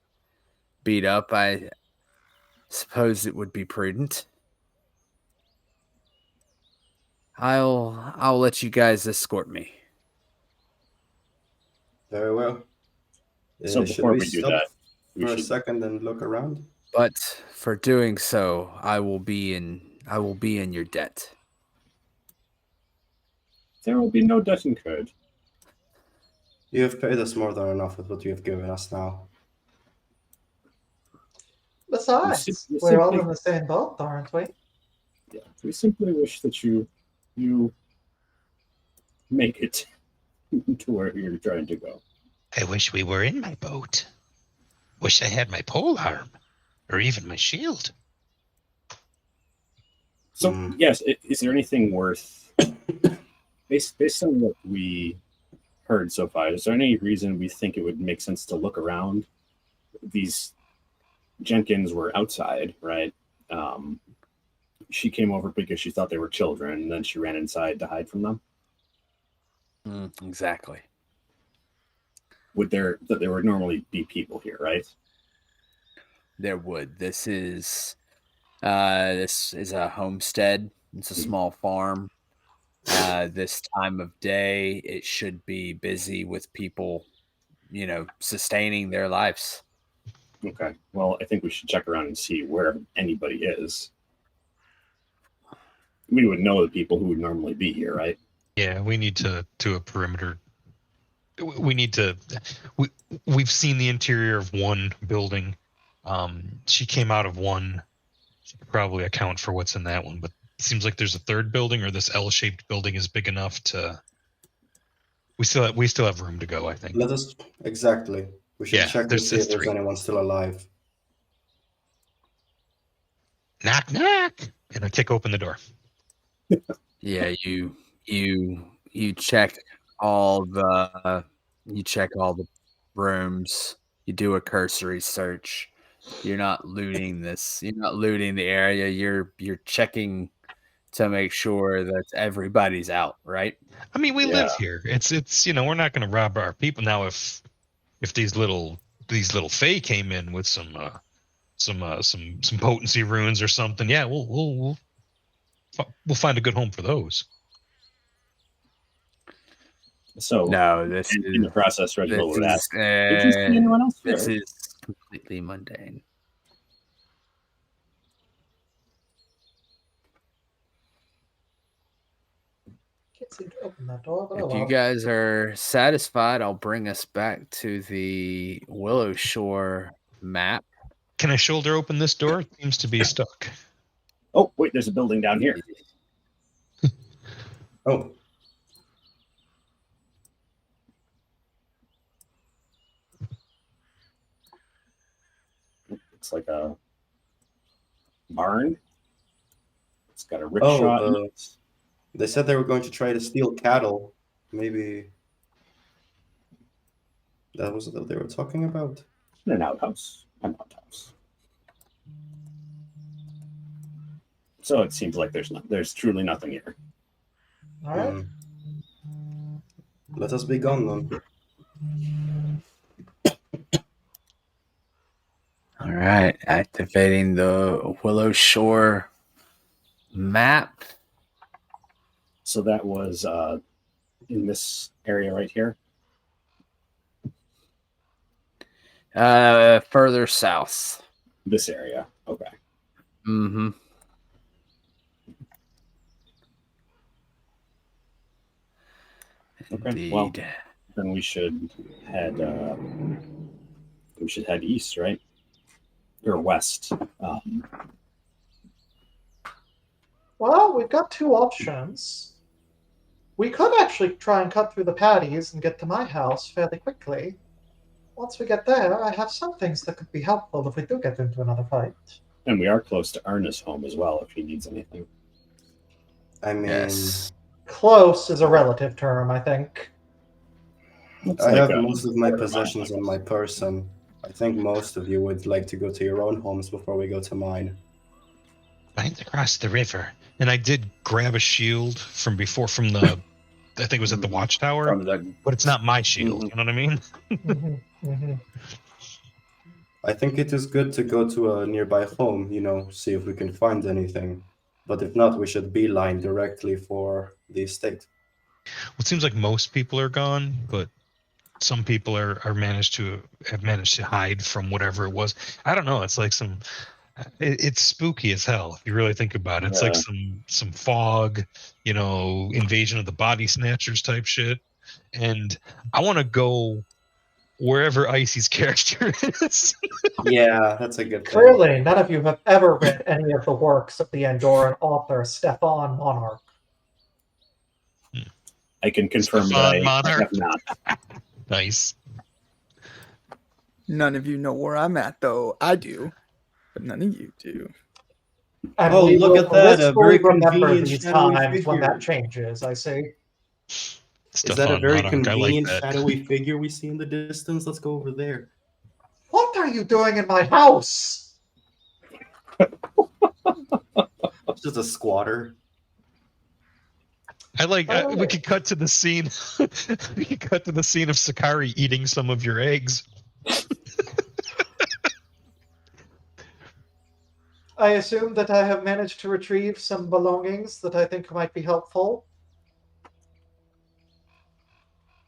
Speaker 8: beat up. I suppose it would be prudent. I'll let you guys escort me.
Speaker 1: Very well.
Speaker 4: So
Speaker 1: Should
Speaker 4: before
Speaker 1: we
Speaker 4: we do
Speaker 1: stop
Speaker 4: that, we
Speaker 1: for a
Speaker 4: should.
Speaker 1: second and look around?
Speaker 8: But for doing so, I will be in your debt.
Speaker 4: There will be no debt incurred.
Speaker 1: You have paid us more than enough with what you have given us now.
Speaker 5: Besides,
Speaker 4: We
Speaker 5: we're all
Speaker 4: simply-
Speaker 5: in the same boat, aren't we?
Speaker 4: Yeah, we simply wish that you make it to where you're trying to go.
Speaker 7: I wish we were in my boat. Wish I had my pole arm, or even my shield.
Speaker 4: So yes, is there anything worth based on what we heard so far? Is there any reason we think it would make sense to look around? These Jenkins were outside, right? She came over because she thought they were children, and then she ran inside to hide from them.
Speaker 8: Exactly.
Speaker 4: There would normally be people here, right?
Speaker 8: There would. This is a homestead. It's a small farm. This time of day, it should be busy with people, sustaining their lives.
Speaker 4: Okay. Well, I think we should check around and see where anybody is. We would know the people who would normally be here, right?
Speaker 2: Yeah, we need to do a perimeter. We need to. We've seen the interior of one building. She came out of one. She could probably account for what's in that one, but it seems like there's a third building, or this L-shaped building is big enough to. We still have room to go, I think.
Speaker 1: Let us exactly. We should
Speaker 2: Yeah,
Speaker 1: check and
Speaker 2: there's
Speaker 1: see if there's
Speaker 2: three.
Speaker 1: anyone still alive.
Speaker 2: Knock knock, and I kick open the door.
Speaker 8: Yeah, you check all the rooms. You do a cursory search. You're not looting this. You're not looting the area. You're checking to make sure that everybody's out, right?
Speaker 2: I mean, we
Speaker 4: Yeah.
Speaker 2: live here. It's we're not going to rob our people now. If these little fae came in with some potency runes or something, yeah, we'll find a good home for those.
Speaker 4: So,
Speaker 8: No, this
Speaker 4: in the process, Reginald would ask,
Speaker 8: did
Speaker 4: "Did you see anyone else there?"
Speaker 8: this is completely mundane.
Speaker 5: Can't seem to open that door, but
Speaker 8: If
Speaker 5: oh
Speaker 8: you
Speaker 5: well.
Speaker 8: guys are satisfied, I'll bring us back to the Willowshore map.
Speaker 2: Can I shoulder open this door? It seems to be stuck.
Speaker 4: Oh, wait, there's a building down here.
Speaker 1: Oh,
Speaker 4: It's like a barn. It's got a rickshaw. in it.
Speaker 1: they said they were going to try to steal cattle. Maybe that was what they were talking about.
Speaker 4: An outhouse. An outhouse. So it seems like there's truly nothing here.
Speaker 5: All right.
Speaker 1: Let us be gone then.
Speaker 8: All right, activating the Willowshore map.
Speaker 4: So that was in this area right here.
Speaker 8: Further south.
Speaker 4: This area. Okay.
Speaker 8: Mm-hmm.
Speaker 4: Okay.
Speaker 8: Indeed.
Speaker 4: Well, then we should head east, right? Or west.
Speaker 5: Well, we've got two options. We could actually try and cut through the patties and get to my house fairly quickly. Once we get there, I have some things that could be helpful if we do get into another fight.
Speaker 4: And we are close to Arna's home as well if he needs anything.
Speaker 1: I mean,
Speaker 8: Yes.
Speaker 5: Close is a relative term, I think.
Speaker 4: It's
Speaker 1: I
Speaker 4: like
Speaker 1: have
Speaker 4: a
Speaker 1: most of my
Speaker 4: quarter
Speaker 1: possessions
Speaker 4: mile.
Speaker 1: on my person. I think most of you would like to go to your own homes before we go to mine.
Speaker 7: Right across the river.
Speaker 2: And I did grab a shield from the, I think it was at the watchtower,
Speaker 3: From the
Speaker 2: but it's not my shield. You know what I mean?
Speaker 5: Mhm, mhm.
Speaker 1: I think it is good to go to a nearby home, see if we can find anything. But if not, we should beeline directly for the estate.
Speaker 2: Well, it seems like most people are gone, but some people have managed to hide from whatever it was. I don't know. It's like it's spooky as hell if you really think about it. It's like some fog, invasion of the body snatchers type shit. And I want to go wherever Icy's character is.
Speaker 1: Yeah, that's a good thing.
Speaker 5: Clearly, none of you have ever read any of the works of the Andorran author Stefan Monarch.
Speaker 4: I can confirm
Speaker 2: Stefan
Speaker 4: that I
Speaker 2: Monarch.
Speaker 4: have not.
Speaker 2: Nice.
Speaker 6: None of you know where I'm at, though. I do, but none of you do.
Speaker 5: And
Speaker 1: Oh,
Speaker 5: we
Speaker 1: look
Speaker 5: will
Speaker 1: at that, a
Speaker 5: blissfully
Speaker 1: very
Speaker 5: remember
Speaker 1: convenient
Speaker 5: these
Speaker 1: shadowy
Speaker 5: times when
Speaker 1: figure.
Speaker 5: that changes, I see.
Speaker 1: Is that a
Speaker 2: Stefan
Speaker 1: very
Speaker 2: Monarch. I like
Speaker 1: convenient
Speaker 2: that.
Speaker 1: shadowy figure we see in the distance? Let's go over there.
Speaker 5: What are you doing in my house?
Speaker 1: It's just a squatter.
Speaker 2: I like. We could cut to the scene. We could cut to the scene of Sakari eating some of your eggs.
Speaker 5: I assume that I have managed to retrieve some belongings that I think might be helpful.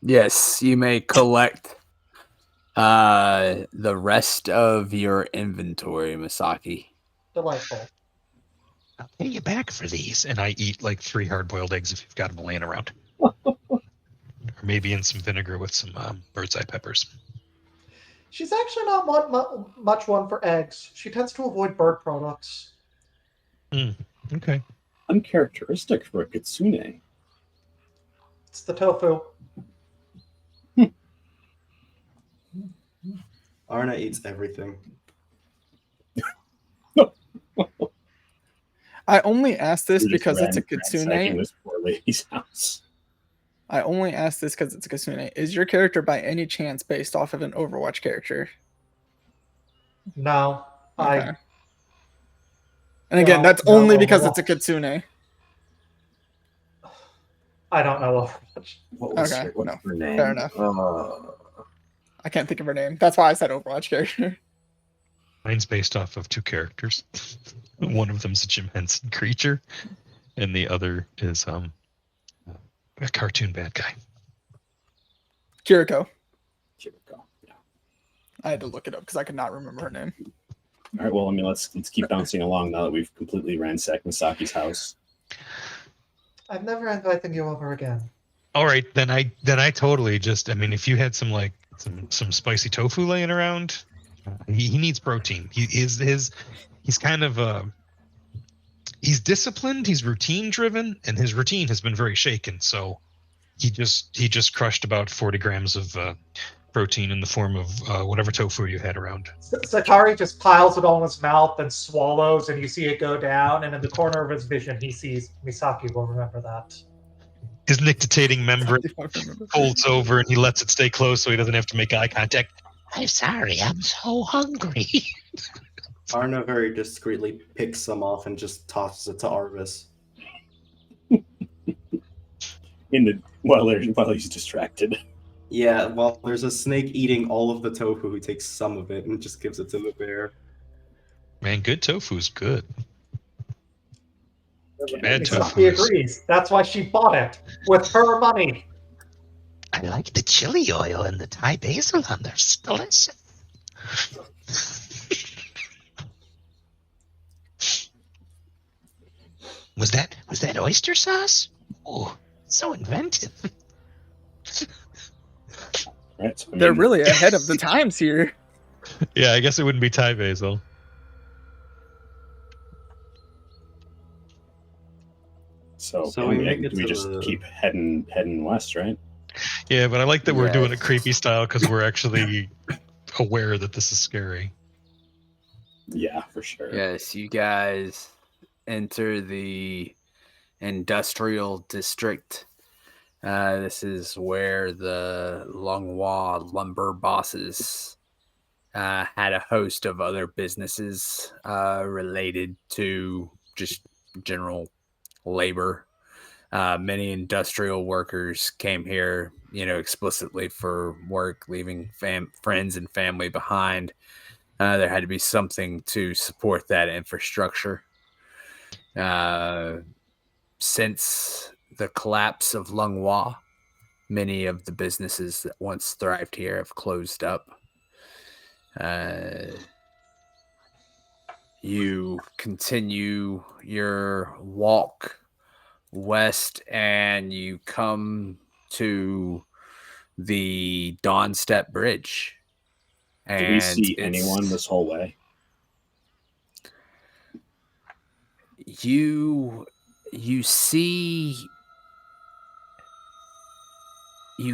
Speaker 3: Yes, you may collect the rest of your inventory, Misaki.
Speaker 5: Delightful.
Speaker 7: I'll pay you back for these.
Speaker 2: And I eat like 3 hard-boiled eggs if you've got them laying around, or maybe in some vinegar with some bird's eye peppers.
Speaker 5: She's actually not much one for eggs. She tends to avoid bird products.
Speaker 2: Okay.
Speaker 4: Uncharacteristic for a kitsune.
Speaker 5: It's the tofu.
Speaker 1: Arna eats everything.
Speaker 6: I only asked this
Speaker 4: We're just
Speaker 6: because it's a
Speaker 4: ransacking
Speaker 6: kitsune.
Speaker 4: this poor lady's house.
Speaker 6: I only asked this because it's a kitsune. Is your character by any chance based off of an Overwatch character?
Speaker 5: No.
Speaker 6: Okay. And again, that's
Speaker 5: No
Speaker 6: only because it's a
Speaker 5: Overwatch.
Speaker 6: kitsune.
Speaker 5: I don't know Overwatch.
Speaker 4: What was
Speaker 6: Okay,
Speaker 4: what's
Speaker 6: no,
Speaker 4: her name?
Speaker 6: fair enough. I can't think of her name. That's why I said Overwatch character.
Speaker 2: Mine's based off of 2 characters. One of them's a Jim Henson creature, and the other is a cartoon bad guy.
Speaker 6: Kiriko.
Speaker 4: Here we go. Yeah.
Speaker 6: I had to look it up because I could not remember her name.
Speaker 4: All right. Well, I mean, let's keep bouncing along now that we've completely ransacked Misaki's house.
Speaker 5: I'm never inviting you over again.
Speaker 2: All right, then I totally just. I mean, if you had some like some spicy tofu laying around, he needs protein. He's kind of he's disciplined. He's routine driven, and his routine has been very shaken. So he just crushed about 40 grams of protein in the form of whatever tofu you had around.
Speaker 5: Sakari just piles it on his mouth and swallows, and you see it go down. And in the corner of his vision, he sees Misaki will remember that.
Speaker 2: His nictitating membrane folds over, and he lets it stay closed so he doesn't have to make eye contact.
Speaker 7: I'm sorry, I'm so hungry.
Speaker 1: Arna very discreetly picks some off and just tosses it to Arvis.
Speaker 4: While he's distracted.
Speaker 1: Yeah, well, there's a snake eating all of the tofu. He takes some of it and just gives it to the bear.
Speaker 2: Man, good tofu's good. Bad tofu
Speaker 5: Misaki
Speaker 2: is
Speaker 5: agrees. That's why she bought it with her money.
Speaker 7: I like the chili oil and the Thai basil on there. It's delicious. Was that oyster sauce? Oh, so inventive.
Speaker 4: Right. So, I
Speaker 6: They're
Speaker 4: mean,
Speaker 6: really ahead of the times here.
Speaker 2: Yeah, I guess it wouldn't be Thai basil.
Speaker 4: So
Speaker 1: we
Speaker 4: we
Speaker 1: make it to
Speaker 4: just
Speaker 1: the-
Speaker 4: keep heading west, right?
Speaker 2: Yeah, but I like that we're doing it
Speaker 3: Yes.
Speaker 2: creepy style because we're actually aware that this is scary.
Speaker 4: Yeah, for sure.
Speaker 3: Yes, you guys enter the industrial district. This is where the Longhua lumber bosses had a host of other businesses related to just general labor. Many industrial workers came here, explicitly for work, leaving friends and family behind. There had to be something to support that infrastructure. Since the collapse of Longhua, many of the businesses that once thrived here have closed up. You continue your walk west and you come to the Dawnstep Bridge.
Speaker 4: Did we see anyone this whole way?
Speaker 3: You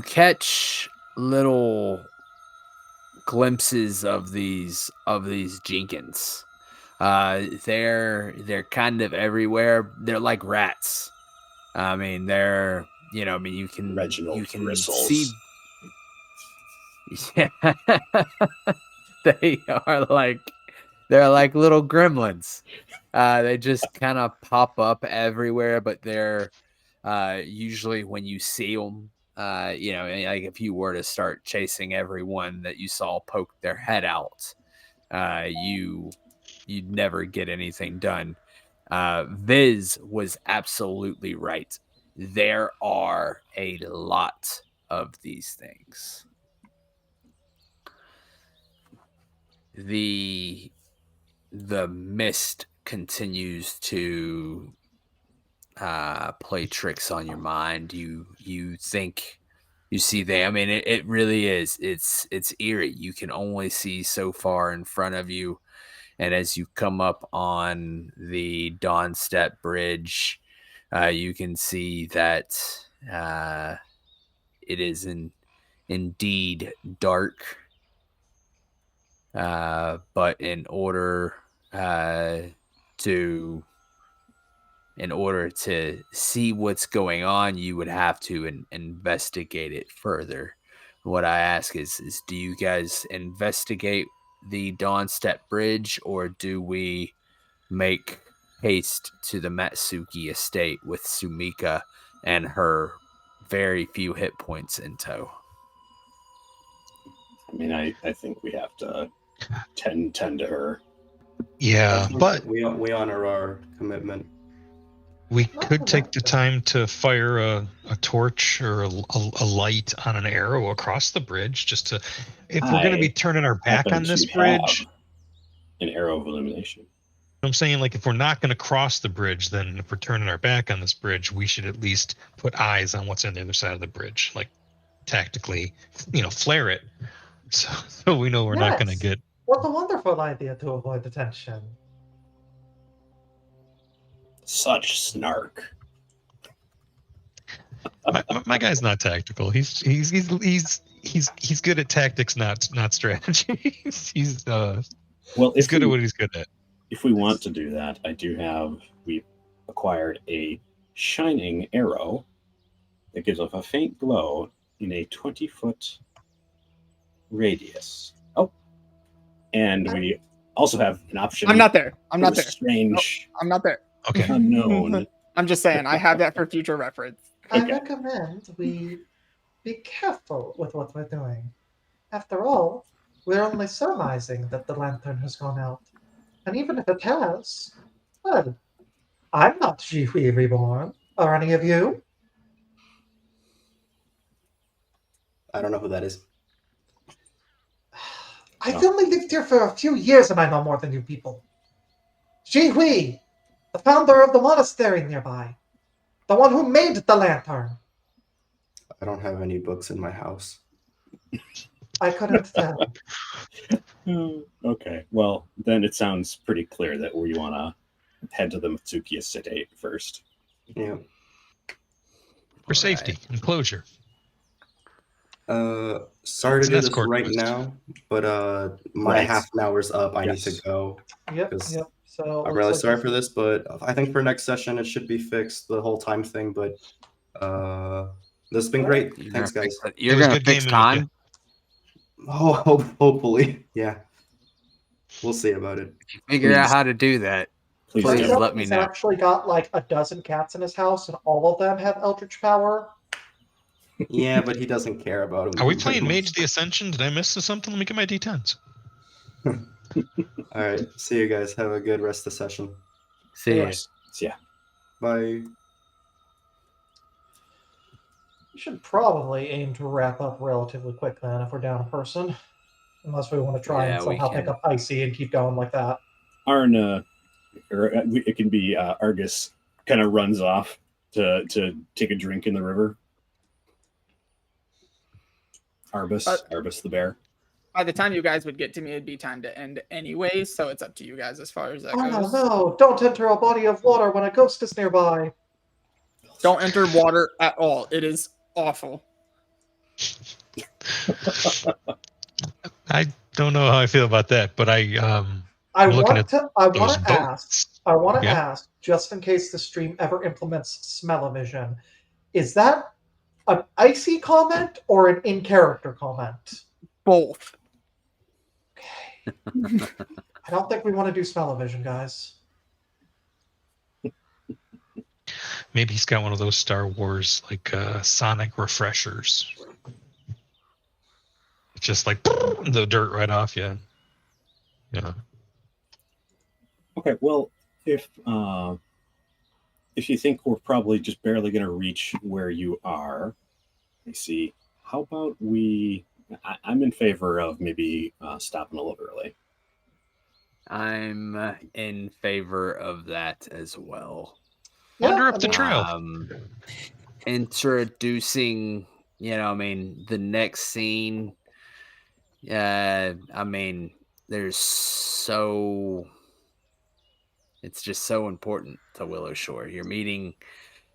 Speaker 3: catch little glimpses of these Jenkins. They're kind of everywhere. They're like rats. I mean, you can
Speaker 4: Reginald Bristles.
Speaker 3: see. Yeah, they're like little gremlins. They just kind of pop up everywhere, but they're usually when you see them, like if you were to start chasing everyone that you saw poke their head out, you
Speaker 8: you'd never get anything done. Viz was absolutely right. There are a lot of these things. The mist continues to play tricks on your mind. You think you see them. I mean, it really is. It's eerie. You can only see so far in front of you. And as you come up on the Dawnstep Bridge, you can see that it is indeed dark. But in order to see what's going on, you would have to investigate it further. What I ask is do you guys investigate the Dawnstep Bridge, or do we make haste to the Matsuki estate with Sumika and her very few hit points in tow?
Speaker 4: I mean, I think we have to tend to her.
Speaker 2: Yeah, but
Speaker 1: we honor our commitment.
Speaker 2: we could take the time to fire a torch or a light on an arrow across the bridge, just to, if we're going to be turning our back
Speaker 4: happen
Speaker 2: on this
Speaker 4: to
Speaker 2: bridge.
Speaker 4: have an arrow of illumination.
Speaker 2: I'm saying, like, if we're not going to cross the bridge, then if we're turning our back on this bridge, we should at least put eyes on what's on the other side of the bridge, like tactically, flare it, so we know we're not going to get.
Speaker 5: What a wonderful idea to avoid detention.
Speaker 4: Such snark.
Speaker 2: My guy's not tactical. He's good at tactics, not strategy. he's good at what he's good at.
Speaker 4: If we want to do that, we acquired a shining arrow that gives off a faint glow in a 20-foot radius. Oh, and we also have an option.
Speaker 6: I'm not there. I'm not there.
Speaker 4: Strange.
Speaker 6: Nope, I'm not there.
Speaker 2: Okay.
Speaker 4: Unknown.
Speaker 6: I'm just saying, I have that for future reference.
Speaker 5: I recommend we be careful with what we're doing. After all, we're only surmising that the lantern has gone out. And even if it has, well, I'm not Jihui Reborn. Are any of you?
Speaker 1: I don't know who that is.
Speaker 5: I've only lived here for a few years and I know more than you people. Jihui, the founder of the monastery nearby. The one who made the lantern.
Speaker 1: I don't have any books in my house.
Speaker 5: I couldn't tell.
Speaker 4: Okay, well, then it sounds pretty clear that we want to head to the Matsuki estate first.
Speaker 1: Yeah.
Speaker 2: For safety and closure.
Speaker 1: Sorry
Speaker 2: It's
Speaker 1: to do
Speaker 2: an
Speaker 1: this
Speaker 2: escort
Speaker 1: right
Speaker 2: post.
Speaker 1: now, but my half an hour's up. I need to go.
Speaker 5: Yep. So
Speaker 1: I'm really sorry for this, but I think for next session it should be fixed, the whole time thing. But this has been great. Thanks, guys.
Speaker 8: You're going to fix time?
Speaker 1: Oh, hopefully. Yeah. We'll see about it.
Speaker 8: Figure out how to do that. Please let me know.
Speaker 5: He's actually got like a dozen cats in his house, and all of them have eldritch power.
Speaker 1: Yeah, but he doesn't care about them.
Speaker 2: Are we playing Mage the Ascension? Did I miss something? Let me get my D10s.
Speaker 1: All right. See you guys. Have a good rest of the session.
Speaker 8: See ya.
Speaker 4: Yeah.
Speaker 1: Bye.
Speaker 5: We should probably aim to wrap up relatively quick then if we're down a person. Unless we want to try and somehow pick up Icy and keep going like that.
Speaker 4: It can be Argus kind of runs off to take a drink in the river. Arbus the bear.
Speaker 6: By the time you guys would get to me, it'd be time to end anyway, so it's up to you guys as far as that goes.
Speaker 5: No, don't enter a body of water when a ghost is nearby.
Speaker 6: Don't enter water at all. It is awful.
Speaker 2: I don't know how I feel about that, but
Speaker 5: I want to ask, just in case the stream ever implements smell-o-vision, is that an icy comment or an in-character comment?
Speaker 6: Both.
Speaker 5: Okay. I don't think we want to do smell-o-vision, guys.
Speaker 2: maybe he's got one of those Star Wars like sonic refreshers. It's just like the dirt right off you. Yeah.
Speaker 4: Okay, well, if you think we're probably just barely going to reach where you are, let me see. How about I'm in favor of maybe stopping a little early.
Speaker 8: I'm in favor of that as well.
Speaker 2: Wander
Speaker 5: Yeah,
Speaker 2: up the trail.
Speaker 8: Introducing, the next scene. It's just so important to Willowshore. You're meeting,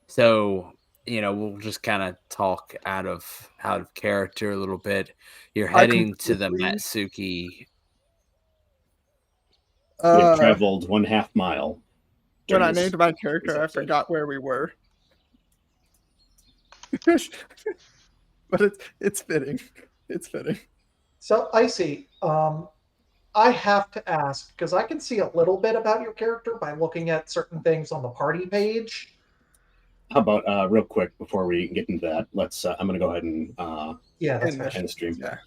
Speaker 8: so we'll just kind of talk out of character a little bit. You're heading to the Matsuki.
Speaker 4: We have traveled 1/2 mile.
Speaker 6: When I
Speaker 4: during
Speaker 6: named my character, I
Speaker 4: episode.
Speaker 6: forgot where we were. But it's fitting. It's fitting.
Speaker 5: So Icy, I have to ask because I can see a little bit about your character by looking at certain things on the party page.
Speaker 4: How about real quick before we get into that? Let's. I'm going to go ahead and
Speaker 5: Yeah, that's
Speaker 6: And
Speaker 5: fair.
Speaker 6: the-
Speaker 4: end the stream.
Speaker 6: Yeah.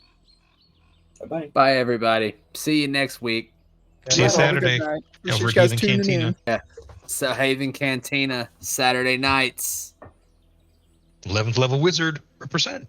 Speaker 4: Bye.
Speaker 8: Bye, everybody. See you next week.
Speaker 2: See you
Speaker 5: Good night, all.
Speaker 6: Have a good
Speaker 2: Saturday
Speaker 6: night.
Speaker 2: over
Speaker 6: Appreciate
Speaker 2: at
Speaker 6: you guys
Speaker 2: Haven
Speaker 6: tuning
Speaker 2: Cantina.
Speaker 6: in.
Speaker 8: So Haven Cantina, Saturday nights.
Speaker 2: 11th level wizard represent.